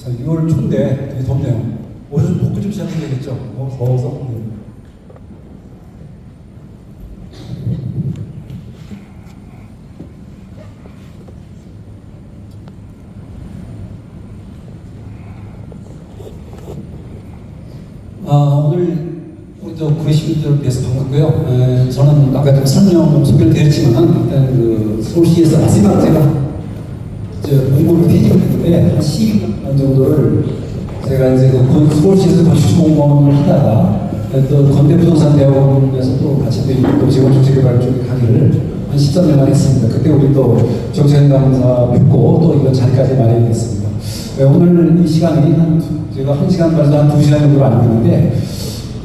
자, 6월 초인데 되게 덥네요. 오늘 좀 복구 좀 시작해야 되겠죠? 더워서. 네. 오늘 우리 또 구시민들을 위해서 반갑고요. 저는 아까 좀 설명 소개를 드렸지만 일단 그 서울시에서 마지막 제가 공무원으로 퇴직을 했는데 한 12년 정도를 제가 이제 그 서울시에서 건축 공무원을 하다가 또 건대부동산대학원에서 또 같이 또 재건축 재개발 쪽에 강의를 한 13년만 했습니다. 그때 우리 또 정찬희 강사 뵙고 또 이런 자리까지 마련이 됐습니다. 오늘 이 시간이 제가 1시간 반에서 한 2시간 정도 안되는데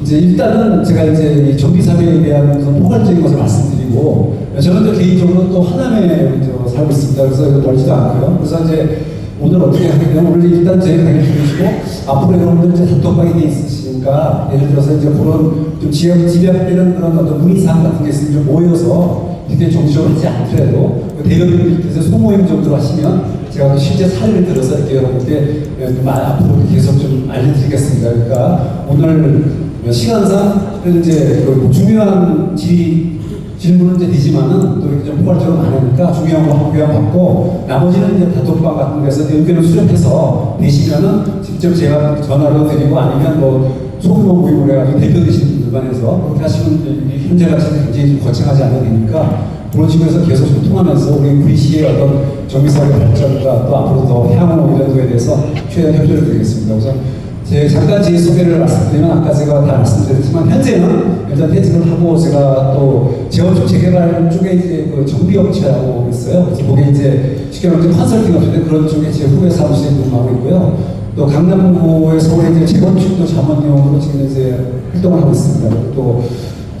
이제 일단은 제가 이제 이 정비사업에 대한 포괄적인 것을 말씀드리고 저는 또 개인적으로 또 하남에 살고 있습니다. 그래서 멀지도 않고요. 그래서 이제 오늘 어떻게 하게 되면 오늘 일단 저희가 강의 들으시고 앞으로 여러분들 이제 단톡방이 돼 있으시니까 예를 들어서 이제 그런 좀 집약되는 그런 어떤 문의사항 같은 게 있으면 좀 모여서 이렇게 정식으로 하지 않더라도 대여분들께서 소모임 정도로 하시면 제가 또 실제 사례를 들어서 이렇게 여러분께 앞으로 계속 좀 알려드리겠습니다. 그러니까 오늘 시간상 이제 그 중요한 질문은 이제 되지만은 또 이렇게 좀 포괄적으로 많으니까 중요한 거 한 교양 받고 나머지는 이제 단톡방 같은 데서 의견을 수렴해서 되시면은 직접 제가 전화로 드리고 아니면 뭐 소규모 모임을 해가지고 대표 되시는 분들만 해서 그렇게 하시면 현재 같은 굉장히 좀 거창하지 않아도 되니까 그런 식으로 계속 소통하면서 우리 구리시의 어떤 정비사업의 발전과 또 앞으로 더 향후 이런 거에 대해서 최대한 협조를 드리겠습니다. 우선 잠깐 제 소개를 말씀드리면 아까 제가 다 말씀드렸지만 현재는 일단 퇴직을 하고 제가 또 재건축 재개발 쪽에 이제 그 정비업체라고 있어요. 그래서 거기에 이제 쉽게 말하면 컨설팅 업체인데 그런 쪽에 제 후배 사무실에 근무하고 있고요. 또 강남구의 서울에 이제 재건축도 자문위원으로 지금 이제 활동을 하고 있습니다. 또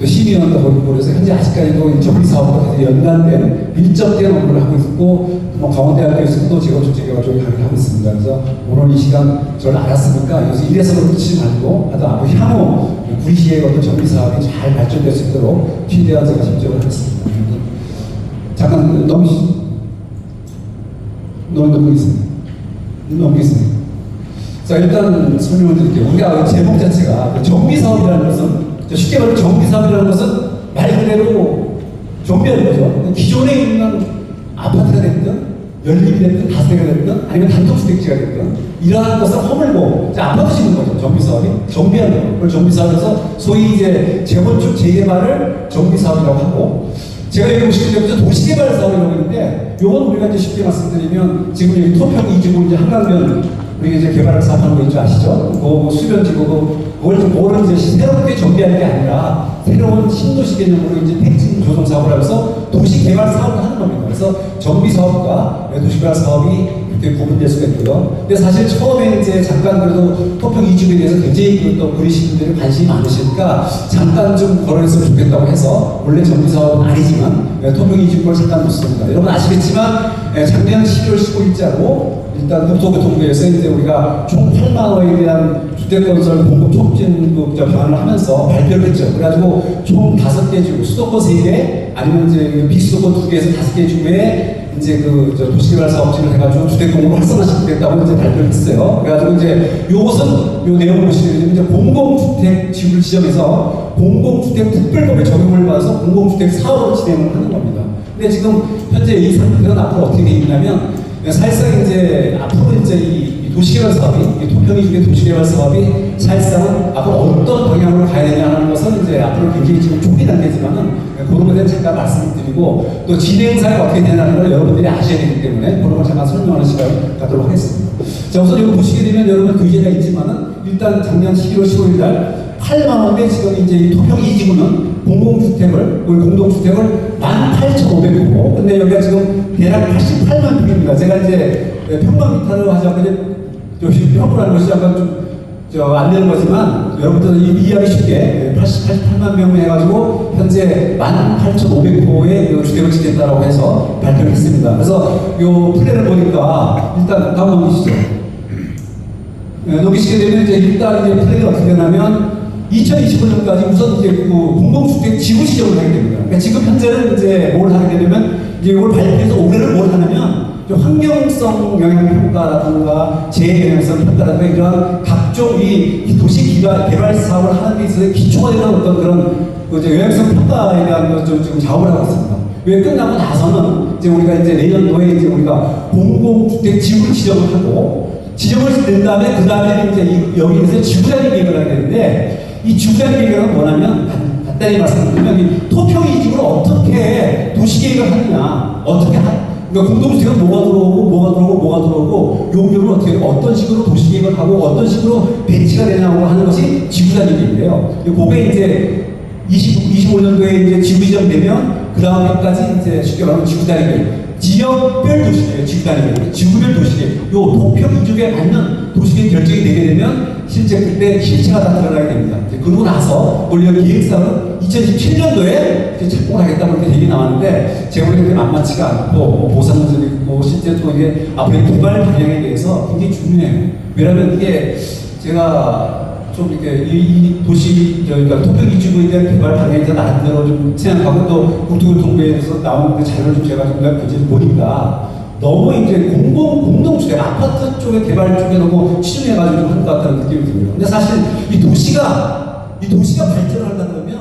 심의원도 거기 그래서 현재 아직까지도 정비사업과 연관된 밀접된 업무를 하고 있고 뭐 강원대학교에서 또 재건축 재개발 쪽에 강의를 하고 있습니다. 그래서 오늘 이 시간 저를 알았으니까 여기서 이래서 그렇지 말고 하여튼 앞으로 향후 구리시의 어떤 정비사업이 잘 발전될 수 있도록 최대한 제가 협조를 하겠습니다. 잠깐 넘기겠습니다. 자, 일단 설명을 드릴게요. 우리가 제목 자체가 정비사업이라는 것은 쉽게 말하면 정비사업이라는 것은 말 그대로 정비하는 거죠. 기존에 있는 아파트가 됐든 연립이 됐든 다세대가 됐든 아니면 단독주택지가 됐든 이러한 것을 허물고 아파트 짓는 거죠. 정비사업이 정비하는 거예요. 그걸 정비사업에서 소위 이제 재건축 재개발을 정비사업이라고 하고 제가 여기 보시게 되면 도시개발 사업이라고 했는데 요건 우리가 이제 쉽게 말씀드리면 지금 여기 토평 이주고 이제 한강변 우리 이제 개발 사업하는 거 있죠 아시죠? 그 수변지구 그걸 이제 새롭게 정비하는 게 아니라 새로운 신도시 개념으로 이제 택지 조성 사업을 하면서 도시 개발 사업을 하는 겁니다. 그래서 정비 사업과 도시 개발 사업이 이렇게 구분될 수가 있고요. 근데 사실 처음에 이제 잠깐 그래도 토평 이주에 대해서 굉장히 또 구리시민들이 관심이 많으시니까 잠깐 좀 거론했으면 좋겠다고 해서 원래 정비 사업은 아니지만 토평 이주를 잠깐 놓습니다. 여러분 아시겠지만 작년 11월 15일자로 일단 국토교통부에서 이제 우리가 총 8만 호에 대한 주택건설 공급 촉진 방안을 하면서 발표를 했죠. 그래가지고 총 5개 주, 수도권 3개, 아니면 이제 비수도권 2개에서 5개 주에 이제 그 도시개발 사업지를 해가지고 주택 공급을 활성화시키겠다고 이제 발표를 했어요. 그래가지고 이제 요것은 요 내용을 보시면 이제 공공주택 지구를 지정해서 공공주택 특별법에 적용을 받아서 공공주택 사업을 진행을 하는 겁니다. 근데 지금 현재 이 상태는 앞으로 어떻게 되어 있냐면 사실상 이제 앞으로 이제 이 도시개발 사업이 토평이 중에 도시개발 사업이 사실상은 앞으로 어떤 방향으로 가야 되냐는 것은 이제 앞으로 굉장히 지금 초기 단계지만은 그런 것에 잠깐 말씀을 드리고 또 진행사가 어떻게 되냐는 걸 여러분들이 아셔야 되기 때문에 그런 걸 잠깐 설명하는 시간을 갖도록 하겠습니다. 자, 우선 이거 보시게 되면 여러분 교재가 있지만은 일단 작년 11월 15일 날 8만 원대 지금 이제 이 토평 2지구는 공공주택을, 공동주택을 18,500호. 근데 여기가 지금 대략 88만 평입니다. 제가 이제 평방미터로 하자고 이제 평으로하는 것이 약간 좀 안 되는 거지만 여러분들 이해하기 쉽게 88만 명 해가지고 현재 18,500호의 주택을 짓겠다라고 해서 발표를 했습니다. 그래서 이 플랜을 보니까 일단 다음 넘기시죠. 넘기시게 되면 이제 일단 이제 플랜이 어떻게 되냐면 2025년까지 우선 이제 그 공동주택 지구 시정을 하게 됩니다. 그러니까 지금 현재는 이제 뭘 하게 되면 이제 이걸 발표해서 올해는 뭘 하냐면 환경성 영향평가라든가 재영향성 평가라든가 이런 각종 이 도시 개발 사업을 하는 데 있어서 기초가 되는 어떤 그런 영향성 평가에 대한 것을 지금 작업을 하고 있습니다. 왜 끝나고 나서는 이제 우리가 이제 내년도에 이제 우리가 공공주택 지구를 지정을 하고 지정을 낸 다음에 그 다음에 이제 여기에서 지구단위 계획을 하게 되는데 이 지구단위 계획은 뭐냐면 간단히 말씀드리면 이 토평 이주를 어떻게 도시 계획을 하느냐 어떻게 그러니까 공동주택은 뭐가 들어오고 용도를 어떻게 어떤 식으로 도시 계획을 하고 어떤 식으로 배치가 되냐고 하는 것이 지구단위 계획이에요. 그게 이제 25년도에 이제 지구 지정되면 그 다음 해까지 이제 쉽게 말하면 지구단위 계획. 지역별 도시계획, 지구단위 지구별 도시계획, 요 도평 이쪽에 맞는 도시계획 결정이 되게 되면 실제 그때 실체가 다 드러나게 됩니다. 그러고 나서 원래 기획사는 2017년도에 착공을 하겠다고 이렇게 얘기 나왔는데 제가 보기에는 만만치가 않고 보상도 있고 실제 또 이게 앞으로의 개발 방향에 대해서 굉장히 중요해요. 왜냐하면 이게 제가 좀 이렇게 이 도시 그러니까 토평 이주구에 대한 개발 방향에 대해서 나름대로 좀 생각하고 또 국토교통부에서 나온 그 자료를 좀 제가 좀 보니까 너무 이제 공동주택 아파트 쪽의 개발 쪽에 너무 치중해가지고 좀 한 것 같다는 느낌이 들어요. 근데 사실 이 도시가 발전을 하려면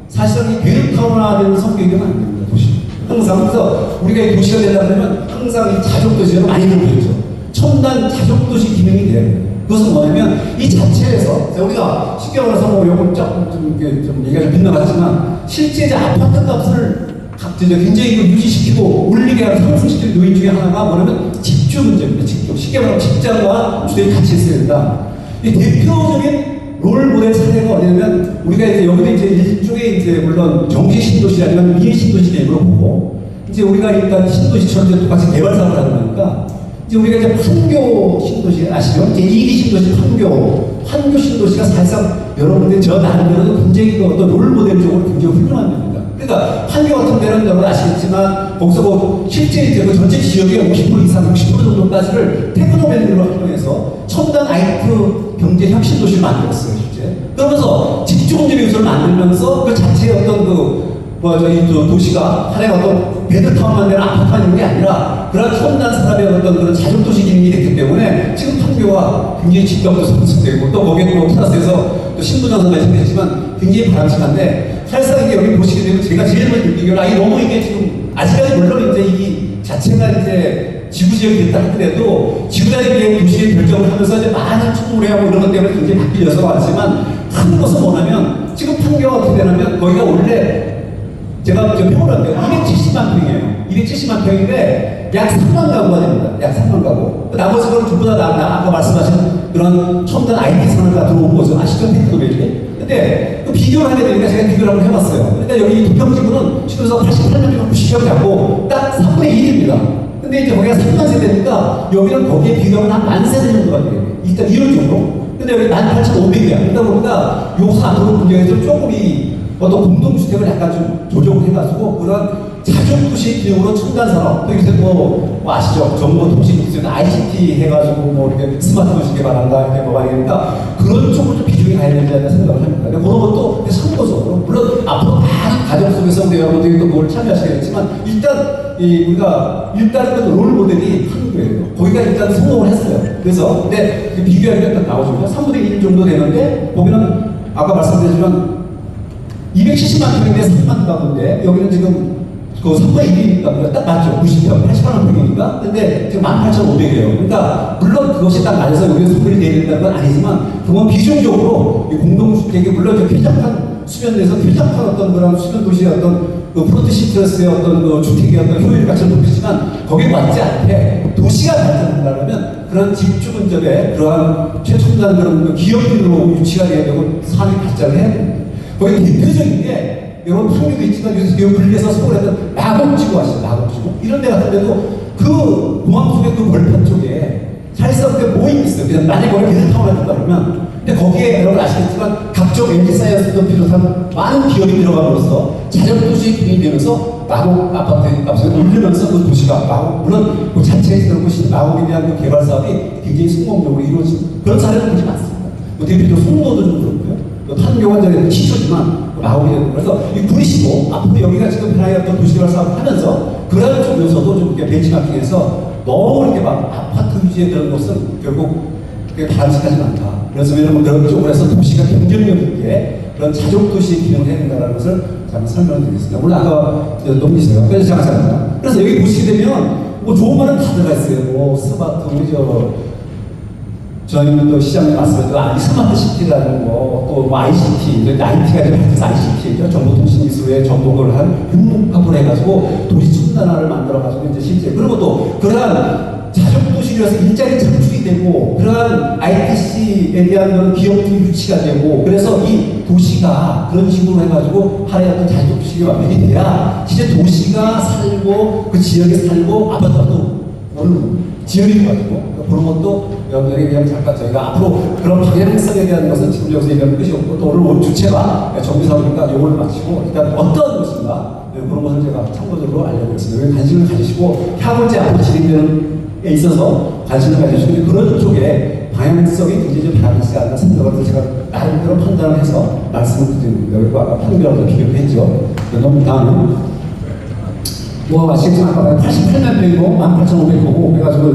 사실은 이 계획타운화되는 성격이 되면 안 됩니다. 도시 항상 그래서 우리가 이 도시가 되려면 항상 이 자족도시가 많이 들어오죠. 첨단 자족도시 기능이 돼야 돼요. 그것은 뭐냐면 이 자체에서 우리가 쉽게 말해서 뭐 요건 좀 얘기가 좀 빗나갔지만 실제 이제 아파트 값을 굉장히 유지시키고 올리게 하는 상승시키는 요인 중에 하나가 뭐냐면 집주 문제입니다. 집주. 쉽게 말하면 직장과 주택이 같이 있어야 된다. 이 대표적인 롤 모델 사례가 어디냐면 우리가 이제 여기도 이제 일종의 이제 물론 정시 신도시 아니면 미래 신도시 계획으로 보고 이제 우리가 일단 신도시처럼 이제 똑같이 개발 사업을 하는 거니까 이제 우리가 이제 판교 신도시 아시죠? 이제 2기 신도시 판교 신도시가 사실상 여러분들 저 나름대로 굉장히 그 어떤 롤 모델적으로 굉장히 훌륭한 데입니다. 그러니까 판교 같은 데는 여러분 아시겠지만 거기서 뭐 실제 이제 그 전체 지역의 50% 이상, 60% 정도까지를 테크노밸리로 활용해서 첨단 IT 경제 혁신 도시를 만들었어요, 실제. 그러면서 집중적인 요소를 만들면서 그 자체의 어떤 이 도시가 하나의 어떤 베드타운만 되는 아파트만 있는 게 아니라 그런 첨단 산업의 어떤 그런 자족도시 기능이 됐기 때문에 지금 판교가 굉장히 집값도 상승되고 또 거기에 또 플러스해서 또 신부전선가 생겼지만 굉장히 바람직한데 사실상 이게 여기 보시게 되면 제가 제일 먼저 느끼기로 이게 너무 이게 지금 아직까지 물론 이제 이 자체가 이제 지구지역이 됐다 하더라도 지구단위 계획 도시의 결정을 하면서 이제 많은 충돌하고 이런 것 때문에 굉장히 바뀌어서 왔지만 큰 것은 뭐냐면 지금 판교가 어떻게 되냐면 거기가 원래 제가 평을 한데 270만 평이에요. 270만 평인데 약 3만 가구가 됩니다. 약 3만 가구. 나머지 거는 전부 다 아까 말씀하신 그런 첨단 IT 산업가 들어온 거죠. 아시죠? 테크노밸리. 근데 그 비교를 하게 되니까 제가 비교를 한번 해봤어요. 그러니까 여기 도평지구는 시도에서 88년 90년 잡고 딱 3분의 1입니다. 근데 이제 거기가 3만 세대니까 여기는 거기에 비교하면 한 만 세대 정도가 돼요. 일단 이런 정도. 근데 여기 18,500이야. 그러다 보니까 요소 안으로 분쟁해서 조금 어떤 공동주택을 약간 좀 조정을 해가지고 그런 자족도시 기능으로 첨단산업, 또 요새 뭐 아시죠? 정보통신기술, ICT 해가지고 뭐 이렇게 스마트 도시 개발한다, 이렇게 뭐 말이니까 그런 쪽으로 좀 비중이 가야 되지 않나 생각을 합니다. 그런 것도 선거적으로, 물론 앞으로 많은 가정 속에서 우리 여러분들이 또 뭘 참여하시겠지만 일단 우리가 일단은 롤 모델이 한국이에요. 거기가 일단 성공을 했어요. 그래서 근데 그 비교하기가 딱 나오죠. 3분의 1 정도 되는데 거기는 아까 말씀드렸지만 270만 평인데 3만 가구인데 여기는 지금 그 3분의 1이니까 딱 맞죠. 90평, 80만 평이니까. 근데 지금 18,500이에요. 그러니까 물론 그것이 딱 맞아서 여기서 소멸이 되야 된다는 건 아니지만 그건 비중적으로 공동주택이 물론 이제 쾌적한 수면에서 쾌적한 어떤 그런 수면 도시의 어떤 그 프로트시트러스의 어떤 그 주택의 어떤 효율 가치는 높이지만 거기에 맞지 않게 도시가 발전한다면 그런 집주 근접에 그러한 최첨단 그런 그 기업인으로 유치가 돼야 되고 산업이 발전을 해야 됩니다. 거기 대표적인 게 여러분 풍류도 있지만 요새 분리해서 서울에 했던 마곡지구 아시죠? 마곡지구 이런 데 같은데도 그 공항 속의 그 벌판 쪽에 사실상 그 모임이 있어요. 그냥 만약에 거기 베드타운을 한다 그러면 근데 거기에 여러분 아시겠지만 각종 LG 사이언스도 비롯한 많은 기업이 들어감으로써 자력도시의 기능이 되면서 마곡 아파트 값을 올리면서 그 도시가 마곡 물론 그 자체에 그런 곳이 마곡에 대한 그 개발 사업이 굉장히 성공적으로 이루어진 그런 사례도 굉장히 많습니다. 뭐 대표적으로 송도도 좀 그렇고요. 판교가 이제 기초지만 마곡이 되는 그래서 이 구리시고 앞으로 여기가 지금 하나의 어떤 도시개발 사업을 하면서 그런 좀 요소도 좀 이렇게 벤치마킹해서 너무 이렇게 막 아파트 위주의 그런 것은 결국 그게 바람직하지 않다. 그래서 여러분 그런 쪽으로 해서 도시가 경쟁력 있게 그런 자족 도시의 기능을 해야 된다는 것을 잠깐 설명드리겠습니다. 물론 아까 넘기세요. 그래서 잠깐. 그래서 여기 보시게 되면 뭐 좋은 말은 다 들어가 있어요. 뭐 스마트 우리 저희는 또 시장에 말씀드렸죠. 스마트 시티라는 거, 또 뭐 ICT, IT가 이제 발전해서 ICT죠. 정보통신기술의 접목을 한 융복합을 해가지고 도시 첨단화를 만들어가지고 이제 실제 그리고 또 그러한 자족도시로서 일자리 창출이 되고 그러한 ITC에 대한 그런 기업들이 유치가 되고 그래서 이 도시가 그런 식으로 해가지고 하나의 어떤 자족도시가 완성이 돼야 진짜 도시가 살고 그 지역에 살고 아파트도 오는 지역이 가지고 그런 것도 여러분들에게 그냥 잠깐 저희가 앞으로 그런 방향성에 대한 것은 지금 여기서 얘기하는 것이 없고 또 오늘 주체가 정비사업이니까 요걸 마치고 일단 어떤 것인가 그런 것을 제가 참고적으로 알려드리겠습니다. 관심을 가지시고 향후 제 앞으로 진행되는 에 있어서 관심을 가지시고 그런 쪽에 방향성이 굉장히 좀 바람직하지 않나 생각을 제가 나름대로 판단을 해서 말씀을 드립니다. 그리고 아까 판결하고 비교를 했죠. 너무 다음은 뭐 아시겠지만 아까 88만 명이고 18,500호고 해가지고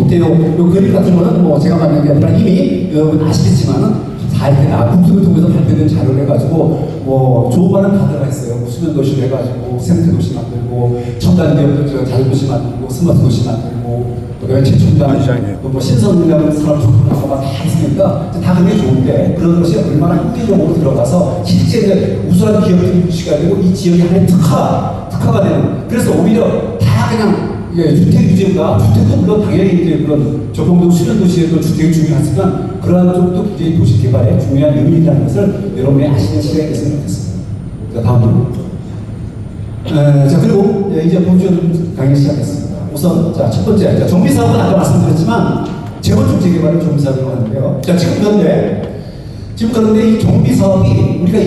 밑에 요 그림 같은 거는 뭐 제가 만든 게 아니라 이미 여러분 아시겠지만은 다 이렇게 국수를 통해서 발표된 자료를 해가지고 뭐 좋은 말은 다 들어가 있어요. 뭐 수면 도시를 해가지고 생태 도시 만들고 첨단 기업들 자율도시 만들고 스마트 도시 만들고 그다음에 최첨단 뭐 신성이라는 사람 조건하고 다 있으니까 다 그게 좋은데 그런 것이 얼마나 현대적으로 들어가서 실제 우수한 기업들이 유치가 되고 이 지역이 하나의 특화가 되는 그래서 오히려 다 그냥 주택 규제가 주택도 물론 당연히 이제 그런 저평등 수련 도시에도 주택이 중요하지만 그러한 쪽도 굉장히 도시 개발에 중요한 요인이라는 것을 여러분이 아시는 시간이 됐으면 좋겠습니다. 자 다음으로 자 그리고 이제 본전 강의 시작했습니다. 우선 자 첫 번째 정비 사업은 아까 말씀드렸지만 재건축 재개발을 정비 사업이라고 하는데요. 자 지금 그런데 이 정비 사업이 우리가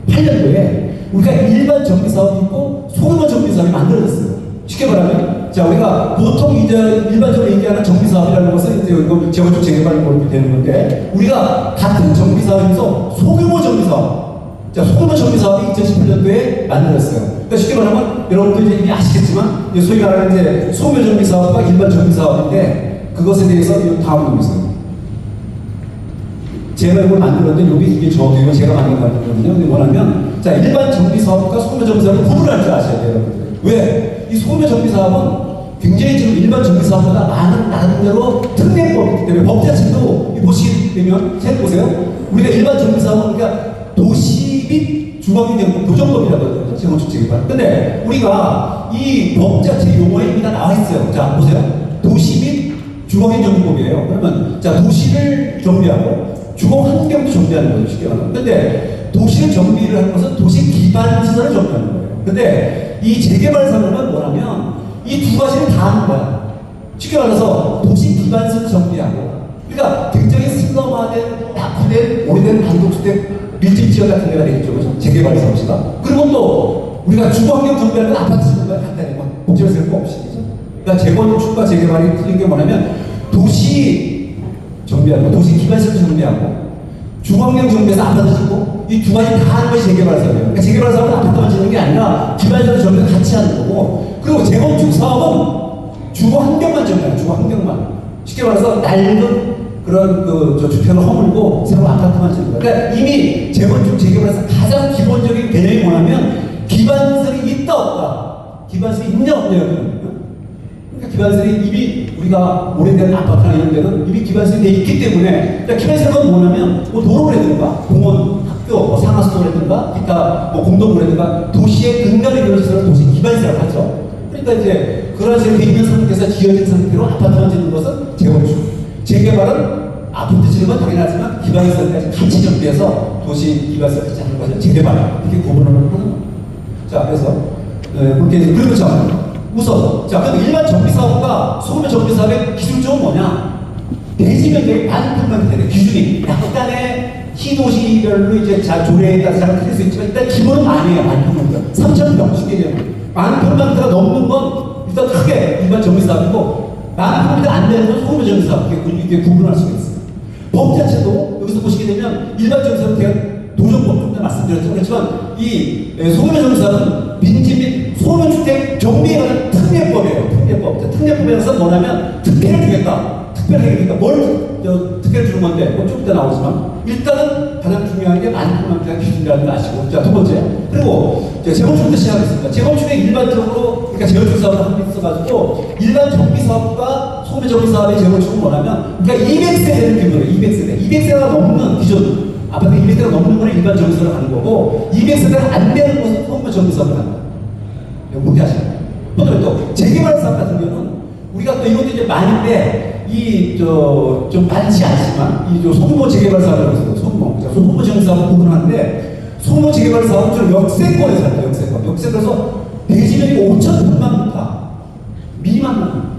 2018년도에 우리가 일반 정비 사업이 있고 소규모 정비 사업이 만들어졌어요. 쉽게 말하면, 자, 우리가 보통 이제 일반적으로 얘기하는 정비 사업이라는 것은 이제 이거 재건축 재개발을 보게 되는 건데, 우리가 같은 정비 사업에서 소규모 정비 사업, 자, 소규모 정비 사업이 2018년도에 만들어졌어요. 그러니까 쉽게 말하면, 여러분들 이제 이미 아시겠지만, 소위 말하는 이제 소규모 정비 사업과 일반 정비 사업인데, 그것에 대해서 다음 놈이세요. 제가 이걸 만들었는데 여기 이게 저도요 제가 만든 거거든요. 근데 뭐냐면 자 일반 정비 사업과 소규모 정비 사업은 구분할 줄 아셔야 돼요, 여러분들. 왜? 이 소규모 정비 사업은 굉장히 지금 일반 정비 사업보다 많은 나름대로 특례법이 있기 때문에 법 자체도 보시게 되면 잘 보세요. 우리가 일반 정비 사업은 그러니까 도시 및 주거비 등 도정법이라고 하거든요. 재건축 재개발. 근데 우리가 이 법 자체 용어에 이미 다 나와 있어요. 자 보세요. 도시 및 주거비 정비법이에요. 그러면 자 도시를 정비하고 주거 환경도 정비하는 거죠, 쉽게 말하면. 근데 도시를 정비를 하는 것은 도시 기반 시설을 정비하는 거예요. 근데 이 재개발 사업은 뭐냐면 이 두 가지를 다 하는 거야. 쉽게 말해서 도시 기반 시설을 정비하고, 그러니까 굉장히 슬럼화된, 낙후된, 오래된 단독주택 밀집 지역 같은 데가 되겠죠, 그죠? 재개발 사업시가. 그리고 또 우리가 주거 환경 정비하는 건 아파트 정비가 간단히 뭐 복잡해질 거 없이, 그죠? 그러니까 재건축과 재개발이 틀린 게 뭐냐면 도시 정비하고 도시 기반시설 정비하고 주거환경 정비해서 아파트 짓고 이 두 가지 다 하는 것이 재개발 사업이에요. 그러니까 재개발 사업은 아파트만 짓는 게 아니라 기반시설 정비를 같이 하는 거고, 그리고 재건축 사업은 주거환경만 정비해요. 주거환경만. 쉽게 말해서 낡은 그런 저 주택을 허물고 새로운 아파트만 짓는 거예요. 그러니까 이미 재건축 재개발에서 가장 기본적인 개념이 뭐냐면 기반시설이 있다 없다. 기반시설이 있냐 없냐요. 기반시설이 이미 우리가 오래된 아파트나 이런 데는 이미 기반시설이 돼 있기 때문에, 그러니까 기반시설은 뭐냐면 뭐 도로라든가 공원, 학교, 뭐 상하수도라든가 기타 뭐 공동구라든가 도시의 근간에 있는 시설을 도시 기반시설을 하죠. 그러니까 이제 그런 식으로 돼 있는 상태에서 지어진 상태로 아파트만 짓는 것은 재건축. 재개발은 아파트 짓는 건 당연하지만 기반시설까지 같이 정비해서 도시 기반시설 같이 하는 것을 재개발, 이렇게 구분을 하는 거예요. 자, 그래서 그렇게 해서 그리고 참 우선, 자, 그럼 일반 정비사업과 소규모 정비사업의 기준점은 뭐냐? 대지 면적이 18,000평 되는 기준이 약간의 시도시별로 이제 조례에 따라서 잘 틀릴 수 있지만 일단 기본은 많이에요. 18,000평. 3,000평 쉽게 얘기하면 18,000평가 넘는 건 일단 크게 일반 정비사업이고 18,000평 안 되는 건 소규모 정비사업. 이렇게 구분할 수가 있어요. 법 자체도 여기서 보시게 되면 일반 정비사업은 제가 도정법 좀 말씀드렸죠. 그렇지만 이 소규모 정비사업은 빈집 및 소면주택 정비에 관한 특례법이에요. 특례법. 특례법에서 뭐냐면 특혜를 주겠다. 특별히 해주겠다. 특혜를 주는 건데, 뭐 좀 이따 나오지만, 일단은 가장 중요한 게 만큼만큼 기준이라는 걸 아시고. 자, 두 번째. 그리고 재건축부터 시작하겠습니다. 재건축에 일반적으로, 그러니까 재건축 사업을 한 개 있어가지고, 일반 정비 사업과 소매 정비 사업의 재건축은 뭐냐면, 그러니까 200세대는 기준으로 200세대. 200세대가 넘는 기준. 아파트 200세대가 넘는 거는 일반 정비 사업을 하는 거고, 200세대가 안 되는 것은 소매 정비 사업을 한다. 이거 문제 아시죠? 또 재개발 사업 같은 경우는 우리가 또 이것도 이제 많은데 좀 많지 않지만 소규모 재개발 사업이라고 있어요. 소규모 재개발 사업은 구분하는데 소규모 재개발 사업은 좀 역세권에서 한다. 역세권에서 대지면이 5,000평만 미만만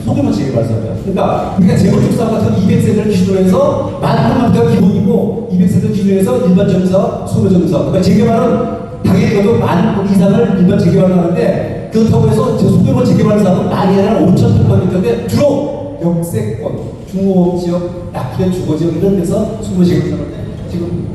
소규모 재개발 사업이야. 그러니까 우리가 재건축 사업 같은 200세대를 기준으로 해서 10,000평가 기본이고 200세대 기준으로 해서 일반 정비사업, 소규모 정비사업. 그러니까 재개발은 당연히 그것도 10,000평 이상을 일반 재개발을 하는데 그렇다고 해서 소규모 재개발 사업은 많이 아니라 5,000평인데 주로 역세권, 중호지역, 낙후된 주거지역 이런 데서 소규모 재개발 사업을 지금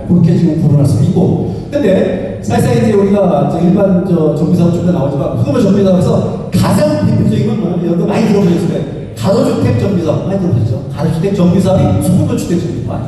그렇게 지금 구분할 수 있고. 근데 사실상 이제 우리가 일반 정비사업 쪽에 나오지만 소규모 정비사업에서 가장 대표적인 건 뭐냐면 여러분 많이 들어보셨을 거예요. 가로주택 정비사업 많이 들어보셨죠? 가로주택 정비사업이 소규모 주택 정비사업,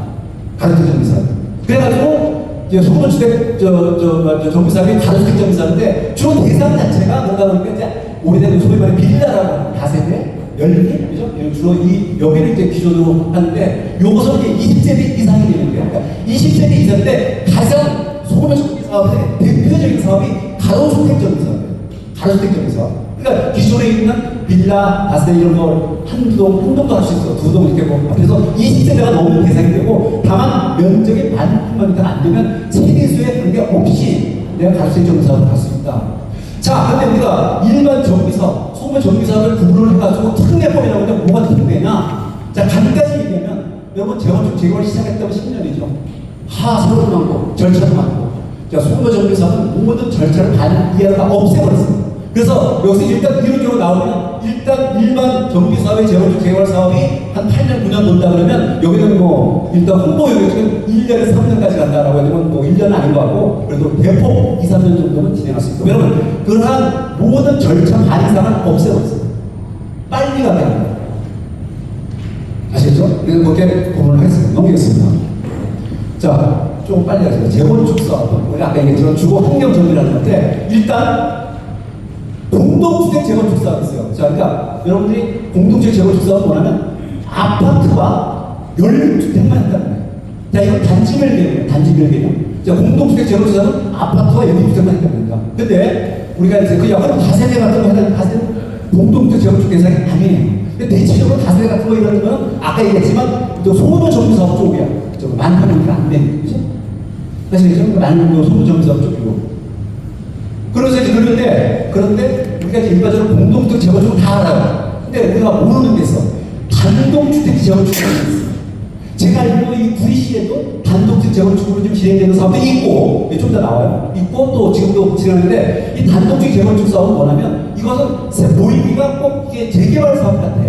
가로주택 정비사업. 그래가지고 소규모 주택 정비사업이 가로주택 정비사업인데 주로 대상 자체가 그러다 보니까 이제 오래된 소위 말해 빌라라고 다세대, 10개, 그죠? 주로 여기를 이제 기준으로 하는데 요것은 이제 20세대 이상이 되는 거예요. 그러니까 20세대 이상인데 가장 소규모 정비사업의 대표적인 사업이 가로주택 정비사업이에요. 가로주택 정비사업. 그러니까 기존에 있는 빌라, 다세대 이런 거 한 동도 할 수 있어. 두 동 이렇게 뭐 그래서 20세대가 넘는 대상이 되고 다만 면적이 10,000평 안 되면 세대수에 관계없이 내가 가로주택 정비사업을 할 수 있다. 자, 근데 우리가 일반 정비사업, 소규모 정비사업을 구분을 해가지고 특례법이라고 하면 뭐가 특례냐? 자, 간단히 얘기하면 여러분 재건축 재개발 시작했다고 10년이죠. 서류도 많고 절차도 많고. 자, 소규모 정비사업은 모든 절차를 이해를 다 없애버렸습니다. 그래서 여기서 일단 이론적으로 나오면 일단 일반 정비사업의 재건축 재개발 사업이 한 8년, 9년 돈다 그러면 여기는 뭐 일단 홍보용이 지금 1년에서 3년까지 간다라고 하면 뭐 1년은 아닌 것 같고 그래도 대폭 2, 3년 정도는 진행할 수 있고 여러분 그러한 모든 절차 반 이상은 없애버렸어요. 빨리 가게 합니다. 아시겠죠? 그렇게 구분을 하겠습니다. 넘기겠습니다. 자, 좀 빨리 하세요. 재건축 사업은 우리 아까 얘기했지만 주거 환경 정비라는 건데 일단 공동주택 재건축 사업이 있어요. 자, 그러니까 여러분들이 공동주택 재건축 사업은 뭐냐면 아파트와 연립주택만 있다는 거예요. 자, 이건 단지별 개념. 자, 공동주택 재건축 사업은 아파트와 연립주택만 있다는 겁니다. 근데 우리가 이제 그 약간 다세대 같은 거 하는 다세대 공동주택 재건축 대상이 아니에요. 근데 대체적으로 다세대 같은 거 이러는 거는 아까 얘기했지만 또 소규모 정비 사업 쪽이야. 많다는 안 되는 거지. 사실 소규모 정비 사업 쪽이고. 그래서 이제 그런데 우리가 이제 일반적으로 공동주택 재건축을 다 알아요. 근데 우리가 모르는 게 있어. 단독주택 재건축이 있어요. 제가 알기로 이 구리시에도 단독주택 재건축으로 좀 진행되는 사업도 있고, 좀 더 나와요. 있고 또 지금도 진행하는데 이 단독주택 재건축 사업은 뭐냐면 이것은 보이기가 꼭 이게 재개발 사업 같아.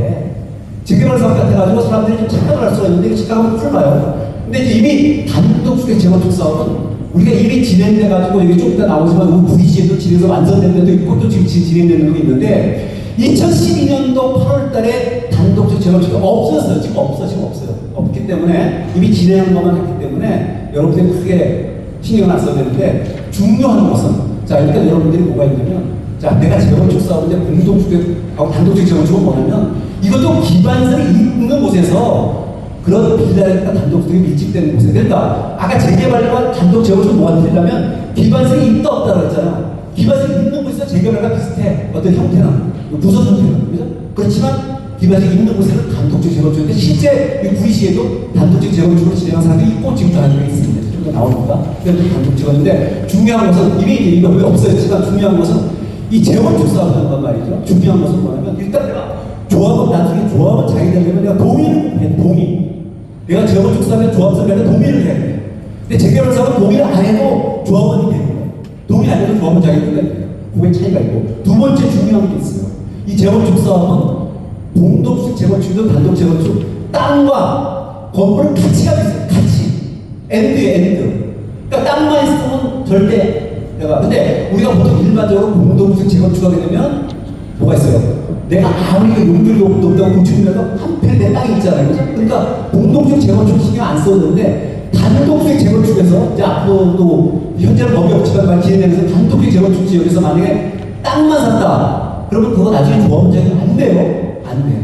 재개발 사업 같아가지고 사람들이 좀 착각을 할 수가 있는데 그 착각은 풀어봐요. 근데 이제 이미 단독주택 재건축 사업은 우리가 이미 진행돼가지고 여기 좀 이따 나오지만 우리 VC에도 진행해서 완성된 데도 있고 또 지금 진행되는 데도 있는데 2012년도 8월 달에 단독주택 재건축이 없었어요. 지금 없어요. 없기 때문에 이미 진행한 것만 했기 때문에 여러분들이 크게 신경을 안 써야 되는데 중요한 것은 자, 일단 여러분들이 뭐가 있냐면 자, 내가 재건축 사업인데 공동주택하고 단독주택 재건축은 뭐냐면 이것도 기반설이 있는 곳에서 그런 빌라나 단독주택이 밀집되는 곳에 그러니까 아까 재개발과 단독 재건축 뭐가 틀리냐면 기반설이 있다 없다 그랬잖아. 기반설이 있는 곳에서 재개발과 비슷해. 어떤 형태는 부서 형태는 그죠? 그렇지만 기반설이 있는 곳에는 단독주택 재건축인데 실제 이 구리시에도 단독주택 재건축으로 진행한 사람이 있고 지금도 하는 게 있습니다. 좀 더 나오니까 그래도 단독 재건인데 중요한 것은 이미 이거 왜 없어졌지만 중요한 것은 이 재건축 사업을 한단 말이죠. 중요한 것은 뭐냐면 일단 내가 나중에 조합은 자기가 되면 내가 동의를 해. 내가 재건축 사업에 조합설계를 동의를 해야 돼. 근데 재개발 사업은 동의를 안 해도 조합원이 되는 거야. 동의 안 해도 조합원 자기가 돼. 그게 차이가 있고. 두 번째 중요한 게 있어요. 이 재건축 사업은 공동주택 재건축이든 단독 재건축 땅과 건물을 같이 가고 있어요. 같이. 엔드에 엔드. 그러니까 땅만 있으면 절대 내가 근데 우리가 보통 일반적으로 공동주택 재건축하게 되면 뭐가 있어요? 내가 아무리 용도도 높다고 고충이라도 한편 내 땅이 있잖아요. 그죠? 그러니까 공동주택 재건축 신경 안 썼는데 단독주택 재건축에서 이제 앞으로 또 현재는 법이 없지만 기회 내면서 단독주택 재건축 지역에서 만약에 땅만 샀다. 그러면 그거 나중에 조합원장이 안 돼요. 안 돼요.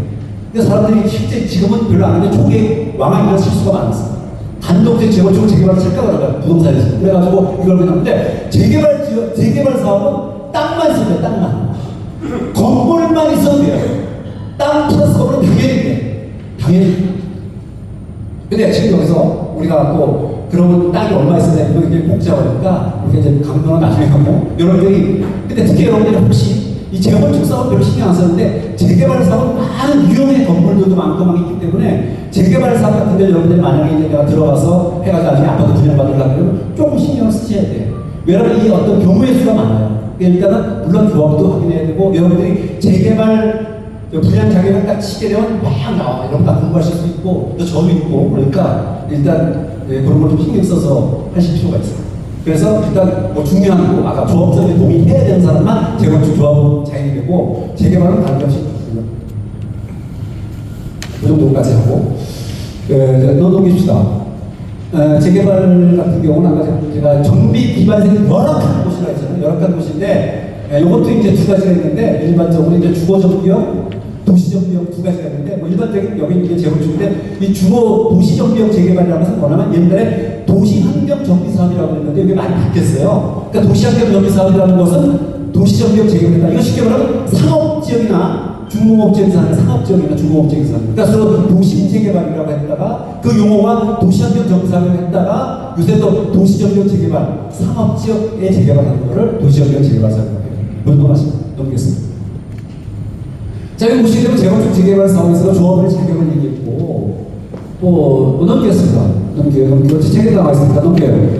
그러니까 사람들이 실제 지금은 별로 안 하는데 초기에 왕왕이가 실수가 많았어요. 단독주택 재건축을 재개발을 칠까 그러더라고요. 부동산에서. 그래가지고 이걸 그랬는데 재개발 사업은 땅만 있으면 돼요. 땅만. 건물만 있어도 돼요. 땅 플러스 건물은 당연히 돼. 당연히. 근데 지금 여기서 우리가 또 그러면 땅이 얼마 있어야 이거 이제 복잡하니까 우리가 이제 강론은 나중에 하고 여러분들이 근데 특히 여러분들이 혹시 이 재건축 사업 별로 신경 안 쓰는데 재개발 사업은 많은 위험의 건물들도 많고 막 있기 때문에 재개발 사업 같은 데 여러분들이 만약에 이제 내가 들어가서 해가지고 나중에 아파트 분양받으려고 하면 조금 신경을 쓰셔야 돼요. 왜냐하면 이 어떤 경우의 수가 많아요. 일단은 물론 조합도 확인해야 되고 여러분들이 재개발 분양 자격을 딱 치게 되면 막 나와. 이런 거 다 공부하실 수 있고 또 저도 있고 그러니까 일단 그런 걸 좀 신경 써서 하실 필요가 있어요. 그래서 일단 뭐 중요한 거 아까 조합적인 동의해야 되는 사람만 재건축 조합으로 자인이 되고 재개발은 다른 것이 있습니다. 그 정도까지 하고 넘깁시다. 재개발 같은 경우는 아까 제가 정비 기반생이 열악한 곳이라 했잖아요. 열악한 곳인데 이것도 이제 두 가지가 있는데 일반적으로 이제 주거정비형, 도시정비형 두 가지가 있는데 뭐 일반적인 여기 이제 재건축인데 이 주거 도시정비형 재개발이라고 해서 뭐냐면 옛날에 도시환경정비사업이라고 했는데 이게 많이 바뀌었어요. 그러니까 도시환경정비사업이라는 것은 도시정비형 재개발이다. 이거 쉽게 말하면 상업지역이나 중공업지역에서 하는 상업지역이나 중공업지역에서 하는 그러니까 서로 도심재개발이라고 했다가 그 용어가 도시환경정비사업을 했다가 요새 또 도시정비형 재개발, 상업지역에 재개발하는 거를 도시정비형 재개발사업이라고 해요. 넘기겠습니다. 자, 여기 보시게 되면 재건축 재개발 사업에서 조합을 자격을 얘기했고 넘기겠습니다. 넘겨요. 책에 나와 있으니까 넘겨요.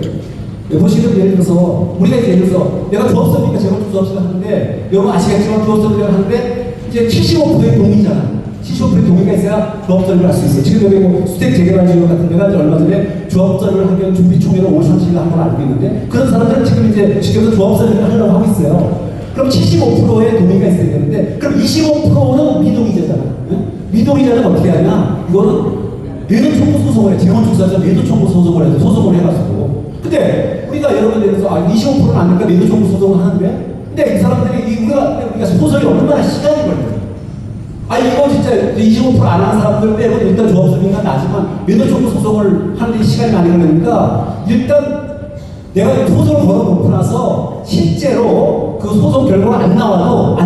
보시게 되면 예를 들어서 우리가 이제 예를 들어서 내가 조합사니까 재건축 조합사를 하는데 여러분 아시겠지만 조합사를 하는데 이제 75%의 동의잖아. 75%의 동의가 있어야 조합설을 할 수 있어요. 지금 여기 뭐 주택 재개발 지역 같은 데가 얼마 전에 조합설을 하면 준비총회로 53시간 한 번 알고 있는데 그런 사람들은 지금 이제 직접 조합설을 하려고 하고 있어요. 그럼 75%의 동의가 있어야 되는데 그럼 25%는 미동의자잖아. 미동의자는 어떻게 하냐? 이거는 매도 청구 소송을 해. 재건축사자 매도 청구 소송을 해서 소송을 해가지고. 근데 우리가 여러분들 예를 들어서 25%는 안 되니까 매도 청구 소송을 하는데 근데 이 사람들이 우리가 소송이 얼마나 시간이 걸려요. 이거 진짜 25% 안 하는 사람들 빼고 일단 조합설인가 나지만 매도 청구 소송을 하는데 시간이 많이 걸리니까 일단 내가 소송을 걸어놓고 나서 실제로 그 소송 결과가 안 나와도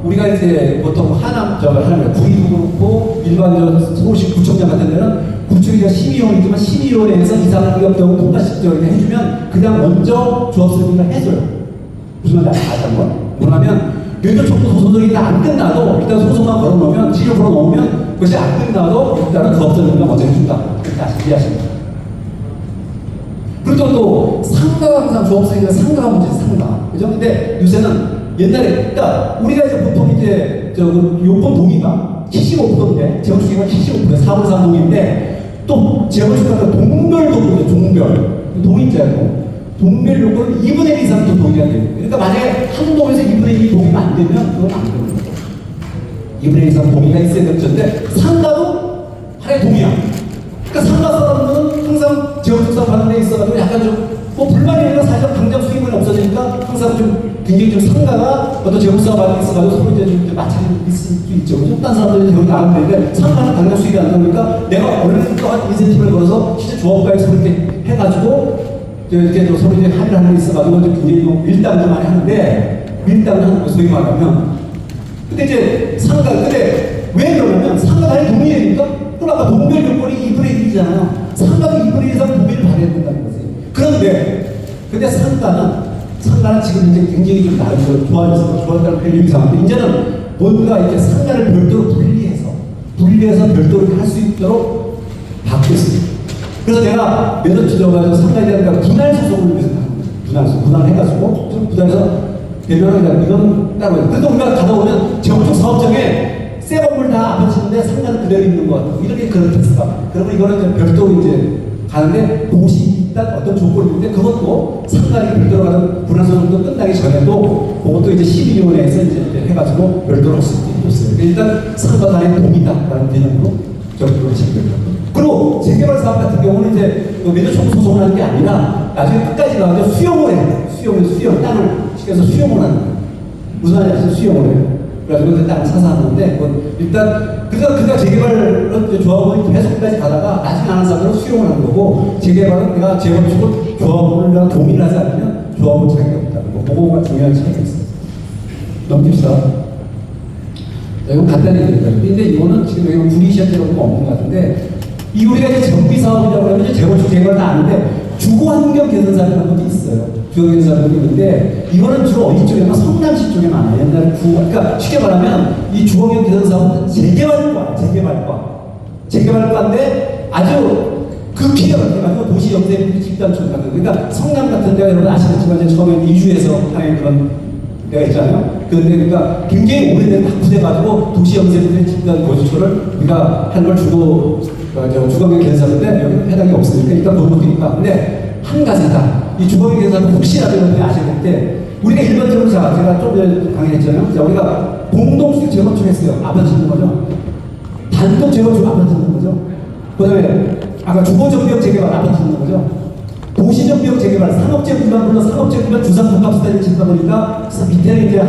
우리가 이제 보통 구리도 그렇고 일반 서울시 구청장 같은 데는 구청이 심의위원이지만 심의위원회에서 이상한 경우 통과시켜 해주면 그냥 먼저 조합설명을 해줘요. 무슨 말인지 아시는 거? 뭐냐면 면접 청구 소송이 안 끝나도 일단 소송만 걸어놓으면 지를 걸어놓으면 그것이 안 끝나도 일단은 조합설명을 먼저 해준다. 그렇게 이해하십니다. 그리고 또 상가가 항상 조합설명은 상가가 문제지 상가. 그죠? 근데 요새는 옛날에 그러니까 우리가 이제 보통 이제 요건 동의가 75%인데 재건축기가 75%에 4분의 3 동의인데 또 재건축가가 동별 동의죠. 동별 동의자고 동별 요건은 2분의 1 이상 또 동의가 돼요. 그러니까 만약에 한 동에서 2분의 1이 동의가 안 되면 그건 안 됩니다. 2분의 1 이상 동의가 있어야 되는데 상가도 하나의 동의야. 그러니까 상가 사람들은 항상 재건축사 받는 데 있어가지고 약간 좀 불만이 아니라 사실 당장 수익은 없어지니까 항상 좀 굉장히 좀 상가가 어떤 재건축사가 받는 데 있어가지고 서로 이제 좀 마찰이 있을 수 있죠. 딴 사람들이 대부분 나가면 되는데 상가는 당장 수익이 안 나오니까 내가 얼른 또한 인센티브를 걸어서 실제 조합가에서 그렇게 해가지고 이렇게 서로 이제 합의를 하는 게 있어가지고 굉장히 밀당도 많이 하는데 밀당을 하는 거 소위 말하면 근데 이제 근데 왜 그러냐면 상가가 아예 동의해니까 그럼 아까 동별 요건이 2분의 1이잖아요. 상가도 2분의 1 이상 동의를 받아야 된다는 거지. 근데 상가는 지금 이제 굉장히 좀 나름 좋아졌다는 표현이 이상한데 이제는 뭔가 이렇게 상가를 별도로 분리해서 별도로 할 수 있도록 바뀌었습니다. 그래서 내가 몇년 들어가서 상가에 대한 분할 소송을 위해서 분할해가지고 분할해서 대변하니까 이건 따로 해요. 그래서 우리가 가다 보면 재건축 사업장에 새 건물 다 아파트인데 상가는 그대로 있는 것 같아요. 이렇게 그런 테스트가. 그러면 이거는 별도로 이제 가는데 도시 일단 어떤 조건이 있는데 그것도 상관이 별도로 가는 분할소송도 끝나기 전에도 그것도 이제 12위원회에서 이제 해가지고 별도로 할 수 있게 해줬어요. 일단 상관 간의 동의다라는 개념으로 적극적으로 진행됩니다. 그리고 재개발 사업 같은 경우는 이제 민주청 소송을 하는 게 아니라 나중에 끝까지 가서 수용을 해요. 수용, 땅을 시켜서 수용을 하는 거예요. 무슨 말인지 수용을 해요. 그래가지고 그 땅을 사서 하는데, 일단, 그가 재개발을 조합원이 계속 끝까지 가다가 나중에 아는 사람들은 수용을 하는 거고, 재개발은 내가 재건축을 조합원이랑 동의를 하지 않으면 조합원 자격이 없다는 거. 그거가 중요한 차이가 있어요. 넘깁시다. 자, 이건 간단히 얘기합니다. 근데 이거는 지금 여기 구리시한테는 없는 것 같은데, 이 우리가 이제 정비사업이라고 하면 이제 재건축 개발은 아는데 주거환경 개선사업이라는 것도 있어요. 주거환경 개선사업이 있는데 이거는 주로 어디 쪽에나 성남시 쪽에 많아요. 옛날에 그러니까 쉽게 말하면 이 주거환경 개선사업은 재개발과인데 아주 극히가 가지고 도시 영세 집단촌 같은 그러니까 성남 같은 데가 여러분 아시겠지만 이제 처음에 이주해서 하는 그런 데가 있잖아요. 그런데 그러니까 굉장히 오래된 낙후돼가지고 도시 영세분의 집단 거주처를 우리가 한 걸 주고 주거환경 개선사업인데 여기는 해당이 없으니까 일단 돈 못 드니까. 근데 한 가지다. 이 주거환경 개선사업 혹시라도 여러분이 아실 때 우리가 일반적으로 제가 좀 전에 강의했잖아요. 자, 우리가 공동수익 재건축했어요. 아파트 짓는 거죠. 단독 재건축 아파트 짓는 거죠. 그 다음에 아까 주거정비역 재개발 아파트 짓는 거죠. 도시정비역 재개발, 상업재구만 상업재구만 주상복합스타일을 짓다 보니까 밑에는 이제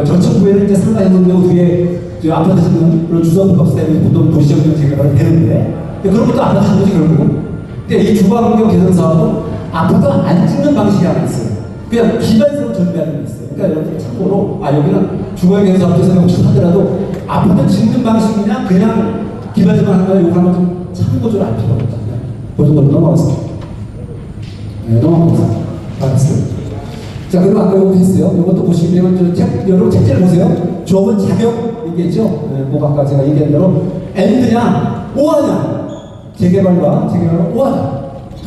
저층부에는 이제 상가형도 뒤에 아파트 짓는 그런 주상복합스타일이 보통 도시정비역 재개발이 되는데 그런 것도 아파트 짓는 거지 결국은. 근데 이 주거환경 개선 사업은 아파트 안 짓는 방식이 하나 있어요. 그냥 기반적으로 전비하는 게 있어요. 그러니까 여러분 참고로 여기는 주거환경 개선 사업도 생각 하더라도 아파트 짓는 방식이냐 그냥 기반적으로 하는 거냐 이거 한번 좀 참고적으로 알 필요가 없다. 그 정도로 넘어가겠습니다. 네, 넘어가겠습니다. 알았어요. 자, 그리고 아까 이거 했어요. 이것도 보시면 여러분 책자를 보세요. 조합원 자격 있겠죠? 네, 뭐 아까 제가 얘기한 대로 N냐, O하냐. 재개발과 O하냐.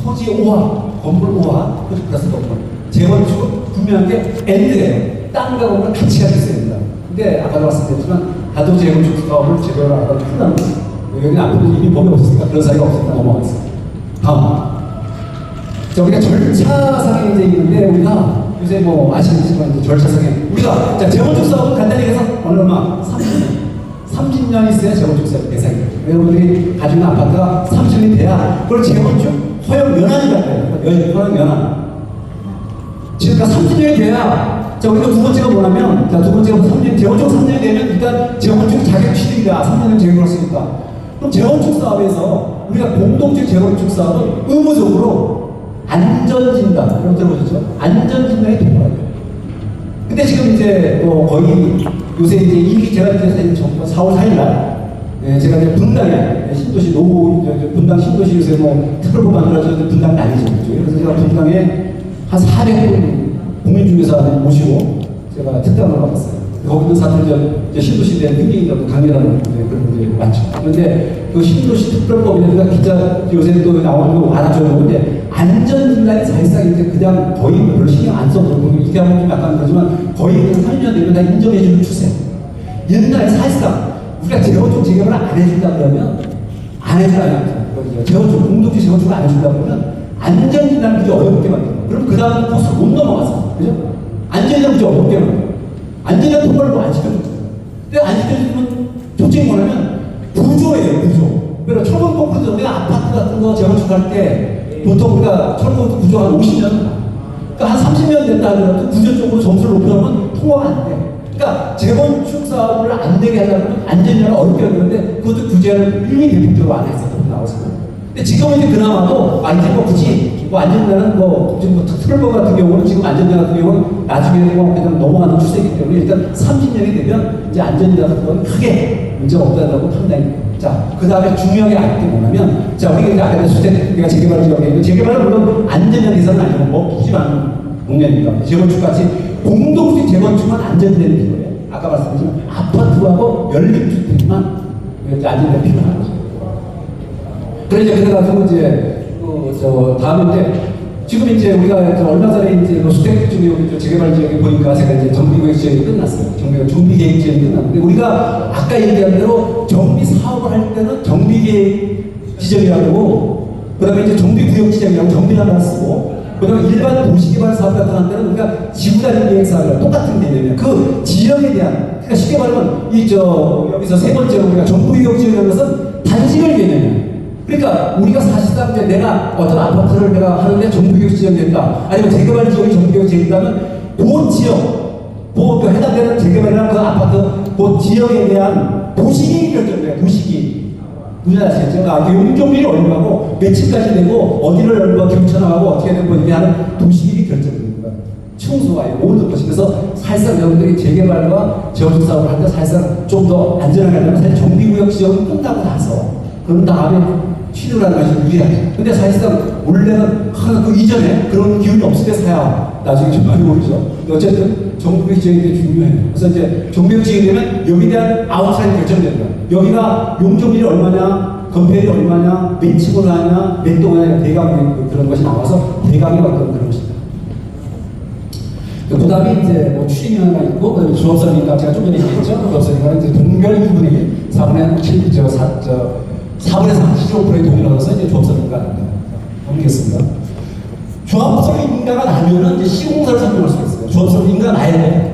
토지 O하, 건물 O하, 플러스 건물. 재건축은 분명한 게 N예요. 땅과 건물 같이 가지고 있어야 된다. 근데 아까도 말씀드렸지만 다도 재건축 사업을 재개발하다가 큰일 나는 거예요. 여기는 앞으로 이미 법이 없으니까 그런 사이가 없으니까 넘어가겠습니다. 다음. 자, 우리가 절차상에 이제 있는데, 우리가 요새 뭐 아시겠지만 절차상에, 우리가, 자, 재건축 사업은 간단히 해서 얼마? 30년 있어야 재건축 사업 대상이 돼요. 여러분들이 가지고 있는 아파트가 30년이 돼야, 그걸 재건축 허용연한이라고 해요. 허용연한. 그러니까 30년이 돼야, 자, 우리가 두 번째가 뭐냐면, 자, 두 번째가 3년, 재건축 3년이 되면 일단 재건축 자격 취득이다. 3년은 재건을 했으니까. 그럼 재건축 사업에서 우리가 공동체 재건축 사업은 의무적으로 안전진단, 여러분 들어보셨죠? 안전진단이 통과해요. 근데 지금 이제 뭐 거의 요새 이제 이기 제가 이제 4월 4일날 제가 이제 분당에 신도시 노후 분당 신도시 요새 뭐 특별법 만들어서 분당 난리죠. 그래서 제가 분당에 한 400분 공인중개사 모시고 제가 특단을 받았어요. 거기 있는 사람들 이제 신도시에 대한 능력이라고 강의하는 그런 분들이 많죠. 그런데 그 신도시 특별법이나 기자 요새 또 나오는 거 알아줘요. 근데 안전진단이 사실상 이제 그냥 거의 별로 신경 안 써도 얘기하면 좀 약간 그러지만 거의 3년 되면 다 인정해주는 추세. 옛날에 사실상 우리가 재건축 재개발 안 해준다 그러면 안 해주라면 재건축 공동체 재건축을 안 해준다 그러면 안전진단을 그저 어렵게 만들어. 그럼 그 다음 코스를 못 넘어가서 그죠? 안전진단 그저 어렵게 만들어. 안전한 통과를 안 시켜줬어요. 근데 안 시켜주면 솔직히 뭐냐면 구조예요, 구조. 그러니까 철근 콘크리트 우리가 아파트 같은 거 재건축할 때 보통 우리가 철근 구조 한 50년, 그러니까 한 30년 됐다 하더라도 구조 쪽으로 점수를 높여놓으면 통과가 안 돼. 그러니까 재건축 사업을 안 되게 하려면 안전을 어렵게 하는데 그것도 규제를 일미 대폭적으로 안 했었거든요. 나왔어요. 근데 지금은 이제 그나마도 이제 뭐 굳이 뭐 안전자는 뭐 지금 뭐 특별법 같은 경우는 지금 안전자 같은 경우는 나중에 뭐 그냥 넘어가는 추세이기 때문에 일단 30년이 되면 이제 안전자 같은 건 크게 문제가 없다고 판단이. 자, 그 다음에 중요하게 알 게 뭐냐면, 자, 우리가 이제 아까 주택, 우리가 재개발 지역에, 재개발은 물론 안전자 개선은 아니고 뭐 굳이 많은 동네니까 재건축 같이 공동주택 재건축만 안전되는 필요해요. 아까 말씀드렸지만 아파트하고 연립주택만 안전자 필요한 거죠. 그래가지고 이제 다음인데 지금 이제 우리가 얼마 전에 이제 수택 중에 재개발 지역에 보니까 제가 이제 정비계획 지역이 끝났어요. 정비계획 지역이 끝났는데 우리가 아까 얘기한 대로 정비 사업을 할 때는 정비계획 지정이라고 그 다음에 이제 정비구역지정이라고 정비라고 쓰고, 그 다음에 일반 도시개발 사업 같은 한때는 우리가 지구단위 계획사업이랑 똑같은 개념이에요. 그 지역에 대한, 그러니까 쉽게 말하면 여기서 세 번째로 우리가 정부구역지정이라는 것은 단지별 개념이에요. 그러니까 우리가 사실상 이제 내가 어떤 아파트를 내가 하는데 정부구역지정된다, 아니면 재개발 지역이 정부구역지정된다면 그 지역, 그 해당되는 재개발이나 그 아파트, 그 지역에 대한 도시계획이 결정돼요. 도시계획. 무슨 아시겠죠? 용적률이 얼마고, 며칠까지 되고, 어디를 얼마 경천하고, 어떻게 된 거, 이게 하는 도시계획이 결정됩니다. 청소와 모든 것이. 그래서 사실상 여러분들이 재개발과 재건축 사업을 할 때 사실상 좀 더 안전하게 하려면 사실 정비구역 지역이 끝나고 나서, 그런 다음에 취득을 하는 것이 유리하게. 근데 사실상 원래는 그 이전에 그런 기운이 없을 때 사야 나중에 정말 모르죠. 어쨌든 정부의 지역이 되게 중요해요. 그래서 이제 정부의 지역이 되면 여기에 대한 아웃라인이 결정됩니다. 여기가 용적률이 얼마냐, 건폐율이 얼마냐, 몇 층으로 하냐, 몇 동이냐, 대강이 그런 것이 나와서 대강이 어떤 그런 것입니다. 그 다음에 이제 뭐 추진이 하나 있고, 그 다음에 조합설이니까 제가 좀 전에 얘기했죠. 조합설이니까 이제 동별 2분의 4분의 7, 4분의 3, 15%의 동일하면서 이제 조합설인가 넘기겠습니다. 조합설 인가가 나면은 이제 시공사를 선정할 수가 있어요. 조합설 인가가 나야 돼.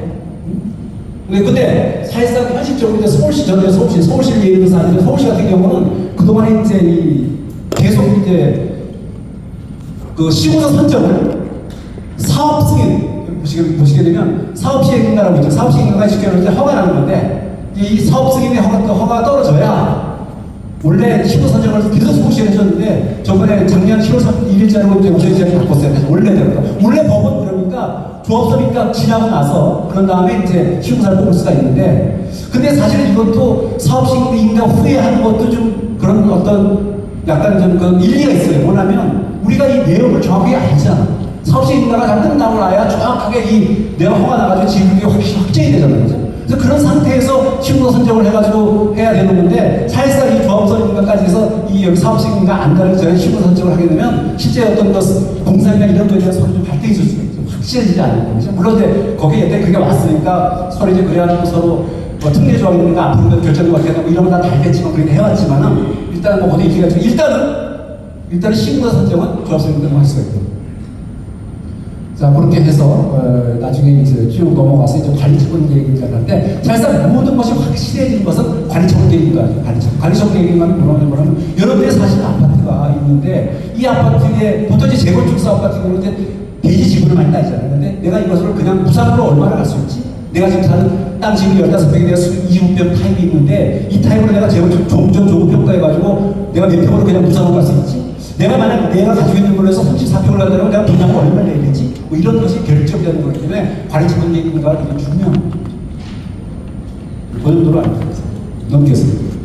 근데 사실상 현실적으로 이제 서울시 전에 서울시를 예를 들어서 하는데, 서울시 같은 경우는 그동안에 이제 계속 이제 그 시공사 선정을 사업 승인 보시게 되면 사업 시행 인가라고 있죠. 사업 시행 인가가 쉽게 말하면 허가 나는 건데, 이 사업 승인의 허가가 떨어져야 원래 시공 선정을 계속 서울시에 해줬는데, 저번에 작년 7월 1일자로 이제 오전시장이 바꿨어요. 그래서 원래 법은 그러니까 조합설이니까 지나고 나서 그런 다음에 이제 시공사를 뽑을 수가 있는데, 근데 사실은 이것도 사업시행 인가 후에 하는 것도 좀 그런 어떤 약간 좀 그 일리가 있어요. 뭐냐면 우리가 이 내용을 정확하게 알잖아. 사업시행 인가가 다 끝나고 나야 정확하게 이 내가 허가 나가지고 지금이 확정이 되잖아요. 그죠? 그래서 그런 상태에서 시공사 선정을 해가지고 해야 되는 건데, 사실상 이 조합설 인가까지 해서 이 여기 사업시행 인가 안 가는 전에 시공사 선정을 하게 되면 실제 어떤 공사나 이런 거에 대한 소리 좀 발생이 있을 수가 있죠. 확실해지지 않는 거죠. 물론 이제 거기에 일단 그게 왔으니까 서로 이제 그래가지고 서로 뭐 특례 조항이니까 앞으로 결정이 어떻게 되고 이런 건 다 달겠지만 그렇게 해왔지만은 일단 뭐 어디 얘기가 있죠. 일단은 시공사 선정은 조합설 인가로 할 수가 있고. 자, 그렇게 해서 나중에 이제 쭉 넘어가서 이제 관리처분 계획을 하는데, 사실상 모든 것이 확실해진 것은 관리처분 계획인 거죠. 관리처분 계획만 뭐라면 여러분들의 사실 아파트가 있는데, 이 아파트에 보통 이제 재건축 사업 같은 경우는 이제 대지 지분을 많이 따지잖아요. 근데 내가 이것을 그냥 무상으로 얼마나 갈 수 있지? 내가 지금 사는 땅 지분이 15평에 대해서 20평 타입이 있는데, 이 타입으로 내가 재건축 종전 조급 평가해가지고 내가 몇 평으로 그냥 무상으로 갈 수 있지? 내가 만약 내가 가지고 있는 걸로 해서 34평을 간다면 내가 분양을 얼마나 내야 되지? 뭐 이런 것이 결정되는 거기 때문에 관리처분 계획인가가 되게 중요합니다. 그 정도로 넘기겠습니다.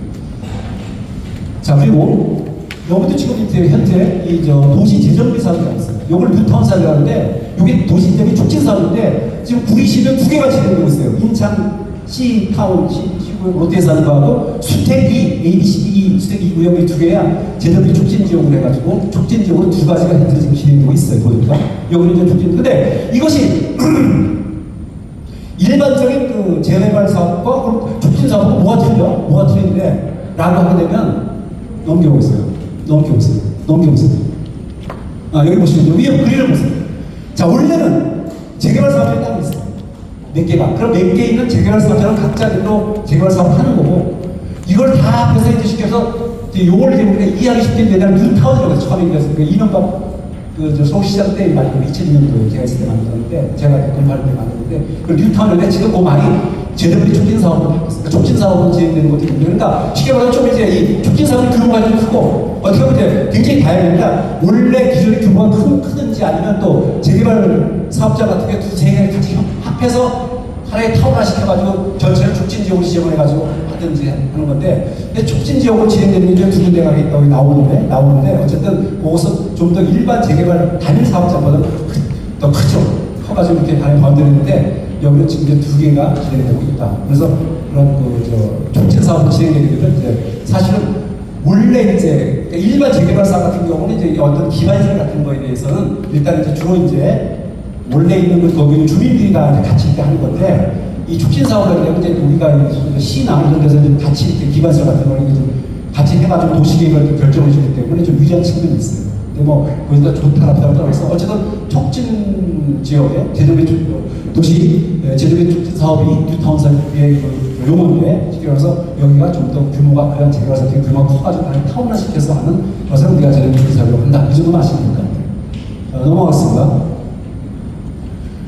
자, 그리고 여기도 지금 이제 현재 이 도시 재정비 사업이 있어요. 이걸 뉴타운 사업을 하는데, 이게 도시 재정비 촉진 사업인데, 지금 구리시는 두 개가 진행되고 있어요. 인천 C타운, 시구역 롯데에서 하는 거하고 수택 2, ABCD 수택 2 구역이 두 개야 재정비 촉진 지역으로 해가지고 촉진 지역으로 두 가지가 현재 지금 진행되고 있어요. 보니까 여기는 이제 촉진. 근데 이것이 일반적인 그 재개발 사업과 촉진 사업과 뭐가 틀린데? 라고 하게 되면 넘겨보세요. 여기 보시면 위에 그림을 보세요. 자, 원래는 재개발 사업이 따로 있어요. 몇 개가. 그럼 몇 개 있는 재개발 사업자는 각자들로 재개발 사업을 하는 거고, 이걸 다 앞에서 이제 시켜서 요걸 이제 우리가 이해하기 쉽게 되는 뉴타운이라고 해서 처음에 그래서 이명박 서울시장 때 만든 2002년도에 제가 있을 때 만들었는데, 제가 건설할 때 만들었는데, 그 뉴타운인데 지금 그 말이 제대로 촉진 사업으로 바뀌었어요. 그러니까 촉진 사업은 진행되는 것도 있는데, 그러니까 쉽게 말하면 좀 이제 이 촉진 사업의 규모가 좀 크고, 어떻게 보면 이제 굉장히 다양합니다. 원래 기존의 규모가 크든지 아니면 또 재개발 사업자 같은 게 두세 개를 같이 합해서 하나의 타운화 시켜가지고 전체를 촉진 지역으로 지정을 해가지고 하든지 하는 건데, 근데 촉진 지역으로 진행되는 게 두 군데가 여기 나오는데 어쨌든 그것은 좀 더 일반 재개발 단일 사업자보다 더 크죠. 커가지고 이렇게 단일 번들었는데, 여기는 지금 이제 두 개가 진행되고 있다. 그래서 그런 촉진 사업을 진행되게 되면 이제 사실은 원래 이제 일반 재개발 사업 같은 경우는 이제 어떤 기반시설 같은 거에 대해서는 일단 이제 주로 이제 원래 있는 거기는 주민들이 다 같이 이렇게 하는 건데, 이 촉진 사업을 하면 이제 우리가 시나 이런 데서 같이 이렇게 기반시설 같은 거를 좀 같이 해가지고 도시계획을 결정을 주기 때문에 좀 유리한 측면이 있어요. 근데 뭐 거기다 좋다 나쁘다 떠나서 어쨌든 촉진 지역의 제도개축 도시 제도개축 사업이 뉴타운 사업의 용어인데 쉽게 말해서 여기가 좀 더 규모가 그냥 제가 봤을 때 규모가 커가지고 타운화시켜서 하는 것을 우리가 제도개축 사업을 한다. 이 정도만 아시면 됩니다. 넘어가겠습니다.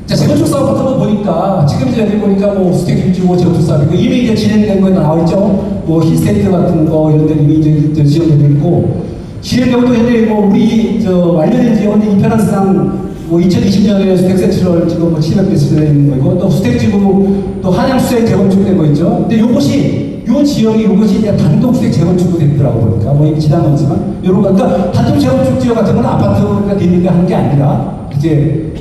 자, 재건축 사업 같은 거 보니까, 지금 이제 여기 보니까 뭐 주택 일주고 재건축 사업이고, 이미 이제 진행된 거에 나와 있죠? 뭐 힐스테이트 같은 거, 이런 데 이미 이제 지정되고 있고, 진행되고 또 현재 뭐 우리 완료된 지역은 이편한상 뭐 2020년에 주택센트럴 지금 뭐 700개 되어 있는 거고, 또 주택지구 또 한양수에 재건축된 거 있죠? 근데 요 지역이 이것이 이제 단독주택 재건축도 됐더라고 보니까, 뭐 이미 지난 거지만, 요런 거, 그러니까 단독 재건축 지역 같은 건 아파트가 되는데 한 게 아니라, 이제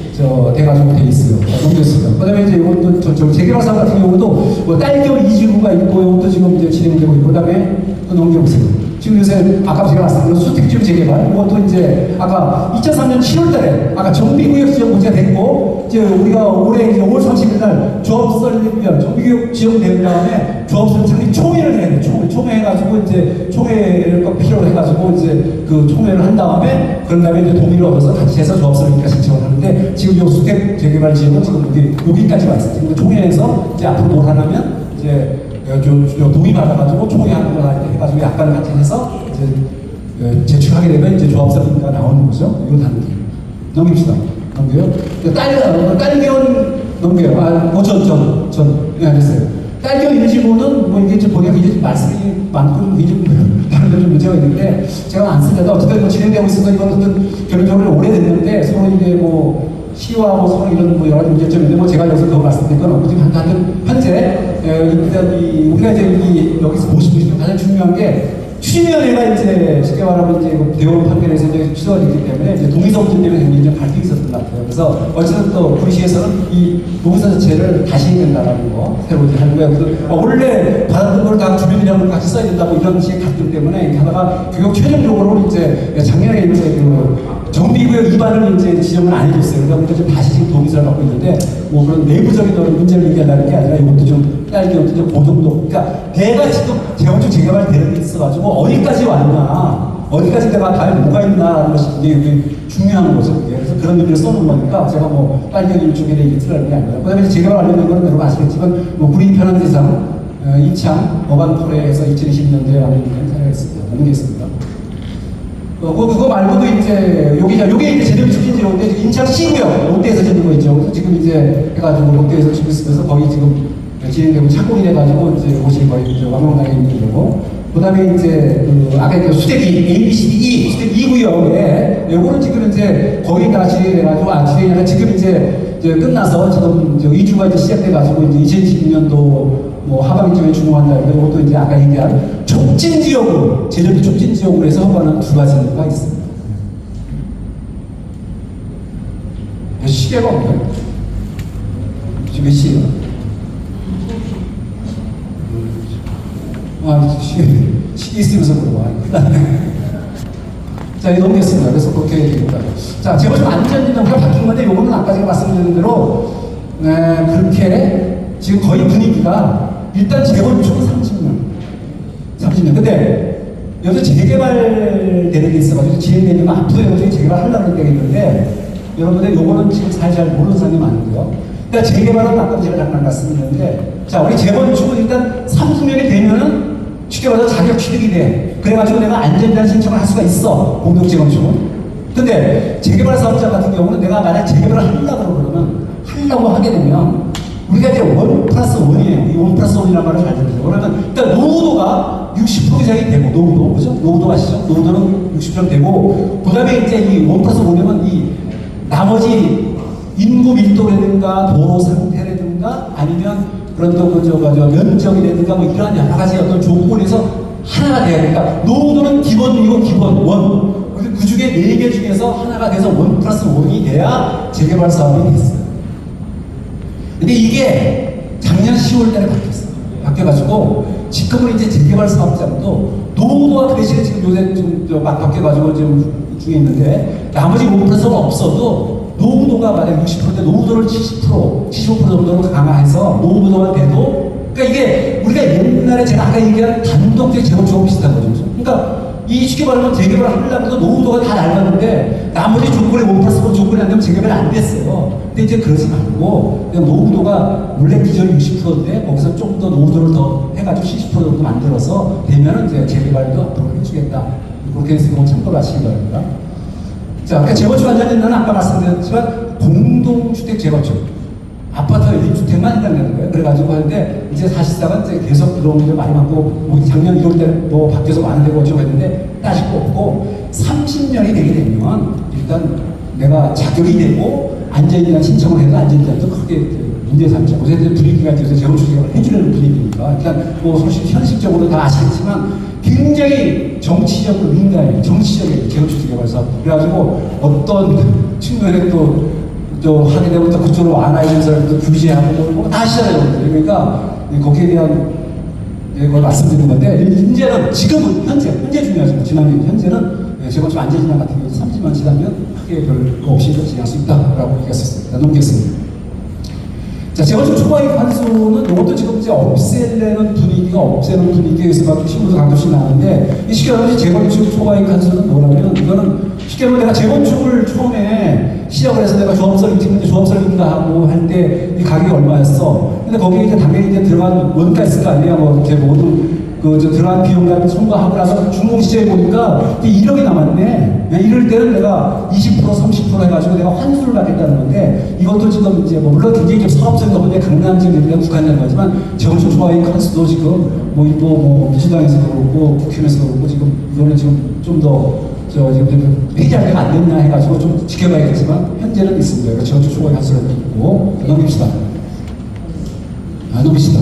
돼가지고 돼 있어요. 넘겼습니다. 그 다음에 이제 이것도 재개발 사업 같은 경우도 뭐 딸기원 이지구가 있고, 이것도 지금 이제 진행되고 있고, 그 다음에 또 넘겨보세요. 지금 요새 아까 제가 말씀드린 수택지구 재개발, 이것도 이제 아까 2003년 7월달에 아까 정비구역 지정 문제가 됐고, 이제 우리가 올해 이제 5월 30일 날 조합설을 위한 정비구역 지정된 다음에 조합설 장기 총회를 해야 돼. 총회해가지고 이제 총회를 필요로 해가지고 이제 그 총회를 한 다음에 그런 다음에 이제 동의를 얻어서 같이 해서 조합설을 신청을 하는데, 지금 요 수택 재개발 지역은 지금 여기까지 왔어요. 지금 총회에서 이제 앞으로 뭘 하냐면 이제 동의 받아가지고 총회하는 거나 해가지고 약간 같이 해서 이제 제출하게 되면 이제 조합설이니까 나오는 거죠. 이거 단계. 넘깁시다. 넘겨요. 딸기원 넘겨요. 네, 알겠어요. 딸기원 일지구는 뭐 이게 좀 보니까 이제 말씀이 많고 이제 다른 데 좀 문제가 있는데 제가 안 쓰려도 어쨌든 뭐 진행되고 있어서 이건 어떤 결론적으로 오래됐는데 서로 이제 뭐 시와 뭐 서로 이런 뭐 여러 가지 문제점인데 뭐 제가 여기서 그거 말씀드릴 건 없고 지금 현재 일단 우리가 이제 여기서 보시고 싶은 가장 중요한 게 추진위원회가 이제 쉽게 말하면 이제 대법원 판결에서 이제 취소가 됐기 때문에 이제 동의서 문제 때문에 굉장히 좀 갈등이 있었던 것 같아요. 그래서 어쨌든 또 구리시에서는 이 동의서 자체를 다시 해야 된다라는 거 새로 이제 하는 거예요. 그래서 원래 받았던 걸 다 주민이랑 같이 써야 된다고 이런 식의 갈등 때문에 이렇게 하다가 결국 최종적으로 이제 작년에 이제 그 정비구역 위반을 이제 지정을 안 해줬어요. 그러니까 지금 다시 지금 동의서를 받고 있는데 뭐 그런 내부적인 문제를 얘기하려는 게 아니라 이것도 좀 딸기 좀 고정도. 그러니까 내가 지금 재건축 재개발 되는 게 있어가지고 어디까지 왔나, 어디까지 내가 다음에 뭐가 있나라는 것이 굉장히 중요한 거죠. 그래서 그런 의미를 써놓은 거니까 제가 뭐 딸기 일종에 얘기를 게 아니라. 그다음에 재개발 관련된 거는 여러분 아시겠지만 뭐 구리 편한 대상 이창 어반토레에서 2020년도에 완료된 사례가 있습니다. 넘기겠습니다. 그거 말고도 이제 요게 이제 제대로 추진지역인데 인천 C구역 롯데에서 짓는 거 있죠. 그래서 지금 이제 해가지고 롯데에서 짓고 있으면서 거기 지금 진행되고 착공이 돼가지고 이제 곳이 거의 이제 완공당에 있는 거고. 그다음에 이제 아까 그 수택 A, B, C, D, E 수택 2구역에 요거는 지금 이제 거의 다 진행이 돼가지고 진행이 지금 이제 끝나서 지금 2주가 이제 시작돼가지고 이제 2020년도 뭐 하반기쯤에 준공한다. 이것도 이제 아까 얘기한 촉진 지역으로 제조비 촉진 지역으로 해서 허가는 두 가지가 있습니다. 시계가 없나요? 지금 몇 시예요? 시계 있으면서 물어봐. 자, 이거 넘겼습니다. 그래서 그렇게 됩니다. 자, 제가 좀 안전지정비가 바뀐 건데, 요거는 아까 제가 말씀드린 대로, 그렇게 지금 거의 분위기가 일단 재건축은 30년. 근데 여기서 재개발되는 게 있어가지고 진행되면 앞으로 여기 재개발 하려는 데가 있는데, 여러분들 요거는 지금 잘 모르는 사람이 많은데요. 그러니까 재개발은 아까 제가 잠깐 말씀드렸는데, 자, 우리 재건축은 일단 30년이 되면은 쉽게 말해서 자격 취득이 돼. 그래가지고 내가 안전자산 신청을 할 수가 있어. 공동 재건축은. 근데 재개발 사업자 같은 경우는 내가 만약 재개발을 하려고 하게 되면 우리가 이제 1+1이에요. 이 1+1이라는 말을 잘 들으세요. 그러면 일단 노후도가 60% 이상이 되고, 노후도, 그죠? 노후도 아시죠? 노후도는 60% 되고, 그 다음에 이제 이 1+1이면 이 나머지 인구 밀도라든가 도로 상태라든가 아니면 그런 또 면적이라든가 뭐 이러한 여러 가지 어떤 조건에서 하나가 돼야 되니까 노후도는 기본이고 기본 원. 그 중에 4개 중에서 하나가 돼서 1+1이 돼야 재개발 사업이 됐어요. 근데 이게 작년 10월 달에 바뀌었어요. 바뀌어가지고 지금은 이제 재개발 사업자도 노후도가 그 대신에 지금 요새 좀 막 바뀌어가지고 지금 중에 있는데 나머지 5%가 없어도 노후도가 만약 60%인데 노후도를 70%, 75% 정도로 강화해서 노후도가 돼도, 그러니까 이게 우리가 옛날에 제가 아까 얘기한 단독적 재건축하고 비슷한 거죠. 그러니까 이 쉽게 말하면 재개발 하려고 노후도가 다 낡았는데 나머지 조건에 5+5 조건이 안 되면 재개발이 안 됐어요. 근데 이제 그러지 말고 그냥 노후도가 원래 기존 60%인데 거기서 좀 더 노후도를 더 해가지고 70% 정도 만들어서 되면은 이제 재개발도 앞으로 해주겠다. 그렇게 해서 이거 참고를 하시기 바랍니다. 자, 그러니까 재건축 관련된 아까 말씀드렸지만 공동주택 재건축. 아파트 1주택만 해당되는 거예요. 그래가지고 하는데 이제 사실상은 이제 계속 그런 게 많이 많고 뭐 작년 1월 때뭐 바뀌어서 많은데 어쩌고 했는데 따질 거 없고 30년이 되게 되면 일단 내가 자격이 되고 안전이나 신청을 해서 안전자도 크게 문제 삼지 않고 그래서 분위기가 돼서 재건축을 해주려는 분위기니까 일단 뭐 솔직히 현실적으로 다 아시겠지만 굉장히 정치적으로 민감해요. 정치적인 재건축 개발사업. 그래가지고 어떤 측면에 또 하게 되면 또 그쪽으로 완화해서 또 규제하고 뭐다 하시잖아요. 그러니까 거기에 대한 걸 말씀드리는 건데 이제는 지금은 현재 중요하죠. 지난해 현재는 재건축 안전진단 같은 경우 30만 지나면 크게 별거 없이 진행할 수 있다라고 얘기했었습니다. 넘기겠습니다. 자, 재건축 초과이익 환수는 이것도 지금 이제 없애는 분위기에서 신문도 가끔씩 나는데, 이 쉽게 말하면 재건축 초과이익 환수는 뭐냐면, 이거는 쉽게 말하면 내가 재건축을 처음에 시작을 해서 내가 조합설계 찍는데 조합설계인가 하고 할 때 이 가격이 얼마였어. 근데 거기에 이제 당연히 이제 들어간 원가 있을 거 아니에요. 뭐 이렇게 모든 들어간 비용을 첨가하고 나서 준공 시점에 보니까 1억이 남았네. 이럴 때는 내가 20% 30% 해가지고 내가 환수를 받겠다는 건데, 이것도 지금 이제 뭐 물론 굉장히 좀 사업적인 건데 강남 지역에 국한된 거지만 재건축 초과이익 환수도 지금 뭐 일부 뭐 민주당에서도 그렇고 국힘에서도 그렇고 지금 이거는 지금 좀 더 지금 회의자리가 안 됐나 해가지고 좀 지켜봐야겠지만 현재는 있습니다. 그러니까 재건축 초과이익 환수를 있고 넘깁시다. 넘깁시다.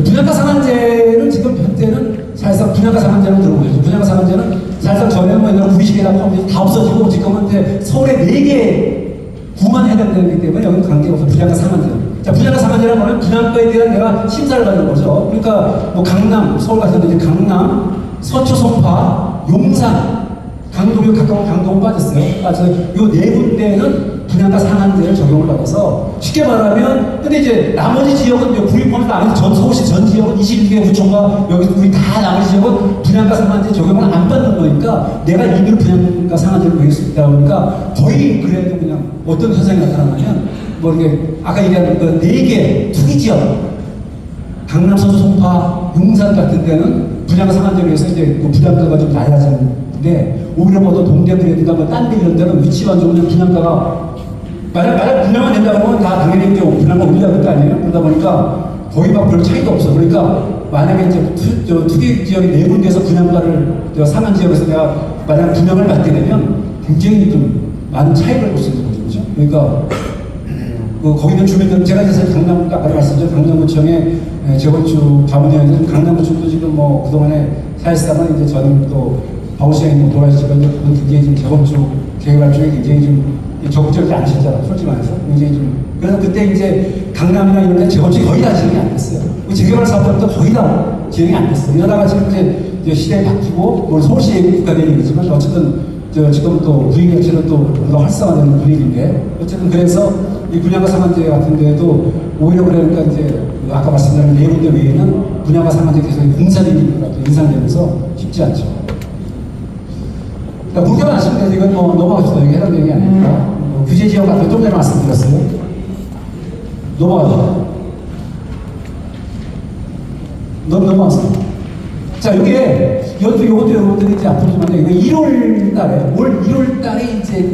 분양가 상한제는 지금 현재는 사실상 분양가 상한제는 들어보죠. 분양가 상한제는 사실상 전에는 뭐 옛날에 구리시계나 다 없어지고 지금은 이제 서울에 4개 구만 해당되기 때문에 여기는 관계없어. 분양가 상한제. 자, 분양가 상한제라는 거는 분양가에 대한 내가 심사를 받는 거죠. 그러니까 뭐 강남, 서울 같은 데 이제 강남, 서초, 송파, 용산, 강동이 가까운 강동은 빠졌어요. 그래서 이 4군데는 분양가 상한제를 적용을 받아서 쉽게 말하면 근데 이제 나머지 지역은 구입하면서 나머지 전 서울시 전 지역은 21개 구청과 여기 우리 다 나머지 지역은 분양가 상한제 적용을 안 받는 거니까 내가 임의로 분양가 상한제를 매길 수 있다 보니까 거의 그래도 그냥 어떤 현상이 나타나냐면 뭐 이게 아까 얘기한 그 4개 투기 지역 강남, 서초, 송파, 용산 같은 데는 분양가 상한제를 해서 이제 그 분양가가 좀 낮아지는데 오히려 뭐 동대문이라든가 뭐 딴 데 이런 데는 위치만 좋으면 분양가가 만약 분양만 된다면 다 당연히 이제 분양가 올려야 될 거 아니에요? 그러다 보니까 거의 막 별 차이가 없어. 그러니까 만약에 이제 투기 지역이 4군데에서 분양가를 상한 지역에서 내가 만약 분양을 받게 되면 굉장히 좀 많은 차이를 볼 수 있는 거죠. 그렇죠? 그러니까 거기 있는 주민들 제가 이제 강남 아까 말씀드린 강남구청의 재건축 자문위원회에서 강남구청도 지금 뭐 그동안에 사실상은 이제 저는 또 바우시장이 뭐 돌아가시지만 그건 굉장히 지금 재건축 재개발 중에 굉장히 좀 적극적이지 않으셨잖아요. 솔직히 말해서 굉장히 좀 그래서 그때 이제 강남이나 이런 데 재건축이 거의 다 진행이 안 됐어요. 재개발 사업들도 거의 다 진행이 안 됐어요. 이러다가 지금 이제 시대에 바뀌고 물론 서울시에 국가된 얘기지만 어쨌든 지금 또 분위기 자체는 또 활성화되는 분위기인데 어쨌든 그래서 이 분양가 상한제 같은 데도 오히려 그러니까 이제 아까 말씀드린 4군데 외에는 분양가 상한제 계속 공사비가 또 인상되면서 쉽지 않죠. 그러니까 물개만 하시면 돼요. 이건 뭐 넘어가시죠. 이게 해당 내용이 아니니까. 규제 지역 같은 거 좀 전에 말씀드렸어요. 넘어가죠. 넘어가세요. 자, 요것도 여러분들이 이제 앞으로 좀 하는데, 이거 1월 달에, 올 1월 달에 이제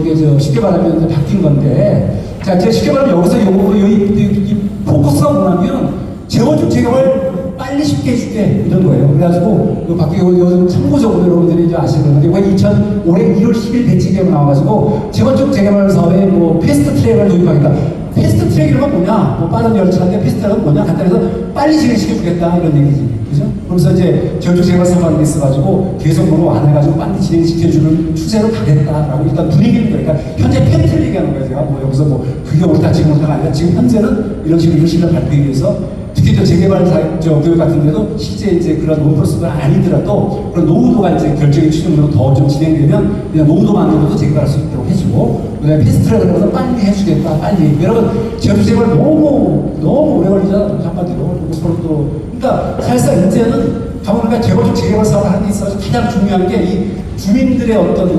이게 쉽게 말하면 이제 바뀐 건데, 자, 제가 쉽게 말하면 여기서 이 포커스가 뭐냐면, 재건축 재개발 빨리 쉽게 해줄게 이런 거예요. 그래가지고 요즘 참고적으로 여러분들이 이제 아시는 건데 올해 1월 10일 대책이 나와가지고 재건축 재개발 사업에 뭐 패스트 트랙을 도입하겠다. 패스트 트랙이란 뭐냐? 뭐 빠른 열차인데 패스트 트랙은 뭐냐? 간단해서 빨리 진행시켜주겠다 이런 얘기지. 그죠? 그러면서 이제 재건축 재개발 사업이 있어가지고 계속 뭐로 안 해가지고 빨리 진행시켜주는 추세로 가겠다라고 일단 분위기는 그러니까 현재 팩트를 얘기하는 거예요. 제가 뭐 여기서 뭐 그게 옳다 지금 옳다가 아니라 지금 현재는 이런 식으로 발표에 의해서 특히 재개발 교육 같은 데도 실제 이제 그런 원플러스가 아니더라도 그런 노후도가 이제 결정의 추진으로 더 좀 진행되면 그냥 노후도만으로도 재개발할 수 있도록 해주고, 그다음에 패스트트랙을 해서 빨리 해주겠다, 빨리. 여러분, 재개발 너무 오래 걸리잖아, 한마디로. 그리고 서로 또, 그러니까 사실상 이제는 가보니까 재개발 사업을 하는 데 있어서 가장 중요한 게 이 주민들의 어떤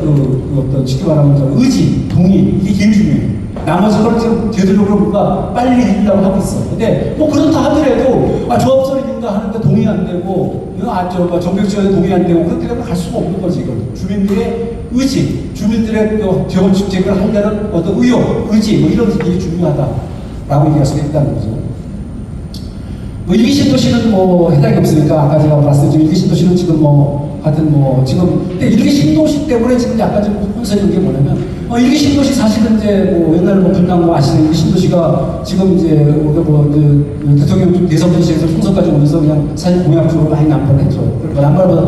어떤 쉽게 말하면 의지, 동의, 이게 제일 중요해요. 나머지 걸 지금 제도적으로 뭔가 빨리 해주려고 하고 있어. 근데 뭐 그렇다 하더라도 조합설이든가 하는데 동의 안 되고, 정비지원에 동의 안 되고, 그렇게 되면 갈 수가 없는 거지. 이건 주민들의 의지, 주민들의 재건축 재개발을 하려는 어떤 의욕, 의지, 뭐 이런 게 중요하다라고 얘기할 수가 있다는 거죠. 뭐 일기 신도시는 뭐 해당이 없으니까 아까 제가 말씀드린 일기 신도시는 지금 하여튼 지금 근데 일기 신도시 때문에 지금 약간 좀 혼선인 게 뭐냐면 일기 신도시 사실은 이제 옛날 분당 아시는 일기 신도시가 지금 이제 우리가 대통령 대선 분시에서 총선까지 오면서 그냥 사실 공약적으로 많이 남발을 했죠. 그러니까 남발보다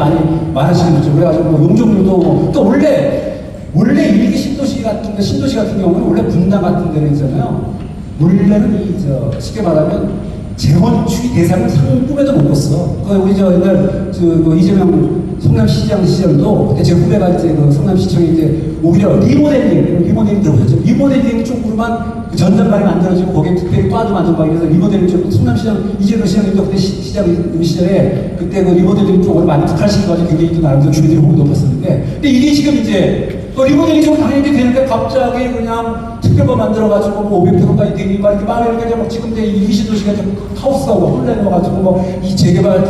많으시는 거죠. 그래가지고 용적률도 또 원래 일기 신도시 같은 경우는 원래 분당 같은 데는 있잖아요. 원래는 쉽게 말하면 재건축이 대상을 상금에도 못 꿨어. 우리 옛날 이재명 성남시장 시절도 그때 제 후배가 이제 성남시청에 이제 오히려 리모델링 들어보셨죠? 리모델링 쪽으로만 전담반이 만들어지고 거기에 특별히 과도 만들고 그래서 리모델링 쪽 성남시장 이재명 시장님도 그때 시장 시절에 그때 리모델링 쪽으로 많이 특화시켜가지고 굉장히 또 나름대로 주민들이 호응이 높았었는데, 근데 이게 지금 이제 리모델링 쪽으로 당연히 되니까 갑자기 그냥 특별법 만들어가지고 500평까지 되니 막 이렇게 말하니까 지금 이제 이시도시가 좀 카오스하고 혼란이 와가지고 이 재개발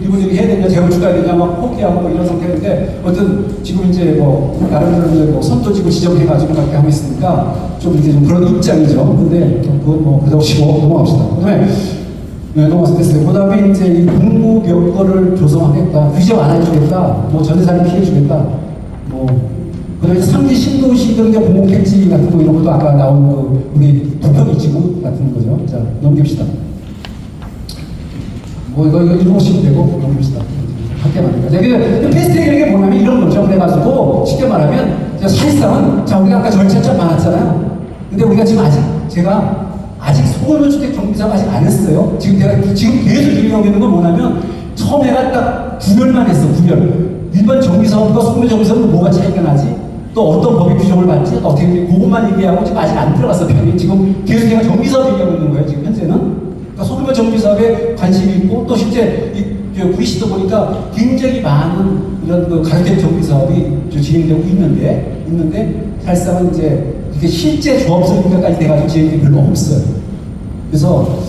리모델링 해야 되냐, 재건축 해야 되냐 막 포기하고 이런 상태인데, 지금 이제 나름대로 선도지구 지정해가지고 그렇게 하고 있으니까 좀 이제 좀 그런 입장이죠. 근데 그건 그러다 치고 넘어갑시다. 그다음에 넘어가서 됐어요. 그 다음에 이제 이 공급 여건을 조성하겠다, 규제 완화해주겠다, 전세사를 피해주겠다, 그 다음에 3기 신도시들 공공택지 같은 거 이런 것도 아까 나온 우리 부평이지구 같은 거죠. 자, 넘깁시다. 이거 읽으시면 되고, 넘깁시다. 함께 말입니다. 패스트트랙이라는 게 뭐냐면 이런 거죠. 그래가지고, 쉽게 말하면, 사실상은, 우리가 아까 절차 좀 많았잖아요. 근데 우리가 지금 아직 소규모주택 정비사업 아직 안 했어요. 지금 계속 얘기하고 있는 건 뭐냐면, 처음에가 딱 구별만 했어, 구별. 일반 정비사업과 소규모 정비사업은 뭐가 차이가 나지? 또 어떤 법의 규정을 받지? 어떻게 그것만 얘기하고 지금 아직 안 들어갔어, 편이. 지금 계속 제가 정비사업 얘기하고 있는 거예요, 지금 현재는. 그러니까 소규모 정비사업에 관심이 있고, 또 실제 VC도 보니까 굉장히 많은 이런 가격대 정비사업이 진행되고 있는데, 사실상은 이제 이게 실제 조합 설립까지 돼가지고 진행이 별로 없어요. 그래서,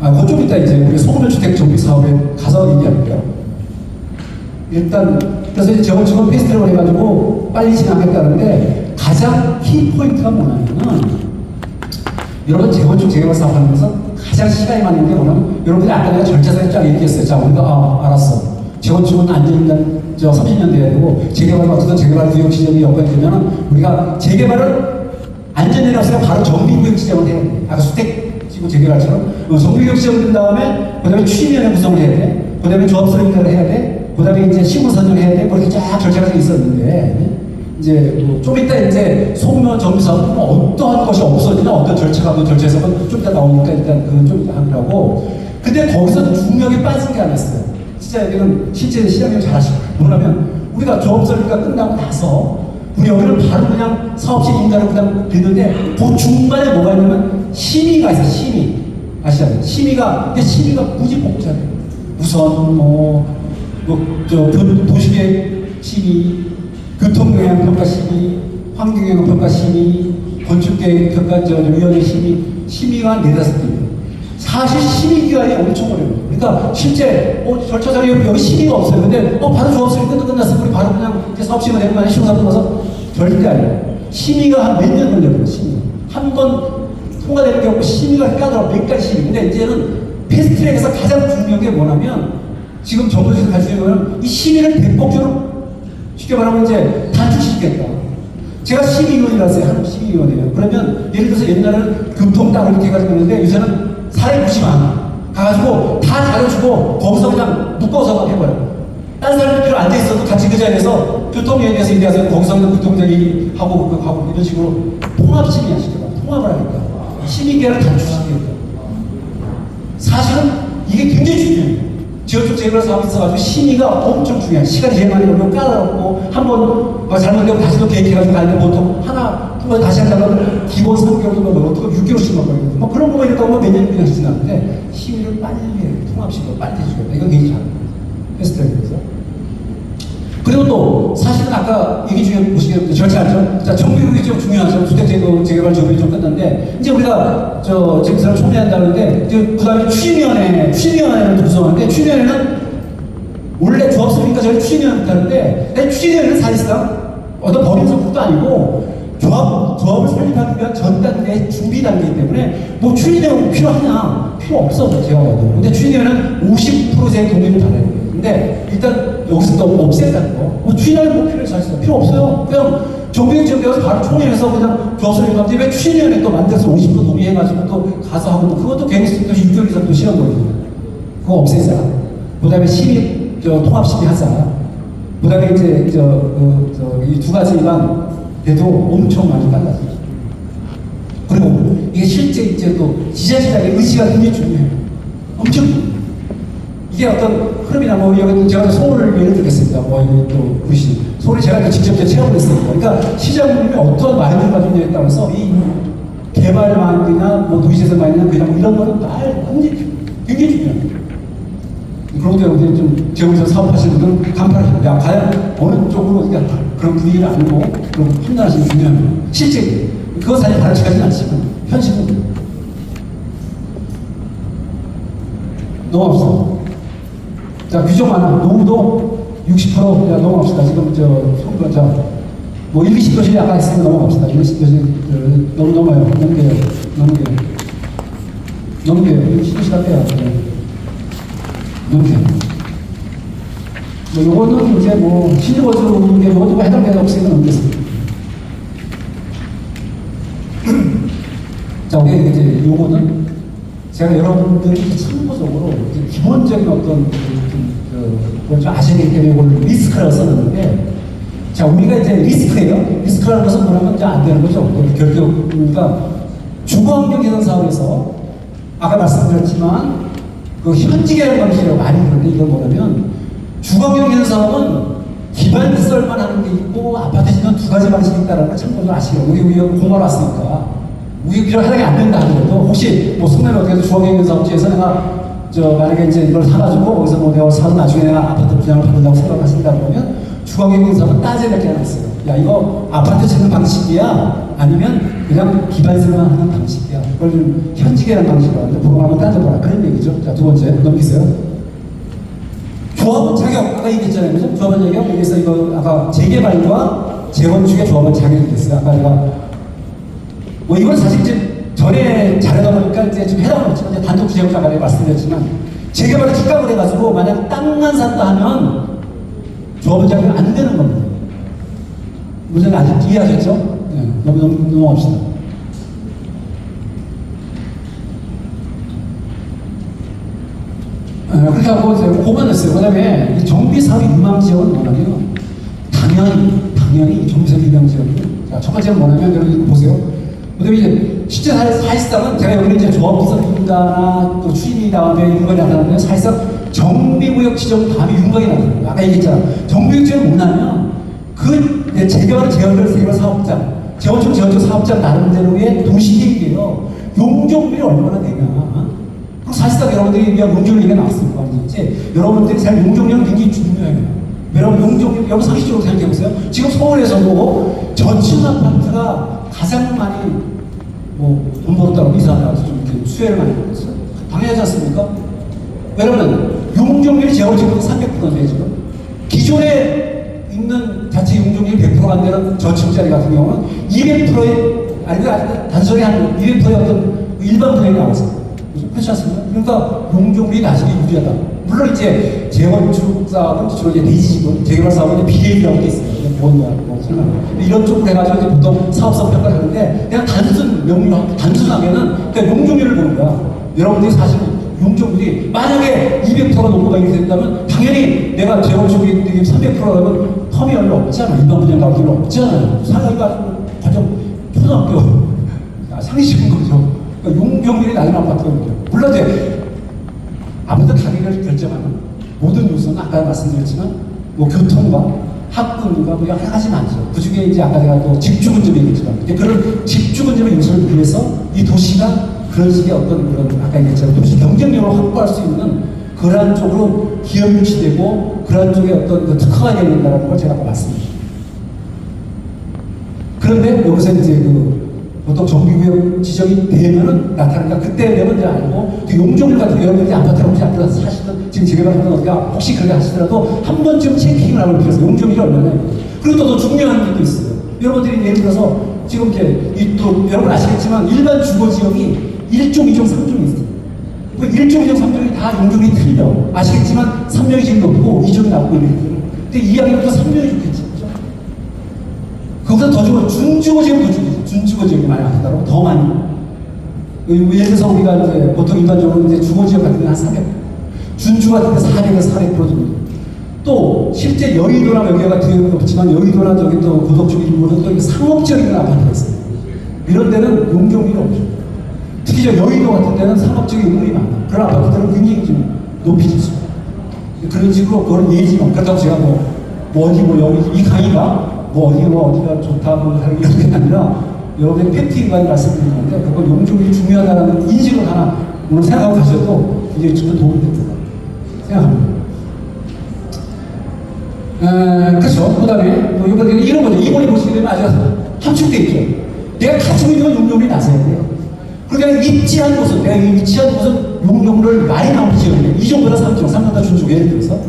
그좀 이따 이제 우리 소규모 주택 정비사업에 가서 얘기할게요. 일단 그래서 이제 재건축은 패스트트랙을 해가지고 빨리 진행하겠다는데, 가장 키포인트가 뭐냐면은 여러분 재건축 재개발 사업 하면서 가장 시간이 많은 게 뭐냐면, 여러분들이 아까 내가 절차상에 쫙 얘기했어요. 자, 우리가 알았어, 재건축은 안전일단 30년 돼야 되고, 재개발은 어쨌든 재개발 구역 지정이 여건이 되면은 우리가 재개발을 안전일이 없으면 바로 정비구역 지정을 해야 돼. 아까 주택지구 재개발처럼 정비구역 지정된 다음에 그 다음에 취임위원회 구성을 해야 돼. 그 다음에 조합설립을 해야 돼. 그 다음에 이제 시공사정을 해야 돼. 그렇게 쫙 절차가 있었는데, 이제 좀 이따 이제 소규모 정비사업은 어떠한 것이 없어지나, 어떤 절차가 절차에서 좀 이따 나오니까 일단 그건 좀 하라고. 근데 거기서 중요하게 빠진 게 하나 있어요. 진짜 여기는 실제 시장님 잘하시고, 뭐냐면 우리가 조합설계가 끝나고 나서 우리 여기는 바로 그냥 사업실 인가를 그냥 되는데, 그 중간에 뭐가 있냐면 심의가 있어요. 심의. 아시잖아요. 심의가 무지 복잡해요. 우선 도시계획 심의, 교통영향평가 심의, 환경영향평가 심의, 건축계획평가위원회 심의가 4-5개입니다. 사실 심의기간이 엄청 어려워요. 그러니까 실제 절차상에 여기 심의가 없어요. 근데 바로 조합설이 끝났으면 우리 바로 그냥 사업 시행을 되는 거 아니에요? 시공사업 가서 절대 아니에요. 심의가 한 몇 년 걸려요. 심의 한 번 통과되는 게 없고 심의가 까다로워. 몇 가지 심의. 근데 이제는 패스트트랙에서 가장 중요한 게 뭐냐면, 지금 정부에서 가지고 있는 이 심의를 대폭적으로 쉽게 말하면 이제 단축시키겠다. 제가 심의위원이라서요. 한국 심의위원이에요. 그러면 예를 들어서 옛날에는 금통 따로 이렇게 해가지고 있는데, 요새는 사람이 무지 많아. 가가지고 다 잘해주고 거기서 그냥 묶어서 해버려. 다른 사람들이 앉아있어도 같이 그 자리에서 교통위원회에서 얘기하세요. 거기서 그냥 교통위원회 하고 이런 식으로 통합심의야, 시켜봐. 통합을 하니까. 심의계를 단축시키겠다. 사실은 이게 굉장히 중요해요. 지역적 재개발 사업이 있어가지고 심의가 엄청 중요해요. 시간이 제일 많이 걸리고 까다롭고 한번 잘못되고 다시 또 계획해가지고 가는데 보통 하나 또 다시 하려면 기본 3개월 정도 어떻게 6개월씩 걸리거든요. 뭐 그런 거만 있다고 몇 년이 그냥 지나는데 심의를 빨리 해요. 통합식으로 빨리 해주겠다. 이건 굉장히 잘해요. 패스트트랙에서. 그리고 또 사실은 아까 얘기 중에 보시겠는데 절차죠. 자, 정비국이 좀 중요하죠. 주택재개발 정비 좀 끝났는데 이제 우리가 지금 사람 총리한다는데 이제 그다음에 추진위원회를 구성하는데 추진위원회는 원래 조합설이니까 저희 추진위원회 하는데 추진위원회는 사실상 어떤 법인 성격도 아니고 조합을 설립하기 위한 전 단계 준비 단계이기 때문에 뭐 추진위원회 필요하냐? 필요 없어 제가 봐도. 근데 추진위원회는 50%의 동의를 받아야 돼요. 근데 일단 여기서 또 없앤다는 거. 뭐 추진위원회 뭐 필요해 사실상 필요 없어요. 그냥 정비행정에서 바로 총회에서 그냥 조합설립 하는데 왜 추진위원회 또 만들어서 50% 동의해가지고 또 가서 하고 뭐 그것도 괜히 6개월 이상 또 시간 걸리고 그거 없애자. 그다음에 심의 통합심의 하자. 그다음에 이제 이 두 가지만 돼도 엄청 많이 달라져요. 그리고 이게 실제 이제 또 지자체장의 의지가 굉장히 중요해요. 엄청 이게 어떤 흐름이나 뭐 여기 제가 서울을 예를 들겠습니다. 뭐 여기 또 구시 서울에 제가 직접 체험을 했습니다. 그러니까 시장님이 어떤 마인드를 가지고 있냐에 따라서 이 개발 마인드나 뭐 도시재생 마인드나 그냥 이런 거는 굉장히 중요해요. 그런 것도 여러분들이 좀 지역에서 사업하시는 분들은 간파를 야 과연 어느 쪽으로 그런 분위기를 알고 그런 판단하시는 게 중요합니다. 실제 그거 사실 바라지까지는 않지만 현실은 넘어갑시다. 자, 규정 하나 노후도 60% 넘어갑시다. 지금 뭐 1, 20도시 아까 했으면 넘어갑시다. 1, 20도시 넘어요. 넘겨요. 1, 20도시가 빼요. 넘겨요. 뭐 요거는 이제 뭐 실거주로 이게 모두 해당되는 없으니까 넘겼습니다. 자, 우리 이제 요거는 제가 여러분들이 참고적으로 기본적인 어떤 좀 아셔야 되기 때문에 이걸 리스크라고 써놨는데, 자, 우리가 이제 리스크예요. 리스크라는 것은 뭐라면 이제 안 되는 거죠. 결국 우리가 주거환경 개선 사업에서 아까 말씀드렸지만 그 현지 개발 방식이라고 많이 그러는데 이건 뭐냐면 주거환경 개선 사업은 기반 시설만 하는 게 있고 아파트 짓는 두 가지 방식이 있다는 걸 참고적으로 아시죠. 우리 공부를 왔으니까. 우리 필요 하나가 안 된다 하더라도 혹시 뭐 성남에 어떻게 해서 주거환경 사업지에서 내가 만약에 이제 이걸 사가지고 거기서 뭐 내가 사서 나중에 내가 아파트 분양을 받는다고 생각하신다 그러면 주거환경 사업은 따져야 될 게 하나 있어요. 야, 이거 아파트 짓는 방식이야? 아니면 그냥 기반시설만 하는 방식이야? 그걸 좀 현지계란 방식으로 하는데 그거 한번 따져보라. 그런 얘기죠. 자, 두 번째 넘기세요. 조합원 자격 아까 얘기했잖아요. 그죠? 조합원 자격 여기서 이거 아까 재개발과 재건축의 조합원 자격이 됐어요. 아까 내가 뭐 이건 사실 이제 전에 잘하다 보니까 이제 좀 해당은 없지만 이제 단독 지역자가 말씀드렸지만 재개발을 특강을 해가지고 만약 땅만 샀다 하면 조합원 자격이 안 되는 겁니다. 문제는 아직 이해하셨죠? 네, 넘어갑시다. 그렇게 하고 고만했어요. 그 다음에 정비사업 유망 지역은 뭐냐면 당연히 정비사업 유망 지역은 자, 첫 번째는 뭐냐면 여러분 보세요. 그 다음에 이제 실제 사실상은 제가 여기 이제 조합기사 인가나 또 추진이 다음에 윤곽이 나타나는데 사실상 정비구역 지정 다음에 윤곽이 나타납니다. 아까 얘기했잖아. 정비구역 지정은 뭐냐면 그 재개발 재개발 사업자, 재건축 사업자 나름대로의 도시계획이에요. 용적률이 얼마나 되냐. 사실상 여러분들이 용적률 얘기가 나왔습니다. 이제 여러분들이 잘 용적률은 굉장히 중요해요. 여러분 용적률 여러분 상식적으로 생각해보세요. 지금 서울에서도 저층 아파트가 가장 많이 돈 벌었다고 이사하다가 좀 이렇게 수혜를 많이 받았어요. 당연하지 않습니까? 왜냐면 용적률이 재건축은 300%인데 지금 기존에 있는 자체 용적률이 100%가 안 되는 저층짜리 같은 경우는 200%의 아니 단순히 한 200%의 어떤 일반 분양이 나왔어요. 그렇지 않습니까? 그러니까 용적률이 나중에 유리하다. 물론 이제 재건축 사업은 주로 이제 대지지구, 재개발 사업은 비례비라고 돼 있어요. 뭐 설마 이런 쪽으로 해가지고 이제 보통 사업성 평가를 하는데 그냥 단순하게는 그러니까 용적률을 보는 거야. 여러분들이 사실 용적률이 만약에 200%가 넘어가 이렇게 된다면 당연히 내가 재건축이 300%라면 텀이 얼마 없잖아. 일반 분양 가격이 없잖아요. 상하이가 과정 초등학교 상식인 거죠. 그러니까 용적률이 낮은 아파트거든요. 물론 이제 아파트 가격을 결정하는 모든 요소는 아까 말씀드렸지만 뭐 교통과 학군과 뭐 여러 가지 많죠. 그 중에 이제 아까 제가 또 집주근접이 얘기했지만 그런 집주근접의 요소를 위해서 이 도시가 그런 식의 어떤 그런 아까 얘기했지만 도시 경쟁력을 확보할 수 있는 그러한 쪽으로 기업 유치되고 그러한 쪽에 어떤 그 특화가 되어야 된다는 걸 제가 아까 말씀드렸습니다. 그런데 여기서 이제 그 보통 정비구역 지정이 되면은 나타나니까 그때 되면 이제 알고 또 용적률 같은 여러분들이 아파트를 혹시 앞에서 사시든 지금 재개발하는 어디가 혹시 그렇게 하시더라도 한 번쯤 체킹을 하고 필요해서 용적률이 얼마나 그리고 또 중요한 게 있어요. 여러분들이 예를 들어서 지금 이제 또 여러분 아시겠지만 일반 주거 지역이 1종, 2종, 3종이 있어요. 그 1종, 2종, 3종이 다 용적률이 틀려. 아시겠지만 3종이 제일 높고 2종이 낮고 이렇게. 근데 이야기부터 3종이 좋겠지. 그죠? 거기서 더 좋은 준주거 지역이 더 좋겠지. 준주거 지역이 많이 아프다고 더 많이. 예를 들어서 우리가 이제 보통 일반적으로 이제 주거 지역 같은 데한 300, 준주 같은 데 400에서 400% 정도. 또 실제 여의도나 여기 같은 경우는 없지만 여의도나 저기 또 고덕 쪽 일부는 또 상업적인 아파트가 있어요. 이런 데는 용적률이 없죠. 특히 저 여의도 같은 데는 상업적인 인물이 많아. 그런 아파트들은 굉장히 좀 높이 짓습니다. 그런 식으로 그런 예지만 그렇다고 제가 뭐 어디 뭐 여기 이 강의가 뭐 어디가 좋다 뭐 이렇게 아니라 여러분의 팩트인가 말씀드리는 건데 그건 용적률이 중요하다는 인식을 하나 오늘 생각하고 가셔도 굉장히 큰 도움이 됩니다. 생각합니다. 그렇죠. 그 다음에 뭐 이런 거죠. 이번에 보시게 되면 아주 함축되어 있죠. 내가 가지고 있는 용적률이 낮아야 돼요. 그러니까 위치한 곳은 내가 이 위치한 곳은 용적률을 많이 나오는 지역이에요. 2종보다 3종, 3종보다 준종 예를 들어서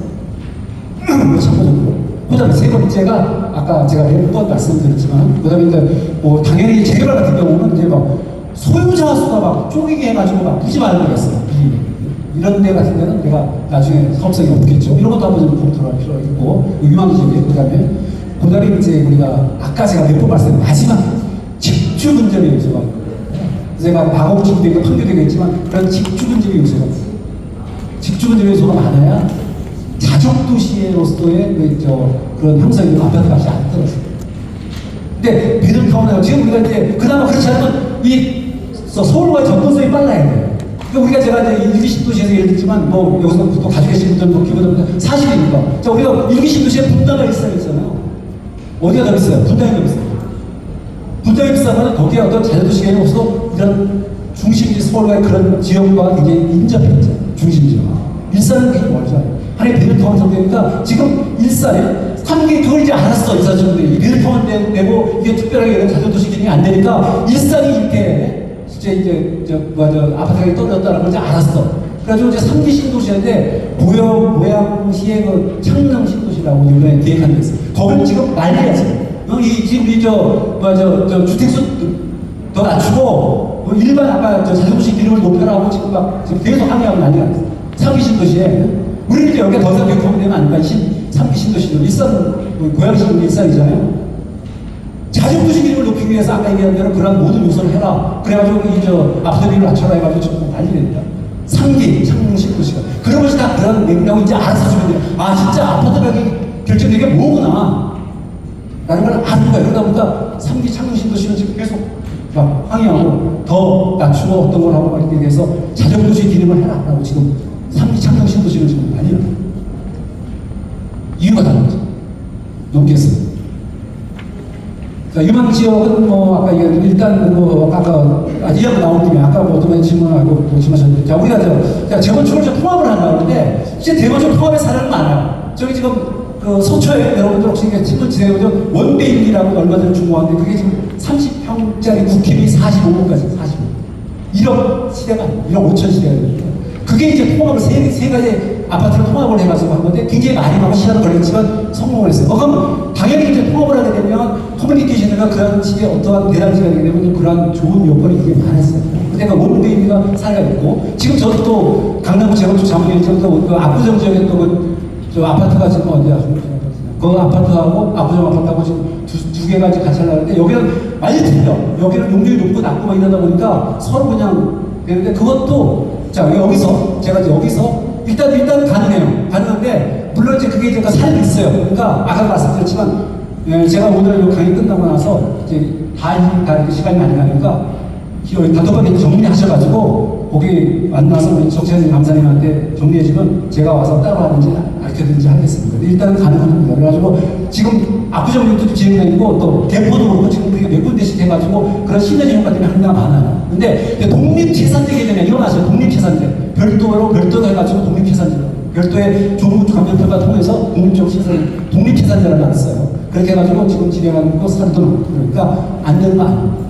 참고적으로. 그 다음에 세 번째가 아까 제가 몇 번 말씀드렸지만 그 다음에 이제 뭐 당연히 재개발 같은 경우는 이제 막 소유자 수가 막 쪼개게 해가지고 막 굳이 많은 데가 있어요. 이런 데 같은 데는 내가 나중에 사업성이 없겠죠. 이런 것도 한번 좀 검토를 할 필요가 있고 유망지역에 그 다음에 이제 우리가 아까 제가 몇 번 말씀드린 마지막 집주 근접의 요소가 제가 마곡집되고 판교되고 있지만 그런 집주 근접의 요소가 집주 근접의 요소가 많아야 자족도시로서의 그런 형성이 아파트 값이 안 떨어져요. 근데 미들타운은 지금 우리가 이제 그나마 그렇지 않으면 이 서울과의 접근성이 빨라야 돼요. 그러니까 우리가 제가 이제 일기 신도시에서 예를 들지만 뭐 여기서 또 가지고 계신 분들은 뭐 기본적으로 사실이니까 자 우리가 일기 신도시에 분당가 일산이잖아요. 어디가 더 비싸요? 분당이 더 비싸요. 분당이 비싸면 거기에 어떤 자연도시가 없어 이런 중심지 서울과의 그런 지역과 굉장히 인접해 있잖아요. 중심지와 일산은 굉장히 멀죠. 하나의 비를통한 상태니까 지금 일산에 3개 그걸 이제 알았어 일산주민들이 이 비를통한 내고 이게 특별하게 이런 자전도시 기능이 안 되니까 일산이 이렇게 이제 아파트가 떨어졌다는 걸 이제 알았어. 그래가지고 이제 3기 신도시인데 모양시의 그 창릉 신도시라고 이번에 계획한 데 있어요. 거기는 지금 난리야 지금. 지금 저 주택수 더 낮추고 일반 아까 자전도시 기능을 높여라고 지금 막 지금 계속 항의하고 난리가 났어. 3기 신도시에. 우리는 이제 여기가 더 이상 교통이 되면 안 돼. 3기 신도시도 일산, 고양시도 일산이잖아요. 자족도시 기능을 높이기 위해서 아까 얘기한 대로 그런 모든 요소를 해라. 그래가지고 아파트비를 낮춰라 해가지고 지금 난리 냅니다. 3기, 창릉 신도시가. 그런 것이 다 그런 맥락을 이제 알아서 주면 돼요. 아, 진짜 아파트 가격이 결정되게 뭐구나. 라는 걸 아는 거예요. 그러다 보니까 3기 창릉 신도시는 지금 계속 막 항의하고 더 낮추고 어떤 걸 하고 이렇게 해서 자족도시 기능을 해라. 라고 지금 3기 창릉 신도시는 지금 난리 납니다. 이유가 다른 거죠. 넘겠어요. 자, 유망 지역은 뭐 아까 일단 뭐 아까 이야기 나온 김에 아까 뭐 어떤 질문하고 말씀하셨는데 자 우리가 재건축을 좀 통합을 한다는데 이제 대건축 통합의 사례는 많아요. 저기 지금 그 서초에 여러분들 혹시 친구 지내보죠 원베일리라고 얼마 전에 준공하는데 그게 지금 30평짜리 국회비 45분까지 45. 1억 시대가 1억 5천 시대가 됩니다. 그게 이제 통합을 세 가지 아파트를 통합을 해가지고 한 건데 굉장히 많이 하고 시간은 걸렸지만 성공을 했어요. 그럼 당연히 이제 통합을 하게 되면 커뮤니케이션이나 그런 식의 어떠한 대단지가 되게 되면 그런 좋은 요건이 되게 많았어요. 그때가 원베이비가 사례가 있고 지금 저도 또 강남구 재건축 자문위원장 또 압구정 지역에 또 저 아파트가 지금 어디야? 그 아파트하고 압구정 아파트하고 지금 두 개가 이제 같이 하려는데 여기는 많이 틀려. 여기는 용적이 높고 낮고 막 이러다 보니까 서로 그냥 되는데 그것도 자 여기서 제가 여기서 일단 가능해요. 가능한데 물론 이제 그게 제가 사례도 있어요. 그러니까 아까 말씀드렸지만 제가 오늘 강의 끝나고 나서 이제 다 이렇게 시간이 많이 가니까 단톡방에 정리하셔가지고 거기 만나서 우리 정치자님 감사님한테 정리해주면 제가 와서 따로 하는지 알려드리는지 하겠습니다. 일단은 가능합니다. 그래가지고 지금 압구정역도 진행되고 또 대포도 그렇고 지금 우리가 몇 군데씩 해가지고 그런 시너지 효과 때문에 한가 많아요. 근데 독립재산제 개념이 이건 아세요? 독립재산제. 별도로 해가지고 독립재산제로. 별도의 조무 감정평가 통해서 공립적 시설, 독립재산제라는 걸 써요. 그렇게 해가지고 지금 진행하는 거 사례도 많고 그러니까 안 되는 거 아니에요.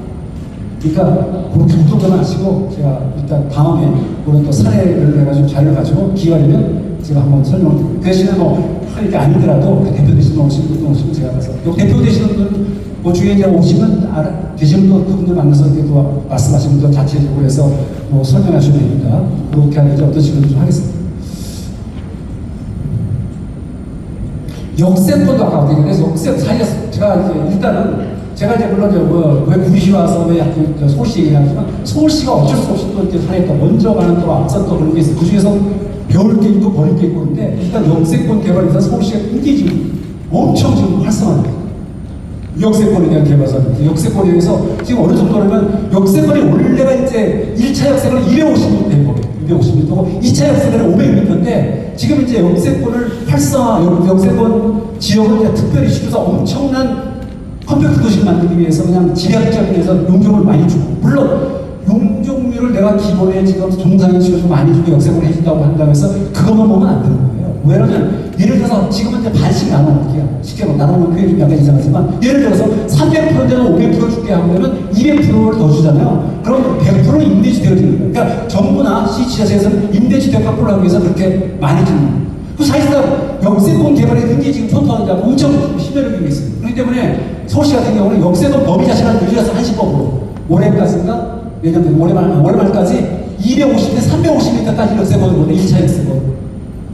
그러니까 그렇게 걱정만 하시고 제가 일단 다음에 그런 또 사례를 해가지고 자료를 가지고 기회가 되면 제가 한번 설명드릴게요. 그 대신에 뭐 할 게 아니더라도 그 대표 되시는 분 오시면 제가 가서 대표 되시는 분 뭐 주위에 이제 오시면 계시는 분 그분들 만나서 이렇게 또 말씀하시는 분 자체적으로 해서 뭐 설명하시면 되니까 그렇게 하는 게 어떠신지 좀 하겠습니다. 역세권도 아까 어떻게 그래서 역세 사이에서 제가 이제 일단은 제가 이제 물론 왜 구리시 와서 왜 서울시 얘기하지만 서울시가 어쩔 수 없이 또 이렇게 사니까 먼저 가는 또 앞선 또 그런 게 있어요. 그 중에서 배울 게 있고 버릴 게 있고 그런데 일단 역세권 개발에서 서울시가 굉장히 지금 엄청 지금 활성화돼요. 역세권에 대한 개발사입니다. 역세권에 대해서 지금 어느 정도냐면 역세권이 원래가 이제 1차 역세권은 250m 된 거예요. 250m고 2차 역세권은 500m인데 지금 이제 역세권을 역세권 지역을 이제 특별히 시켜서 엄청난 컴팩트 도시를 만들기 위해서 그냥 지략적인 데서 용적을 많이 주고 물론 용적률을 내가 기본에 지금 종상에 지금 많이 주고 역세권을 해준다고 한다고 해서 그것만 보면 안 되는 거예요. 왜냐면 예를 들어서 지금은 이제 반씩 나눠놓을게요. 쉽게 나눠놓으면 그게 좀 약간 이상하지만 예를 들어서 300%인데는 500% 줄게 하고 그러면 200%를 더 주잖아요. 그럼 100% 임대주택을 주는 거예요. 그러니까 정부나 시지자체에서는 임대주택 확보를 하기 위해서 그렇게 많이 주는 거예요. 그 사실상 역세권 개발에 굉장히 지금 초토화하자 엄청 힘을 주고 있어요. 그렇기 때문에 서울시 같은 경우는 역세권 범위 자체가 늘려서 한시법으로 올해까지인가 내년 올해 말까지 250대 350m까지 역세권을 보내 1차 역세권.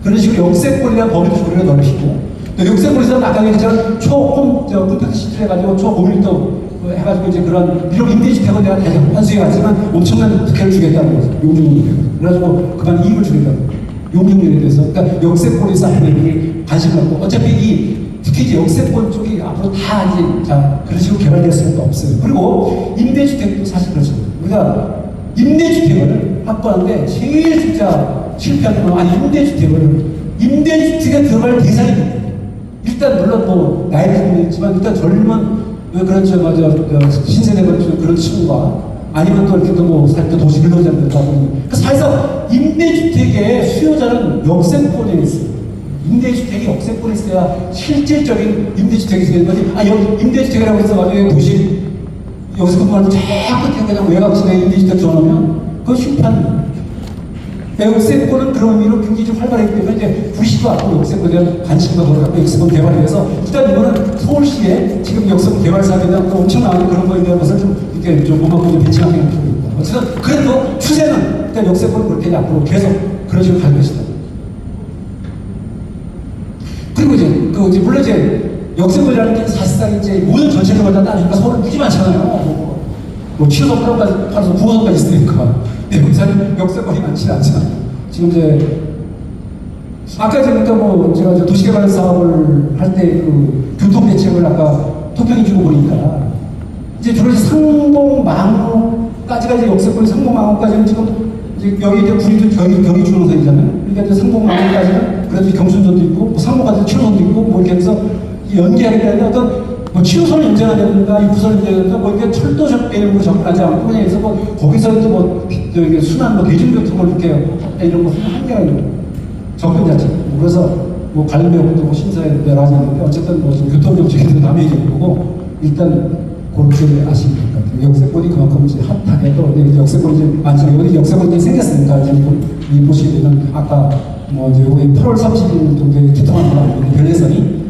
그런 식으로 역세권이라는 범위도 조리를 넓히고 또 역세권에서는 아까 얘기했지만 컴팩트 시트를 해가지고 초5밀도 해가지고 이제 그런 비록 임대주택은 내가 대략 환수해왔지만 엄청난 특혜를 주겠다는 거죠. 용적률. 그래가지고 그만 이익을 주겠다는 거죠. 용적률에 대해서. 그러니까 역세권에서 하는 관심을 갖고 어차피 특히 이제 역세권 쪽이 앞으로 다 이제 그런 식으로 개발될 수가 없어요. 그리고 임대주택도 사실 그렇죠. 우리가 임대주택을 확보하는데 제일 진짜 실패하는 건 임대주택에 들어갈 대상이 있는데 일단 물론 뭐 나이를 좀 있지만 일단 젊은 신세대 그런 친구가 아니면 또 이렇게 또 도시 근로자들 된다 보니 사실상 임대주택의 수요자는 역세권에 있어요. 임대주택이 역세권에 있어야 실질적인 임대주택이 있어야 되는 거지. 여기 임대주택이라고 해서 나중에 도시 여기서 근무하는 저 끝에 그냥 외곽지대에 임대주택 줘놓으면 그건 실패하는 거예요. 역세권은 그런 의미로 굉장히 좀 활발하기 때문에 이제 구시도 앞으로 역세권에 대한 관심과 그걸 갖고 역세권 개발을 해서 일단 이거는 서울시에 지금 역세권 개발 사업에 대한 엄청 나오는 그런 거에 대한 것을 좀 이렇게 좀 뭔가 좀 배치하는 필요가 있다. 어쨌든 그래도 추세는 일단 역세권은 그렇게 앞으로 계속 그런 식으로 갈 것이다. 그리고 이제 물론 이제 역세권이라는 게 사실상 이제 모든 전체적으로 다 따지니까 서울은 크지 많잖아요. 뭐 7호선 8호선 9호선까지 있으니까. 근데 여기서는 역세권이 많지 않잖아요. 지금 이제 아까 제가 이제 도시개발 사업을 할 때 그 교통대책을 아까 토평이 주고 보니까 이제 주로 상봉망호까지가 이제 역세권 상봉망호까지는 지금 이제 여기 이제 구리도 경기 중앙선이잖아요. 그러니까 이제 상봉망호까지는 그래도 경순선도 있고 뭐 상봉까지 7호선도 있고 뭐 이렇게 해서 연계하게 되는데 어떤 뭐 7호선을 연장하든가 6호선을 연장하든가 뭐 이렇게 철도 개념으로 접근하지 않고 그냥 해서 뭐 거기서 뭐 순환 뭐 대중교통을 이렇게 이런 거 한계가 있는 거예요. 접근 자체. 그래서 뭐 관련 내용도 뭐 심사에 여러 가지 있는데 어쨌든 뭐 교통정책에서 남의 얘기를 보고 일단 그렇게 아시면 될 것 같아요. 역세권이 그만큼 이제 핫하게 또 역세권이 이제 많잖아요. 여기 역세권이 생겼으니까 이제 보시게 되면 아까 뭐 이제 여기 8월 30일 정도에 개통한 거라고 별내선이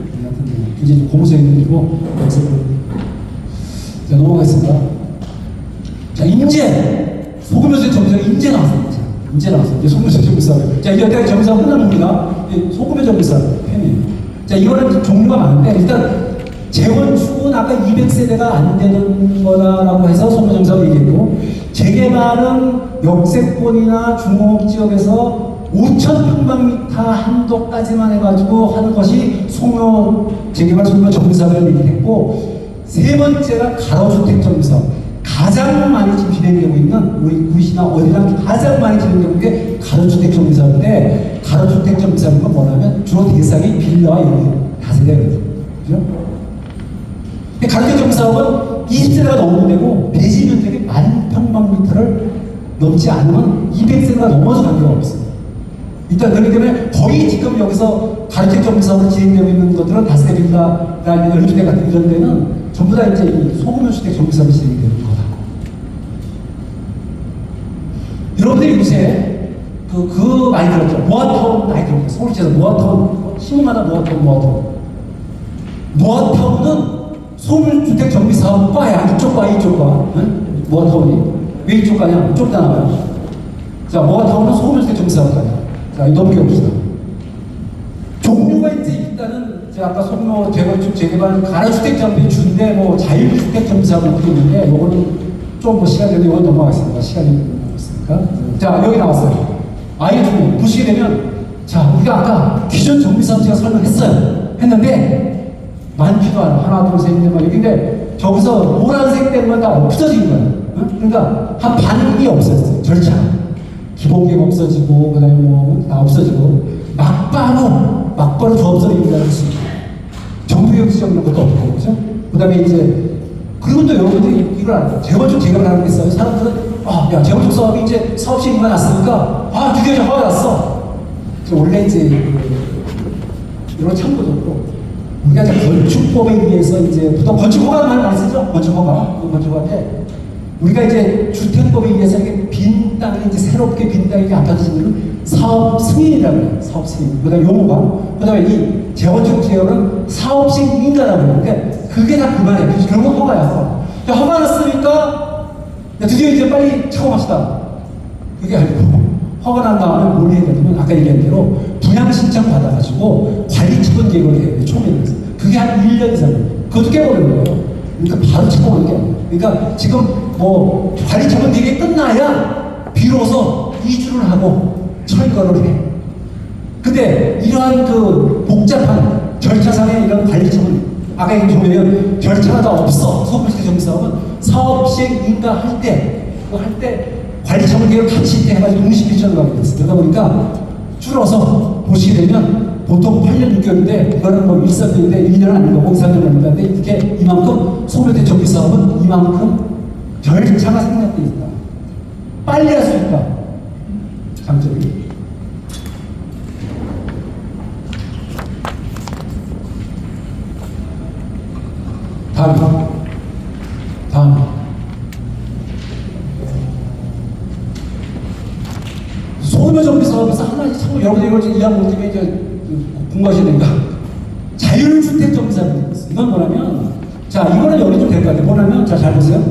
이제 고무서 있는데고 역세권. 자 넘어가겠습니다. 자 인재 소금요새 정비사 인재 나왔습니다. 인재 나왔어요. 이제 소금요새 정비사. 자 이제 여기까지 정비사 끝납니다. 소금요 정비사 팬이에요. 자 이거는 종류가 많은데 일단 재건축은 아까 200세대가 안 되는 거다라고 해서 소금요 정비사로 얘기했고 재개발은 역세권이나 중공업 지역에서 5,000평방미터 한도까지만 해가지고 하는 것이 소묘 재개발 소묘 정비사업이라는 얘기를 했고 세 번째가 가로주택 정비사업. 가장 많이 지금 진행되고 있는 우리 구시나 어디나 가장 많이 진행되고 있는 게 가로주택 정비사업인데 가로주택 정비사업은 뭐냐면 주로 대상이 빌라와 이런 다세대거든요. 그죠? 근데 가로주택 정비사업은 20세대가 넘으면 되고 대지 면적이 10,000평방미터를 넘지 않으면 200세대가 넘어서 관계가 없어요. 일단 그렇기 때문에 거의 지금 여기서 가로주택 정비사업으로 진행되고 있는 것들은 다세대 빌라나 연주택 같은 이런 데는 전부 다 이제 소규모주택 정비사업이 진행되는 거다. 여러분들이 요새 그 많이 들었죠. 모아타운 많이 들었죠. 서울시에서 모아타운, 시민마다 모아타운. 모아타운은 소규모주택 정비사업과야. 이쪽 과, 이쪽 과. 응? 모아타운이. 왜 이쪽 과냐? 이쪽 다 나와요. 자, 모아타운은 소규모주택 정비사업과야. 자, 넘겨봅시다. 종류가 이제 일단은 제가 아까 소규모 재건축 재개발 가로주택 정비 준대 뭐 자율주택 정비사업을 있는데 요거는 좀 뭐 시간이 되는데 요건 넘어가겠습니다. 시간이 남았으니까. 자, 여기 나왔어요. 아예 중에 보시게 되면 자, 우리가 아까 기존 정비사업 제가 설명했어요. 했는데 많지도 않아. 하나, 둘, 셋, 넷, 막 여기인데 저기서 노란색 된 건 다 없어진 거예요. 응? 그러니까 한 반이 없어졌어요. 절차. 기본계가 없어지고 그다음에 뭐 다 없어지고 막바로 조합설이 인가할 수 있고 정부역 지정이런 것도 없고 그죠? 그다음에 이제 그리고 또 여러분들이 이걸 알아요. 재건축 재개발 하는 게 있어요. 사람들은 야 재건축 사업이 이제 사업 시행이 났으니까 드디어 허가 났어. 원래 이제 이런 참고적으로 우리가 이제 건축법에 의해서 이제 보통 건축 허가만 많이 쓰죠. 건축 허가인데 우리가 이제 주택법에 의해서 이렇게 빈 땅에 이제 새롭게 빈 땅이 아파트 짓는 사업 승인이라고 해요. 사업 승인. 그 다음에 용어가. 그 다음에 이 재건축 계열은 사업식 인가라고 해요. 그러니까 그게 다 그만해. 그런 건 허가야. 허가 났으니까 드디어 이제 빨리 착업합시다. 그게 아니고 허가 난 다음에 뭘 해야 되냐면 아까 얘기한 대로 분양 신청 받아가지고 관리 처분 계획을 해야 돼요. 초기에서. 그게 한 1년 이상. 그것도 깨버리는 거예요. 그러니까 바로 착업하는 게 아니에요. 그러니까 지금 뭐 관리 처분 계획이 끝나야 비로소 이주를 하고 철거를 해. 근데 이러한 그 복잡한 절차상의 이런 관리 처분, 아까 얘기 보면 절차가 다 없어. 소규모주택 정비사업은 사업 시행 인가할 때, 관리 처분 계획을 같이 해가지고 동시 비천을 하게 됐어요. 그러다 보니까 줄어서 보시게 되면 보통 8년 6개월인데 이거는 뭐 1~3년인데 1년은 아닌 거고 2~3년은 아닌데 이렇게 이만큼 소규모주택 정비사업은 이만큼 절차가 생략돼 있다. 빨리 할 수 있다. 장점이. 다음. 소규모 정비 사업에서 하나씩 참고 여러분들 이걸 이해하고 못하면 이제 공부하셔야 됩니다. 자율주택 정비 사업이 있어요. 이건 뭐냐면, 자, 이거는 여기 좀 될 것 같아요. 뭐냐면, 자, 잘 보세요.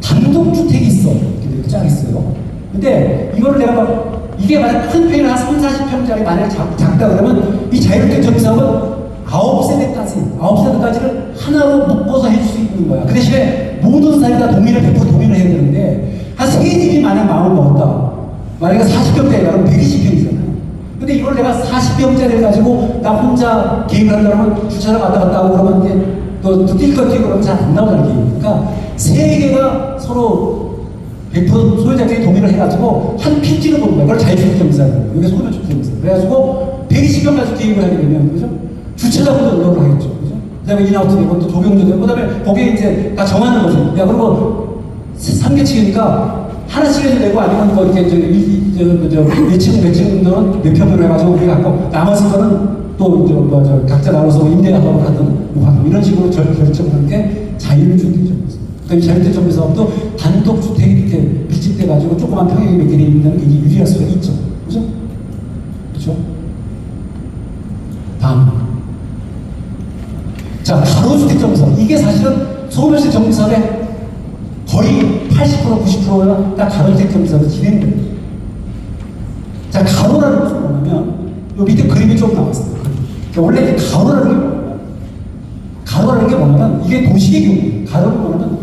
단독주택이 있어. 이렇게 쫙 있어요. 근데 이거를 내가 막, 이게 만약 큰 편이 한 30~40평짜리 만약에 작다 그러면 이 자율주택 정비 사업은 9세대까지를 하나로 묶어서 해줄 수 있는 거야. 그 대신에 모든 사람이 다 100% 동의를 해야 되는데 한 3집이 만약 마음을 먹었다. 만약에 40평짜리가 그럼 120평이잖아요. 근데 이걸 내가 40평짜리를 가지고 나 혼자 계획을 한다면 주차장 왔다 갔다 하고 그러면 이제 또 뛸 것 뛰고 그러면 잘 안 나오잖아. 그러니까 3개가 서로 100% 소유자끼리 동의를 해가지고 한 필지를 보는 거야. 그걸 자율주택 정비사예요. 이게 소유주택 정비사. 그래가지고 120평 가지고 계획을 하게 되면, 그죠? 주차장부터 노력을 하겠죠. 그죠? 그 다음에 인아웃도 되고 또 조경도 되고, 그 다음에 거기에 이제 다 정하는 거죠. 야, 그리고 3개층이니까 하나씩 해도 되고 아니면 뭐 이렇게 몇 층 정도는 몇 평으로 해가지고 우리가 갖고 나머지 거는 또 각자 나눠서 임대하고 하든 뭐 이런 식으로 결정하는 게 자율주택 정비사. 그러니까 자율주택 정비사업도 단독주택이 이렇게 밀집돼가지고 조그만 평형이 몇 개 있는 게 유리할 수가 있죠. 그죠? 그렇죠? 다음. 자, 가로주택 정비사업. 이게 사실은 소규모주택 정비사업의 거의 80%, 90%가 가로주택 정비사업으로 진행됩니다. 자, 가로라는 것은 뭐냐면, 요 밑에 그림이 좀 나왔어요. 그러니까 원래 가로라는 게 뭐냐면, 이게 도시의 경우예요. 가로는 뭐냐면,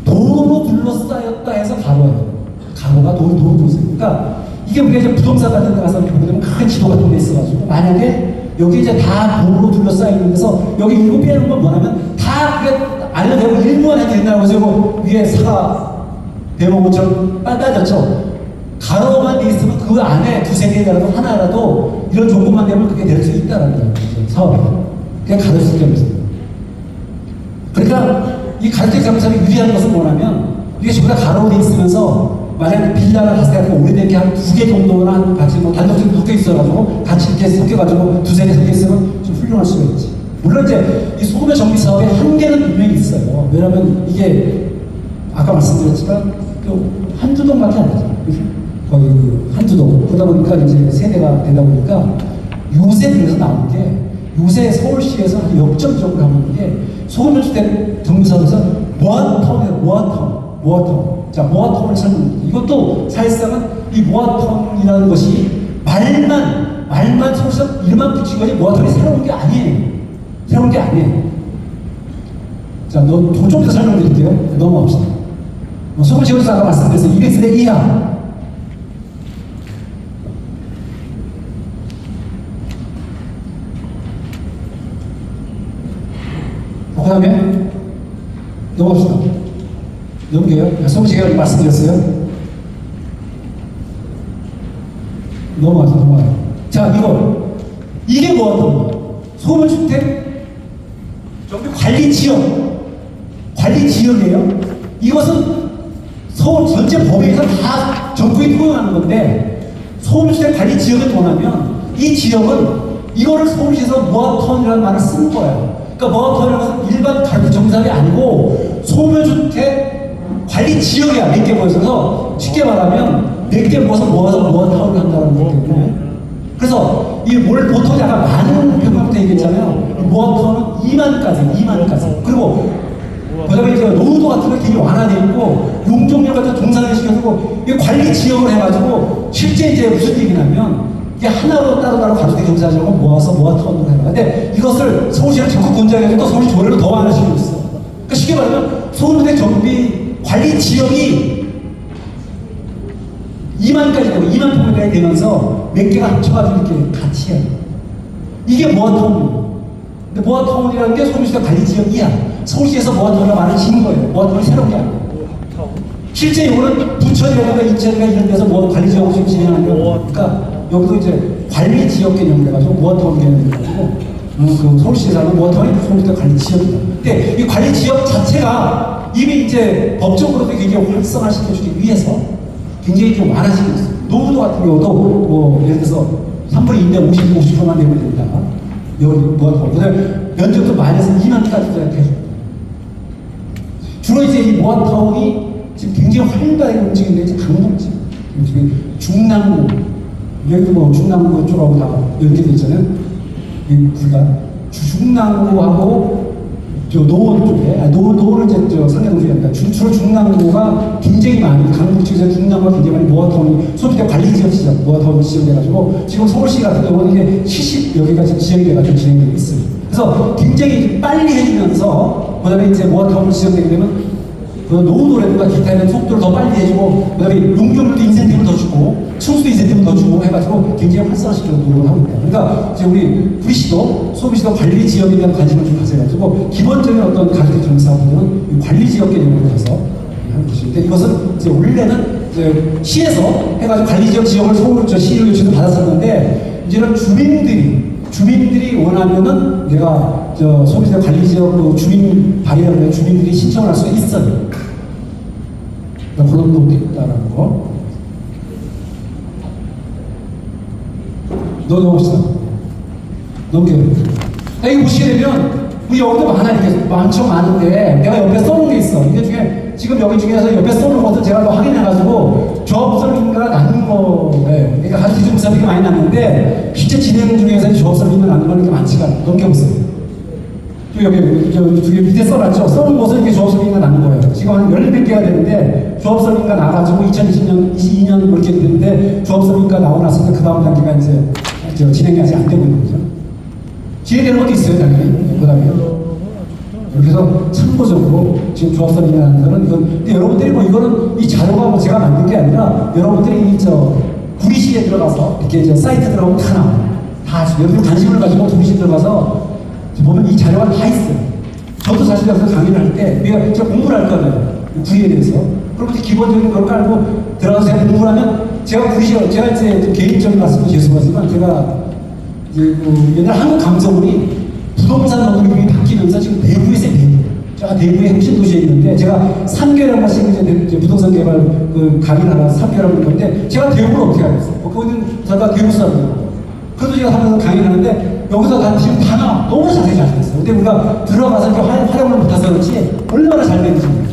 도로로 둘러싸였다 해서 가로예요. 가로가 도로 둘러싸여. 그러니까, 이게 우리가 이제 부동산 같은 데 가서 이렇게 보게 되면 큰 지도 같은 데 있어가지고, 만약에 여기 이제 다 도로로 둘러싸여 있는 데서 여기 일곱 개는 건 뭐냐면 다 그게 알려되고 일부만 해도 된다고 해서 위에 사가 대목처럼 빨라졌죠. 가로만 돼 있으면 그 안에 두세 개라도 하나라도 이런 조건만 되면 그게 될 수 있다는 거예요. 사업이. 그게 가르칠 점이 있습니다. 그러니까 이 가르칠 점이 유리한 것은 뭐냐면 이게 전부 다 가로로 돼 있으면서 만약에 빌라를 갔을 때 오래된 게 한 두 개 정도나 같이 뭐 단독적으로 섞여 있어가지고 같이 이렇게 섞여가지고 두세 개 섞여 있으면 좀 훌륭할 수가 있지. 물론 이제 이 소규모 정비 사업의 한계는 분명히 있어요. 왜냐면 이게 아까 말씀드렸지만 한두 동밖에 안 되죠. 거의 한두 동. 그러다 보니까 이제 세대가 되다 보니까 요새 그래서 나온 게 요새 서울시에서 아주 역점적으로 하는 게 소규모 주택 정비 사업에서 모아타운이에요. 모아타운. 자, 모아타운을 설명드립니다. 이것도 사실상은 이 모아타운이라는 것이 말만 서울시에서 이름만 붙인 거지 모아타운이 새로운 게 아니에요. 새로운 게 아니에요. 자, 좀 더 설명드릴게요. 넘어갑시다. 서울시에서 아까 말씀드렸어요. 200세대 이하. 그 다음에 넘어갑시다. 넘겨요. 서울시가 말씀드렸어요. 넘어가요. 자, 이게 뭐였던 소규모주택 정비 관리 지역이에요. 이것은 서울 전체 법에서 다 정부에 통용하는 건데 소규모주택 관리 지역은 뭐냐면 이 지역은 이거를 서울시에서 모아타운이라는 말을 쓰는 거예요. 그러니까 모아타운이라는 것은 일반 가구 정비사업이 아니고 소규모주택 관리 지역이야. 몇 개 모여서 쉽게 말하면 몇 개 모아서 모아타운을 한다는 거기 때문에 그래서 이 보통 약간 많은 평가부터 얘기했잖아요. 모아타운은 2만까지. 그리고 그 다음에 이제 노후도 같은 거 되게 완화되어 있고 용적률 같은 종산을 시켜주고 이 관리 지역을 해가지고 실제 이제 무슨 얘기냐면 이게 하나로 따로따로 가족의 경사지역을 모아서 모아타운으로 해요. 근데 이것을 서울시를 적극 권장해서 또 서울시 조례를 더 완화시키고 있어. 그러니까 쉽게 말하면 서울주택 정비 관리 지역이 2만까지 되고 2만 평면까지 되면서 몇 개가 합쳐가지고 이렇게 같이 해요. 이게 모아타운이에요. 근데 모아타운이라는 게 서울시가 관리 지역이야. 서울시에서 모아타운을 말을 지는 거예요. 모아타운이 새로운 게 아니에요. 실제 이거는 부천이라든가 인천이나 이런 데서 관리 지역을 지금 진행하는 거예요. 그러니까 여기도 이제 관리 지역 개념을 해가지고 모아타운 개념을 해가지고 그 서울시에서 하는 모아타운이 서울시가 관리 지역이다. 근데 이 관리 지역 자체가 이미 이제 법적으로도 굉장히 활성화시켜주기 위해서 굉장히 좀 많아지고 있어요. 노후도 같은 경우도 뭐 예를 들어서 3분의 2인데 50%만 내면 된다. 여기 모아타운. 그다음에 면적도 많이 해서 2만까지 이렇게 주로 이제 이 모아타운이 지금 굉장히 활발하게 움직이는 게 이제 강북지. 지금 중랑구, 여기도 뭐 중랑구 쪽하고 다 연계돼 있잖아요. 이 구가 중랑구하고 저 노원 쪽에, 노원은 이제 상계동 쪽에 아니라 주로 중랑구가 굉장히 많이, 강북 쪽에서 중랑구가 굉장히 많이 모아타운이 소비자 관리 지역 시장, 모아타운 지역돼가지고 지금 서울시 같은 경우는 이게 70여기가 지금 지역이 돼가지고 진행되고 있습니다. 그래서 굉장히 빨리 해주면서 그다음에 이제 모아타운을 지정되게 되면 그 노후도라든가 기타 있는 속도를 더 빨리 해주고 그다음에 용적률도 인센티브를 더 주고 층수도 인센티브를 더 주고 해가지고 굉장히 활성화시키려고 노력을 하고 있다. 그러니까 이제 우리 구리시도 소비시도 관리 지역에 대한 관심을 좀 가져가지고 기본적인 어떤 가족의 정비 사업들은 관리 지역 개념으로 가서 하는 것인데 이것은 이제 원래는 이제 시에서 해가지고 관리 지역을 서울 시를 요청을 받았었는데 이제는 주민들이 원하면은 내가 소비자 관리 지역 주민 발의하는 주민들이 신청을 할 수가 있어요. 그런 것도 있다라는 거. 넘어봅시다. 넘겨요. 이거 보시게 되면 우리 여기도 많은데 내가 옆에 써놓은 게 있어. 이게 중에 지금 여기 중에서 옆에 써놓은 것을 제가 확인해가지고 조합설비가 나는 거예요. 그러니까 가족 조합설비가 많이 났는데 실제 진행 중에서 조합설비가 나는 거는 이렇게 많지가 않아요. 넘겨보세요. 여기 밑에 써놨죠. 써놓은 것은 이렇게 조합설비가 나는 거예요. 지금 한 10몇 개가 되는데 조합설비가 나가지고 2020년, 22년 그렇게 됐는데 조합설비가 나오고 났을 때 그 다음 단계가 이제 진행이 아직 안 되고 있는 거죠. 진행되는 것도 있어요, 당연히. 그 다음에. 이렇게 해서 참고적으로 지금 조합설비라는 거는 근데 여러분들이 뭐 이거는 이 자료가 뭐 제가 만든 게 아니라 여러분들이 구리시에 들어가서 이렇게 사이트 들어가면 다 나와요. 다 여러분 관심을 가지고 구리시 들어가서 보면 이 자료가 다 있어요. 저도 사실 여기서 강의를 할 때 우리가 공부를 할 거예요. 구리에 대해서. 그럼 이제 기본적인 걸 깔고 들어가서 제가 공부를 하면 제가 제가 이제 좀 개인적인 말씀은 죄송하지만 제가 이제 그 옛날 한국 감성이 부동산 노동이 바뀌면서 지금 대구에서 제가 대구에 혁신도시에 있는데 제가 3개월에 한 번씩 이제 부동산 개발 그 강의를 하나 3개월에 하는 건데 제가 대구를 어떻게 알겠어요? 거기는 제가 대구 사람이에요. 그래도 제가 하면서 강의를 하는데 여기서 난 지금 다 나와. 너무 자세히 잘 됐어요. 근데 우리가 들어가서 이렇게 활용을 못해서 그렇지 얼마나 잘 되는지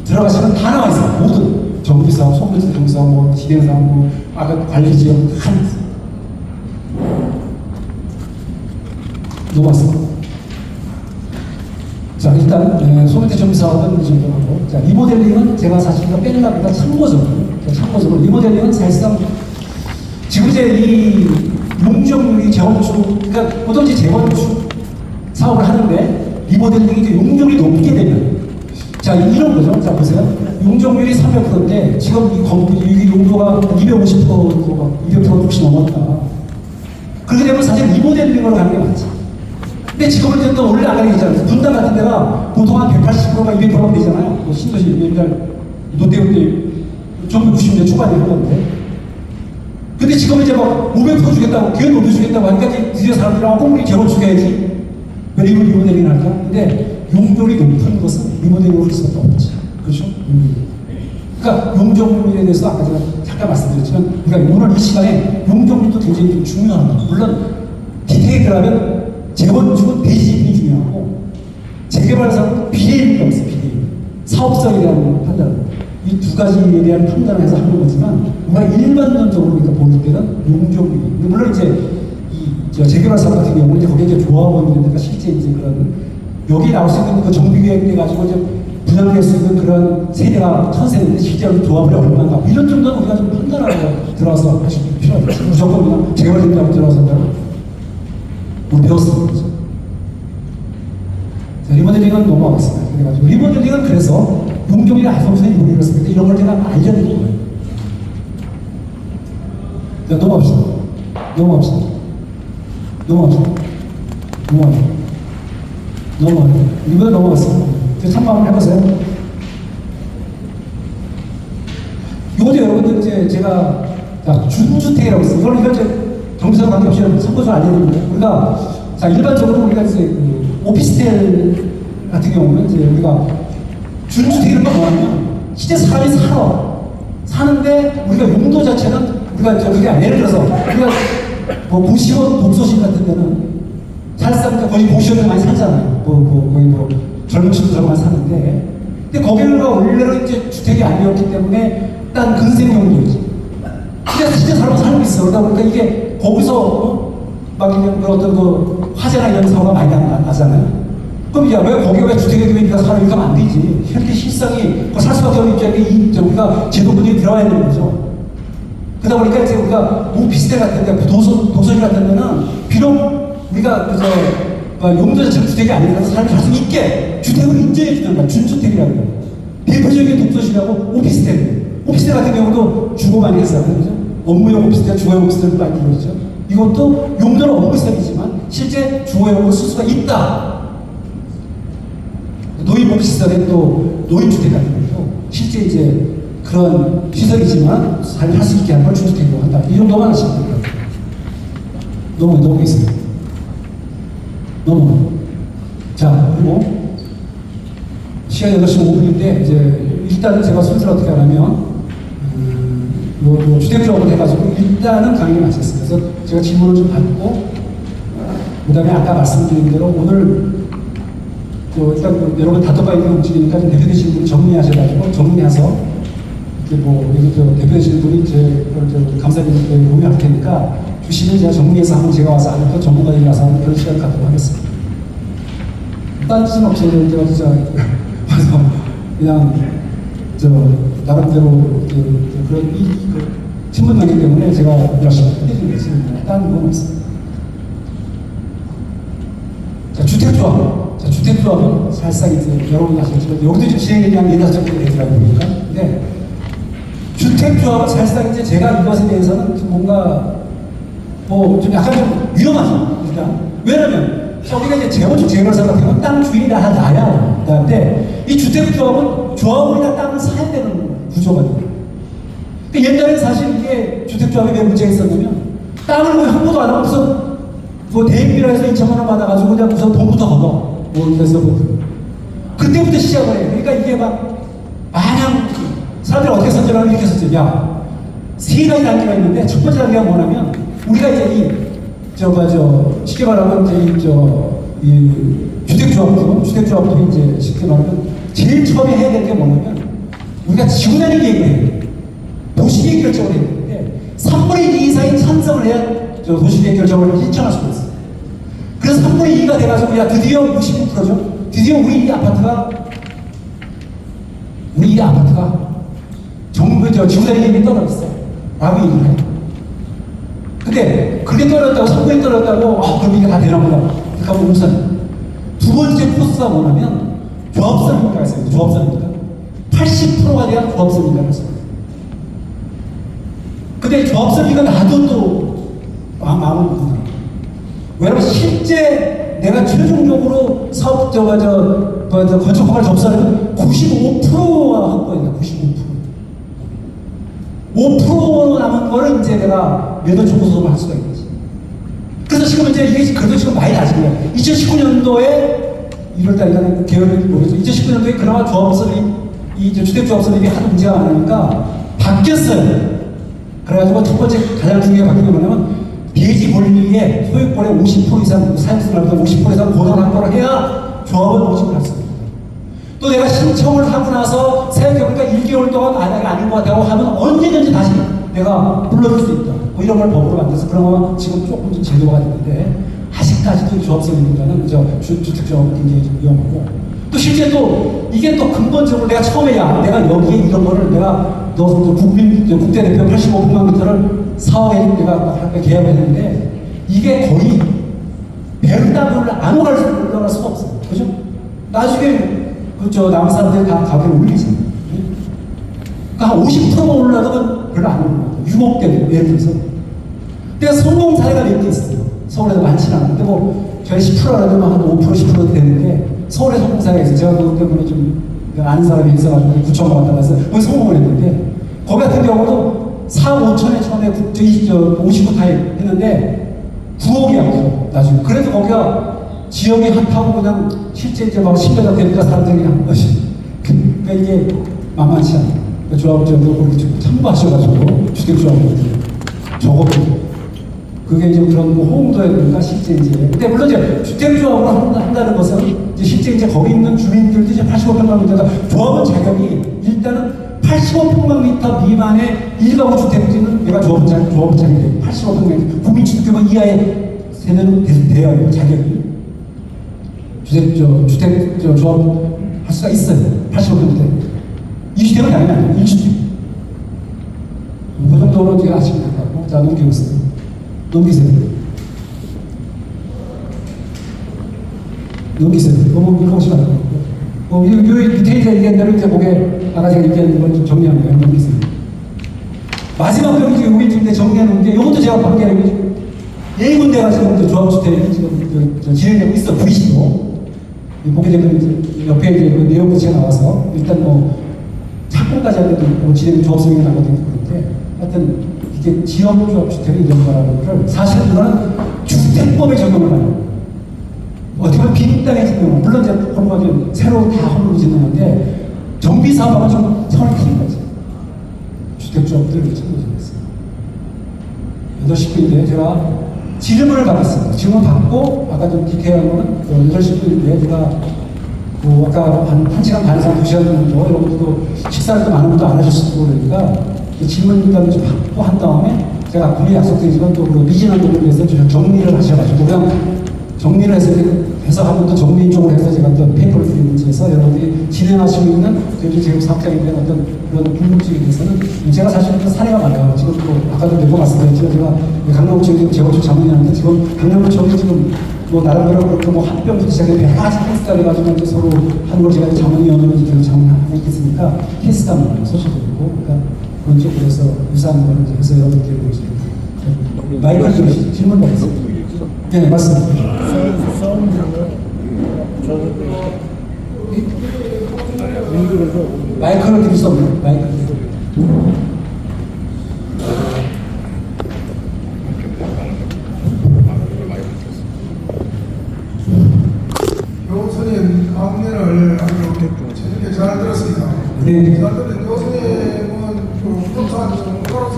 들어가시면 다 나와 있어요. 모든 정비사업, 소부지 정비사업, 뭐 진행사업, 뭐 아까 관리지역 다 있어요. 넘어왔습니다. 자, 일단 소비대 정비사업은 이 정도 하고, 자, 리모델링은 제가 사실 빼려다 참고적으로 리모델링은 사실상 지금 이제 이 용적률이 재건축, 그러니까 보통 이제 재건축 사업을 하는데 리모델링이 이제 용적률이 높게 되면, 자, 이런 거죠. 자, 보세요. 용적률이 300%인데 지금 이 건물 이 용도가 250%가 200% 혹시 넘었다. 그렇게 되면 사실 리모델링으로 가는 게 맞지. 근데 지금은 이제 또 원래 아까 얘기했잖아요. 분당 같은 데가 보통 한 180%가 200%가 되잖아요. 뭐 신도시 옛날 노태우 때 1990년대 초반에 한 건데. 근데 지금 이제 막 500% 주겠다고, 기업 높여주겠다고 하니까 이제 드디어 사람들이 우리 재건축해야지. 리모델링 할까? 근데 용적률이 높은 것은 리모델링을 할 수밖에 없지. 그렇죠? 그러니까 용적률에 대해서 아까 제가 잠깐 말씀드렸지만, 그러니까 오늘 이 시간에 용적률도 굉장히 좀 중요합니다. 물론 디테일하면 재건축은 대지입이 중요하고 재개발사업은 비례입이 없어요. 비례. 사업성에 대한 판단. 이 두 가지에 대한 판단을 해서 하는 거지만 우리가 일반론적으로 우리가 볼 때는 용적률이. 물론 이제 이 재개발사업 같은 경우는 이제 거기에 이제 조합원이 있는데 실제 이제 그런 여기 나올 수 있는 그 정비계획 가지고 이제 분양될 수 있는 그런 세대가 1000세대인데 실제로 조합이 얼마나 이런 정도는 우리가 좀 판단하고 들어가서 하실 필요하죠. 무조건 그냥 재개발된다고 들어가서 우리 배웠습니다. 자, 리모델링은 넘어가겠습니다. 그래가지고 리모델링은 그래서 용적률이 아주 우선이 모르겠습니다. 이런 걸 제가 알려드린 거예요. 자, 넘어갑시다. 이번에 넘어갔어요. 참고 한번 해보세요. 이것도 여러분들 이제 제가 준주택이라고 있어요. 이건 이제 정비사업 관계없이 참고서 알려드립니다. 우리가 자 일반적으로 우리가 이제 그 오피스텔 같은 경우는 이제 우리가 준주택이라는 건 뭐냐면 실제 사람이 사는데 우리가 용도 자체는 우리가 그게 아니라 예를 들어서 우리가 뭐 고시원 독서실 같은 데는 사실상 거의 고시원에 많이 살잖아요. 거의 뭐 젊은 친구들 많이 사는데 근데 거기는 원래는 이제 주택이 아니었기 때문에 딴 근생 용도이지. 근데 진짜 사람 살고 있어. 그러다 보니까 이게 거기서 막 어떤 그 화재나 이런 사고가 많이 나잖아요. 그럼 야, 왜 거기 왜 주택에 되면 네가 사람 이러면 안 되지. 현대 실상이 살 수밖에 없는 입장에 우리가 제도분이 들어와야 되는 거죠. 그러다 보니까 이제 우리가 오피스텔 같은 데, 도서실 같은 데는 비록 우리가 그저 용도 자체는 주택이 아니라서 사람이 살 수 있게 주택을 인정해 주는 거야. 준주택이라고 해요. 대표적인 독서실하고 오피스텔 같은 경우도 주거 많이 했어요. 그죠? 업무용 오피스텔, 주거용 오피스텔도 많이 이루어지죠. 이것도 용도는 업무시설이지만 실제 주거용으로 쓸 수가 있다. 노인 오피스텔에 또 노인주택 같은 경우도 실제 이제 그런 시설이지만 잘 할 수 있게 하는 걸 준주택으로 한다. 이 정도만 하시면 됩니다. 넘어가겠습니다. 자, 그리고 시간 8시 5분인데 이제 일단은 제가 순서를 어떻게 하냐면 주택조합을 해가지고 일단은 강의를 마쳤습니다. 그래서 제가 질문을 좀 받고 그 다음에 아까 말씀드린 대로 오늘 일단 여러분 단톡방에 움직이니까 대표되시는 분이 정리하셔가지고 정리해서 이렇게 뭐 여기 대표되시는 분이 감사님께 공유할 테니까 주시면 제가 정리해서 한번 제가 와서 하는 거 전문가들이 와서 하는 그런 시간을 갖도록 하겠습니다. 딴 뜻은 없어요. 제가 진짜 와서 그냥 나름대로 그런 신분이기 때문에 제가 열심히 해드리는 것이 다른 건 없습니다. 자, 주택조합은 사실상 이제 여러분이 아시겠지만 여기도 좀 진행에 대한 예단적으로 되더라고요. 보니까. 근데 주택조합은 사실상 이제 제가 이것에 대해서는 좀 뭔가 좀 약간 좀 위험하죠. 일단. 왜냐면 우리가 이제 재건축 재개발사 같은 경우는 땅 주인이 나야. 근데 이 주택조합은 조합원이 다 땅을 사야 되는 구조가 돼요. 그러니까 옛날에 사실 이게 주택조합이 왜 문제가 있었냐면 땅을 뭐 형보도 안 하고서 뭐 대행비라 해서 2천만 원 받아가지고 그냥 무슨 돈부터 걷어. 뭐 그래서 뭐 그때부터 시작을 해요. 그러니까 이게 막 마냥 사람들이 어떻게 선정하면 이렇게 선정. 야, 세 가지 단계가 있는데 첫 번째 단계가 뭐냐면 우리가 이제 쉽게 말하면 이 주택조합도 이제 쉽게 말하면 제일 처음에 해야 되는 게 뭐냐면 우리가 지구단위 계획을 해야 돼. 도시계획 결정을 해야 되는데 3분의 2 이상이 찬성을 해야 도시계획 결정을 신청할 수가 있어요. 그래서 3분의 2가 돼가지고 야 드디어 69%죠. 드디어 우리 이 아파트가 지구단위 계획이 떨어졌어 라고 얘기를 해요. 근데 그게 떨어졌다고 3분의 2 떨어졌다고 그럼 이게 다 되나 보다. 그러니까 우선 두 번째 코스가 뭐냐면 조합선 인가가 있어요. 조합선 인가 80%가 돼야 조합선 인가를 써요. 근데 조합선 인가 나도 또 마음을 묻어요. 왜냐면 실제 내가 최종적으로 사업 건축 허가를 접수하는 95%가 한 거예요. 5% 남은 거를 이제 내가 매도 청구소송을 할 수가 있는 거지. 그래서 지금 이제 이게 그래도 지금 많이 낮은 거예요. 2019년도에 1월달에 개헌이 모르겠죠. 2019년도에 그나마 조합설립, 주택조합설립이 하도 문제가 많으니까 바뀌었어요. 그래가지고 첫 번째 가장 중요한 바뀐 게 뭐냐면 대지 권리의 소유권의 50% 이상, 사용수라도 50% 이상 고도를 확보를 해야 조합을 모집을 할 수 있습니다. 또 내가 신청을 하고 나서 생각해보니까 1개월 동안 만약에 아닌 것 같다고 하면 언제든지 다시 내가 불러줄 수 있다. 뭐 이런 걸 법으로 만들어서 그런 거 지금 조금 좀 제도가 됐는데 아직까지도 조합설립보다는 주택조합은 굉장히 좀 위험하고 또 실제 또 이게 또 근본적으로 내가 처음에 내가 여기에 이런 거를 내가 국대대표 85평만 미터를 4억에 내가 계약을 했는데 이게 거의 배를 안 올라갈 수가 없어요. 그죠? 나중에 남은 사람들이 다 가격을 올리잖아요. 그러니까 한 50%만 올라가면 별로 안 올라가요. 6억대 예를 들어서. 내가 성공 사례가 몇 개 있어요. 서울에서 많지는 않은데 뭐 저희 10%라도 한 5%, 10% 되는데 서울에 성공 사례가 있어요. 제가 그것 때문에 좀 아는 사람이 있어가지고 9천만 원 받아서 거기 성공을 했는데 거기 같은 경우도 4억 5천에 처음에 59 타입 했는데 9억이야. 나중에. 그래도 거기가 지역이 핫하고 그냥 실제 이제 막 신뢰가 되니까 사람들이 한 것이. 그러니까 이게 만만치 않아요. 조합적으로 참고하셔가지고 주택조합을 적어도 그게 이제 그런 호응도에 보니까 실제 이제. 근데 물론 이제 주택조합으로 한다는 것은 이제 실제 이제 거기 있는 주민들도 이제 85평방 미터가 조합원 자격이 일단은 85평방 미터 미만의 일가구 주택지는 내가 조합원 자격이 돼요. 85평방 국민주택규모 이하의 세대는 돼야 해요. 자격이. 주택조합 할 수가 있어요. 85평대. 20대가 아니야. 20대. 그 정도로 제가 아시면 될 것 같고. 자, 넘기겠습니다. 넘기세요. 너무 밀어오시면 안 돼요. 요 밑에 이제 얘기한 대로 이제 목에 아까 제가 얘기한 걸 좀 정리한 거예요. 넘기세요. 마지막으로 이제 여기 지금 정리해 놓은 게 이것도 제가 관계하는 게 네 군데가 지금 조합주택이 지금 진행되고 있어. 보이시고. 보게 되면 이제 옆에 이제 그 내용 자체가 나와서 일단 뭐 착공까지 하는데도 뭐 진행 조합성이 나거든요. 그런데 하여튼 이게 지역조합주택이 이런 거라는 거를 사실은 이거는 주택법에 적용을 해요. 어떻게 보면 빈땅에 짓는 물론 이제 허물가 새로 다 허물로 짓는 건데 정비사업하고 좀 차원이 큰 거죠. 주택조합들을 참고해주겠습니다. 8시 9분인데 제가 질문을 받았습니다. 질문 받고 아까 좀 디테일한 거는 8시 9분인데 제가 뭐 아까 한 1시간 반 이상 2시간 정도 여러분들도 식사를 좀 안 하면 또 안 하셨을 거니까 질문 일단 좀 받고 한 다음에 제가 분명히 약속드리지만 또 미진한 부분에 대해서 정리를 하셔가지고 그냥 정리를 해서 한 번 더 정리 쪽으로 해서 제가 또 페이퍼를 드리면서 여러분들이 진행하시고 있는 지금 사업장에 대한 어떤 그런 궁금증에 대해서는 제가 사실 그 사례가 많아요. 지금 또 아까도 몇 번 말씀드렸지만 제가 강남구청에 재건축 자문위원인데 지금 강남구청이 지금 뭐 나름대로 그렇게 뭐 합병부터 시작해서 여러 가지 케이스가 돼가지고 이제 서로 하는 걸 제가 자문위원으로 이제 자문하고 있겠으니까 케이스가 많아요. 소식이고 그러니까 그런 쪽으로 해서 유사한 거를 이제 해서 여러분들께 보여드립니다. 마이크를 좀 질문 받겠습니다. 네, 맞습니다. 저는 힘들어서 마이크를 드릴 수 없나요? 마이크. 교수님 강연을 아주 재밌게 잘 들었습니다. 네. 잘 들은 교수님은 그 부동산 전문가로서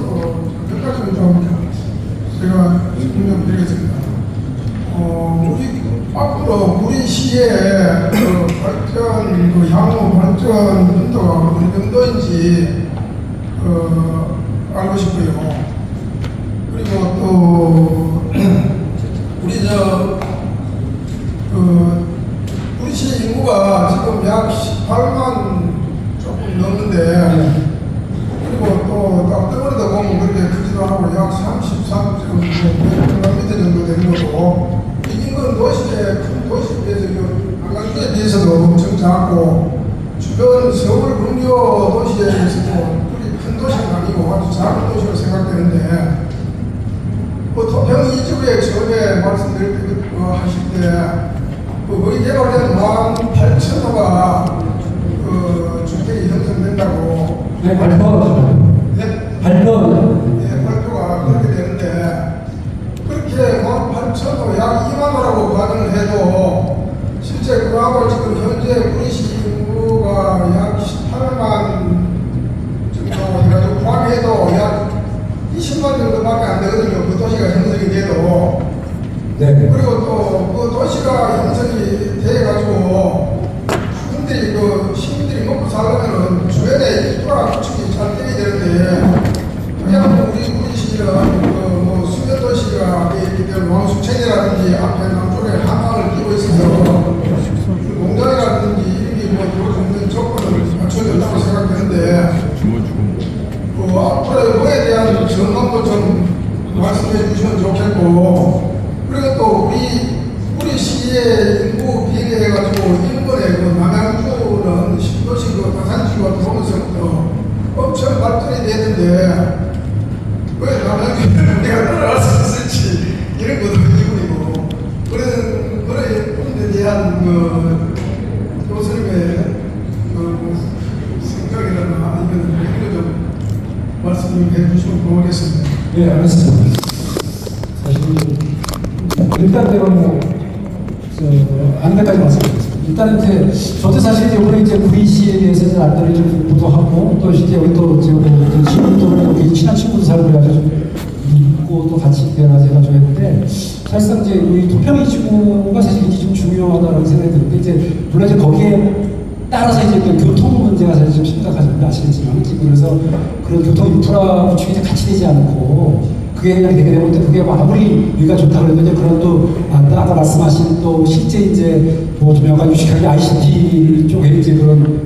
몇 가지를 좀 제가 설명드리겠습니다. 우리 앞으로 우리 시의 그 발전, 그 향후 발전 빈도가 어느 정도인지 알고 싶고요. 그리고 또 우리 우리 시 인구가 지금 약 18만 조금 넘는데, 그리고 또 땅덩어리도 보면 그렇게 크지도 않고 약 33.5km 정도 되는 거고, 이 인근 도시에, 큰 도시에 비해서 관광지에 비해서도 엄청 작고, 주변 서울 근교 도시에 비해서도 그리 큰 도시는 아니고 아주 작은 도시로 생각되는데, 토평 이주구에 처음에 말씀드릴 때, 하실 때, 거의 개발된 18,000호가 주택이 형성된다고. 네, 발표. 네? 발표가 그렇게 되는데, 그렇게 18,000호, 약 2만 호라고 가정을 해도, 실제 그하고 지금 현재 우리 시 인구가 약 18만 정도 해가지고 포함해도 약 20만 정도밖에 안 되거든요. 그 도시가 형성이 돼도. 네. 그리고 또 그 도시가 형성이 돼가지고 시민들이 먹고 살려면은 주변에 인프라 구축이 잘 되게 되는데, 그냥 우리 시는 수변 도시가 있기 때문에 왕수천이라든지 앞에 남쪽에 한강을 끼고 있어서 농장이라든지 이런 게 들어올 수 있는 조건을 갖춰졌다고 생각되는데, 앞으로의 뭐에 대한 전망도 좀 말씀해 주시면 좋겠고, 그리고 또 우리 시의 인구 비례해가지고 인근의 그 남양주는 신도시 그 다산지구가 들어오면서부터 엄청 발전이 되는데, 왜 남양주를 우리가 따라갈 수 있을지 이런 것도 의문이고, 그런 부분에 대한 교수님의 생각이나 아니면 이런 거 좀 말씀해 주시면 고맙겠습니다. 네, 알겠습니다. 사실 일단 내가 안내까지 말씀드리겠습니다. 일단 이제 저도 사실 이번에 이제 구리시에 대해서 이제 안내를 좀 공부도 하고, 또 이제 여기 또 제가 친구도 여기 친한 친구도 살고 그래가지고 좀 믿고 또 같이 대화해가지고 했는데, 사실상 이제 우리 토평 이주가 사실 이게 좀 중요하다는 생각이 드는데, 이제 물론 이제 거기에 따라서 이제 그 교통 문제가 사실 좀 심각하신데 아시겠지만, 그래서 그런 교통 인프라 구축이 이제 같이 되지 않고, 그게 그냥 되게 되면 그게 아무리 여기가 좋다 그래도 이제 그런 또 아까 말씀하신 또 실제 이제 좀 약간 유식하게 ICT 쪽에 이제 그런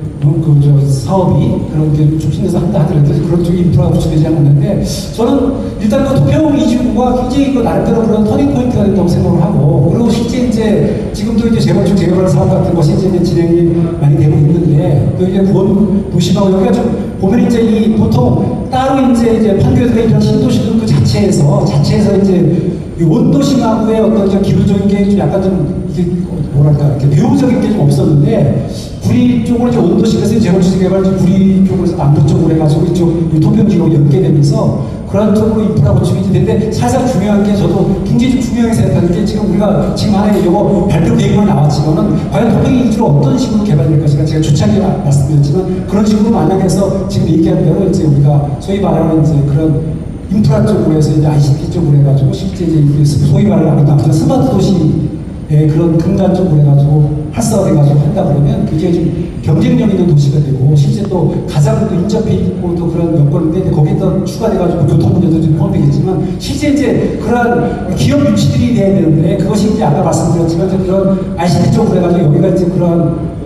사업이 그런 게 촉진돼서 한다 하더라도 그런 쪽에 인프라가 구축되지 않았는데, 저는 일단 그 토평 이주가 굉장히 그 나름대로 그런 터닝 포인트가 된다고 생각을 하고, 그리고 실제 이제 지금도 이제 재건축 재개발 사업 같은 것이 이제 진행이 많이 되고 있는데, 또 이제 본 도시하고 여기가 좀 보면 이제 이 보통 따로 이제 판교에서 이런 신도시들 그 자체에서 이제 이 원도심하고의 어떤 좀 기후적인 게 좀 약간 좀 이게 뭐랄까 이렇게 배우적인 게 좀 없었는데, 구리 쪽으로 이제 원도심에서 재건축 개발 구리 쪽으로 남부 쪽으로 해가지고 이쪽 토평지로 연계되면서 그런 쪽으로 인프라 구축이 이제 되는데, 사실상 중요한 게 저도 굉장히 좀 중요하게 생각하는 게, 지금 우리가 지금 하나의 이거 발표 계획만 나왔지만은 과연 토평 이주로 어떤 식으로 개발될 것인가, 제가 초창기에 말씀드렸지만 그런 식으로 만약해서 지금 얘기한 대로 이제 우리가 소위 말하는 이제 그런 인프라 쪽으로 해서 이제 ICT 쪽으로 해가지고 실제 이제 소위 말하는 스마트 도시의 그런 근간 쪽으로 해가지고 활성화돼가지고 한다 그러면 굉장히 좀 경쟁력 있는 도시가 되고, 실제 또 가장 또 인접해 있고 또 그런 여건인데, 거기에 더 추가돼가지고 교통 문제도 좀 포함되겠지만, 실제 이제 그런 기업 유치들이 돼야 되는데, 그것이 이제 아까 말씀드렸지만 이제 그런 ICT 쪽으로 해가지고 여기가 이제 그런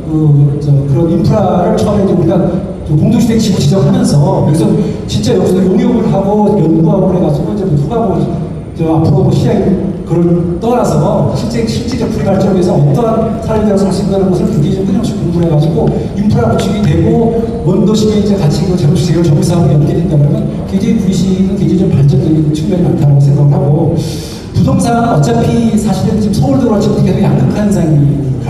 그런 인프라를 처음에 이제 우리가 공동주택 지구 지정하면서 여기서 진짜 여기서 용역을 하고 연구하고 그래가지고 이제 누가 앞으로 시장이 그걸 떠나서 실제적 불발전을 위해서 어떠한 사람들과 살 수 있다는 것을 굉장히 좀 끊임없이 공부를 해가지고 인프라 구축이 되고 원도심에 이제 같이 재건축 재개발 정비 사업이 연계된다 그러면 굉장히 구리시는 굉장히 좀 발전적인 측면이 많다고 생각을 하고, 부동산은 어차피 사실은 지금 서울도 그렇지만 계속 양극화 현상이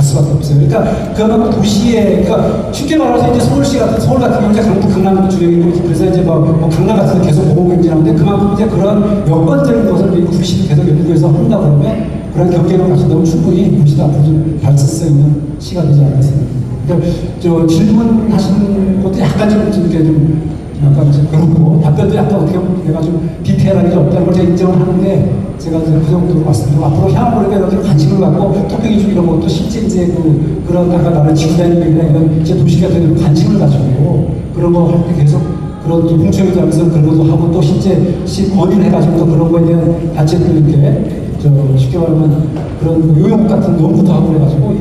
갈 수밖에 없어요. 그러니까 그만큼 도시에, 그러니까 쉽게 말해서 이제 서울 같은 경우 이제 강남도 주력이고, 그래서 이제 뭐 강남 같은 데 계속 보고 경쟁하는데, 그만큼 이제 그런 여건적인 것을 미국 구시도 계속 연구해서 한다 그러면 그런 경쟁을 가진다면 충분히 구시도 앞으로 좀 발전성 있는 시가 되지 않겠습니까? 그러니까 저 질문하신 것도 약간 좀 이렇게 좀 약간 좀 그렇고, 답변도 약간 어떻게 보면 내가 좀 디테일하게 없다는 걸 제가 인정을 하는데, 제가 그 정도로 말씀드리고, 앞으로 향후로 여러 가지 관심을 갖고, 토픽이 중 이런 것도 실제 이제 그런 아까 말한 지구단위나 이런 이제 도시가 되는 관심을 가지고, 그런 거 할 때 계속 그런 공청회 자면서 그런 것도 하고, 또 실제 건의해가지고 또 그런 거에 대한 단체들께 쉽게 말하면 그런 요용 같은 연구도 하고 그래가지고,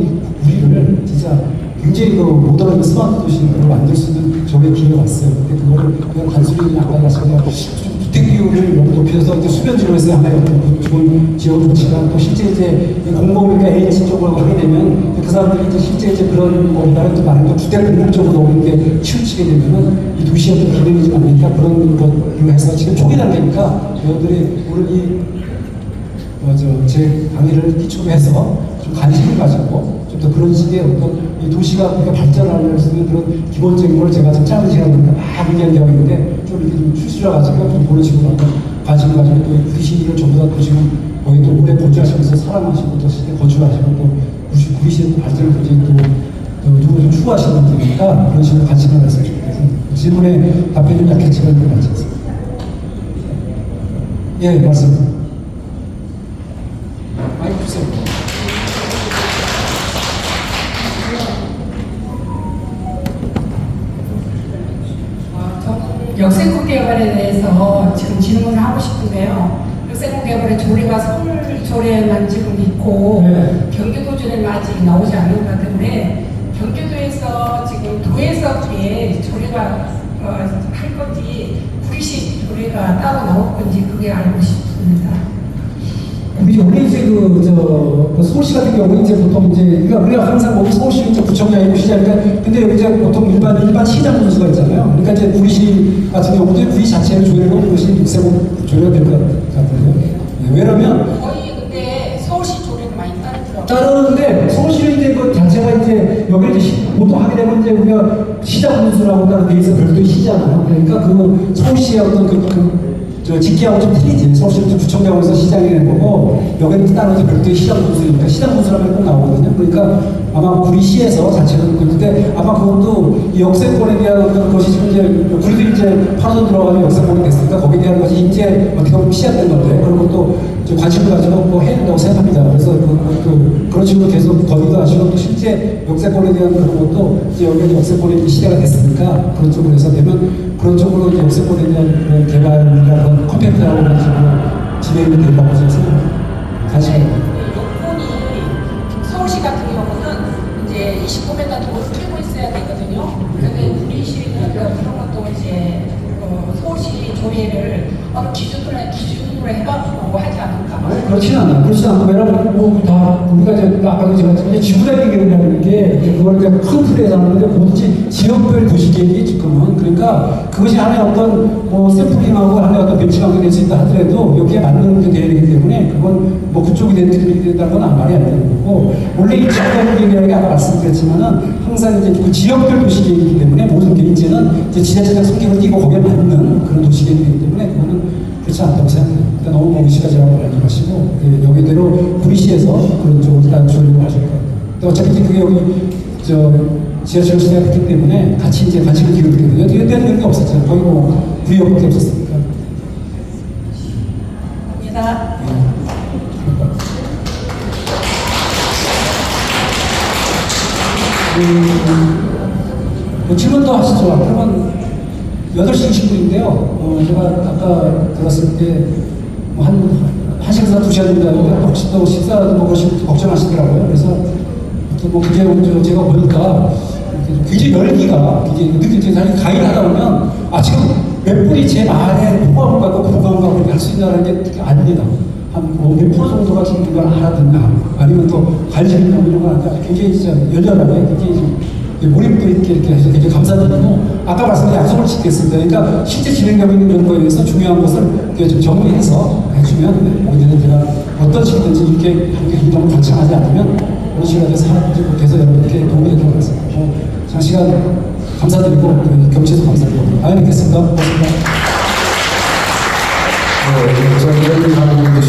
우리를 진짜 굉장히 모던한 스마트 도시를 만들 수 있는 저게 기회가 왔어요. 근데 그거를 그냥 단순히 아까 말씀드린 주택 비율을 너무 높여서 이제 수변 지역에서 하나의 좋은 지역 도시가, 또 실제 이제 공공위가 H 쪽으로 하게 되면 그 사람들이 이제 실제 이제 그런 다른 또 많은 주택 공급 쪽으로 이렇게 치우치게 되면은 이 도시의 어떤 기능이 좀 안 되니까 그런 것들로 해서 지금 초기 단계니까 여러분들이 오늘 제 강의를 기초로 해서 좀 관심을 가지고 좀 더 그런 식의 어떤 이 도시가 우리가 발전하려는 그런 기본적인 걸 제가 지금 짧은 시간이니까 막 얘기하고 있는데 좀 이렇게 좀 추스려가지고 좀 그런 식으로 한번 관심을 가지고 또 구시를 전부 다 또 지금 거의 또 오래 거주하시면서 사랑하시고 또 실제 거주하시고 또 구시의 발전을 굉장히 또 누구 좀 추구하시는 분이니까 그런 식으로 관심을 가졌으면 좋겠어요. 질문에 답변이 좀 약했지만 그런 것 같습니다. 예, 말씀. 많이 주세요. 역세권 개발에 대해서 지금 질문을 하고 싶은데요. 역세권 개발의 조례가 서울 조례만 지금 있고 네. 경기도 조례는 아직 나오지 않은 것 때문에 경기도에서 지금 도에서의 조례가 할 건지 구리시 조례가 따로 나올 건지 그게 알고 싶습니다. 우리 이제 서울시 같은 경우 이제 보통 이제 우리가 항상 보면 서울시 이제 구청장이고 시장이니까, 근데 여기 이제 보통 일반 시장 분수가 있잖아요. 그러니까 이제 구리시 같은 경우도 구리 자체를 조례로 그것이 육세권 조례가 될 것 같아요. 네, 왜냐면 거의 근데 서울시 조례를 많이 따르더라고요. 따르는데 서울시는 이제 그 자체가 이제 여기 이제 보통 하게 되면 이제 우리가 시장 분수라고 따로 돼 있어 별도의 시잖아요. 그러니까 그 서울시의 어떤 직계하고 좀 틀리지. 서울시는 구청장으로서 시장이 된 거고, 여기는 따로 별도의 시장 분수니까 시장 분수라면 꼭 나오거든요. 그러니까 아마 구리시에서 자체는 그런데 아마 그것도 이 역세권에 대한 어떤 것이 지금 이제 우리도 이제 8호 들어가서 역세권이 됐으니까 거기에 대한 것이 이제 어떻게 보면 시작된 건데, 그런 것도 관심을 가지고 뭐 해야 된다고 생각합니다. 그래서 그런 식으로 계속 거기도 하시고, 또 실제 역세권에 대한 그런 것도 이제 여기는 역세권의 시대가 됐으니까 그런 쪽으로 해서 되면 그런 쪽으로 이제 역세권에 대한 그런 개발이나 컴팩트하고 그런 식으로 진행이 된다고 생각합니다. 사실 여건이 서울시 같은 경우는 이제 29m 도로 끼고 있어야 되거든요. 근데 구리시는 그런 것도 이제 서울시 조례를 어느 기준으로 해가지고 하지 않을까? 그렇지는 않아요. 그렇지는 않고, 왜냐면 다 우리가 이제 아까도 제가 지구단위 계획이라는 게 이제 그걸 이제 큰 틀에서 하는데 뭐든지 지역별 도시계획이 지금은, 그러니까 그것이 하나의 어떤 샘플링하고 하나의 어떤 벤치마킹이 될 수 있다 하더라도 여기에 맞는 게 돼야 되기 때문에 그건 그쪽이 된다는 건 말이 안 되는 거고, 원래 이 지구단위 계획이라는 게 아까 말씀드렸지만은 항상 이제 그 지역별 도시계획이기 때문에 모든 게 이제는 이제 지자체적 성격을 띠고 거기에 맞는 그런 도시계획이기 때문에 그거는 그렇지 않다고 생각해요. 그러니까 너무 무시가지라고 하지 마시고, 여기대로 구리시에서 그런 쪽으로 일단 조율을 하실 거예요. 근데 어차피 그게 여기 지하철 시대가 됐기 때문에 같이 이제 관심을 기울이게 돼요. 여기에 대한 그런 게 없었잖아요. 거의 구리역밖에 없었으니까. 감사합니다. 질문 더 하시죠. 그러면 8시 20분인데요. 제가 아까 들었을 때 한 시간에서 2시간 정도 하는데 혹시 또 식사라도 먹으시면 걱정하시더라고요. 그래서 또 그게 제가 보니까 굉장히 열기가 굉장히 느껴져요. 사실 강의를 하다 보면 지금 몇 분이 제 말에 호감을 갖고 공감을 갖고 할 수 있다는 게 아닙니다. 몇 프로 정도가 지금 이걸 알아듣나, 아니면 또 관심이 있는 이런 거 아니까 굉장히 진짜 열렬하게 굉장히 몰입도 있게 이렇게 해서 굉장히 감사드리고, 아까 말씀드린 약속을 지켰습니다. 그러니까 실제 진행되고 있는 이런 거에 대해서 중요한 것을 좀 정리해서 해주면, 거기에는 제가 어떤 식이든지 이렇게 이런 걸 거창하지 않으면 시간에 사람들이 돼서 여러분께 도움이 되는 것 같습니다. 장시간 감사드리고 경치도 감사드리고 다음에 뵙겠습니다. 고맙습니다. 네, 저희 이런 방송도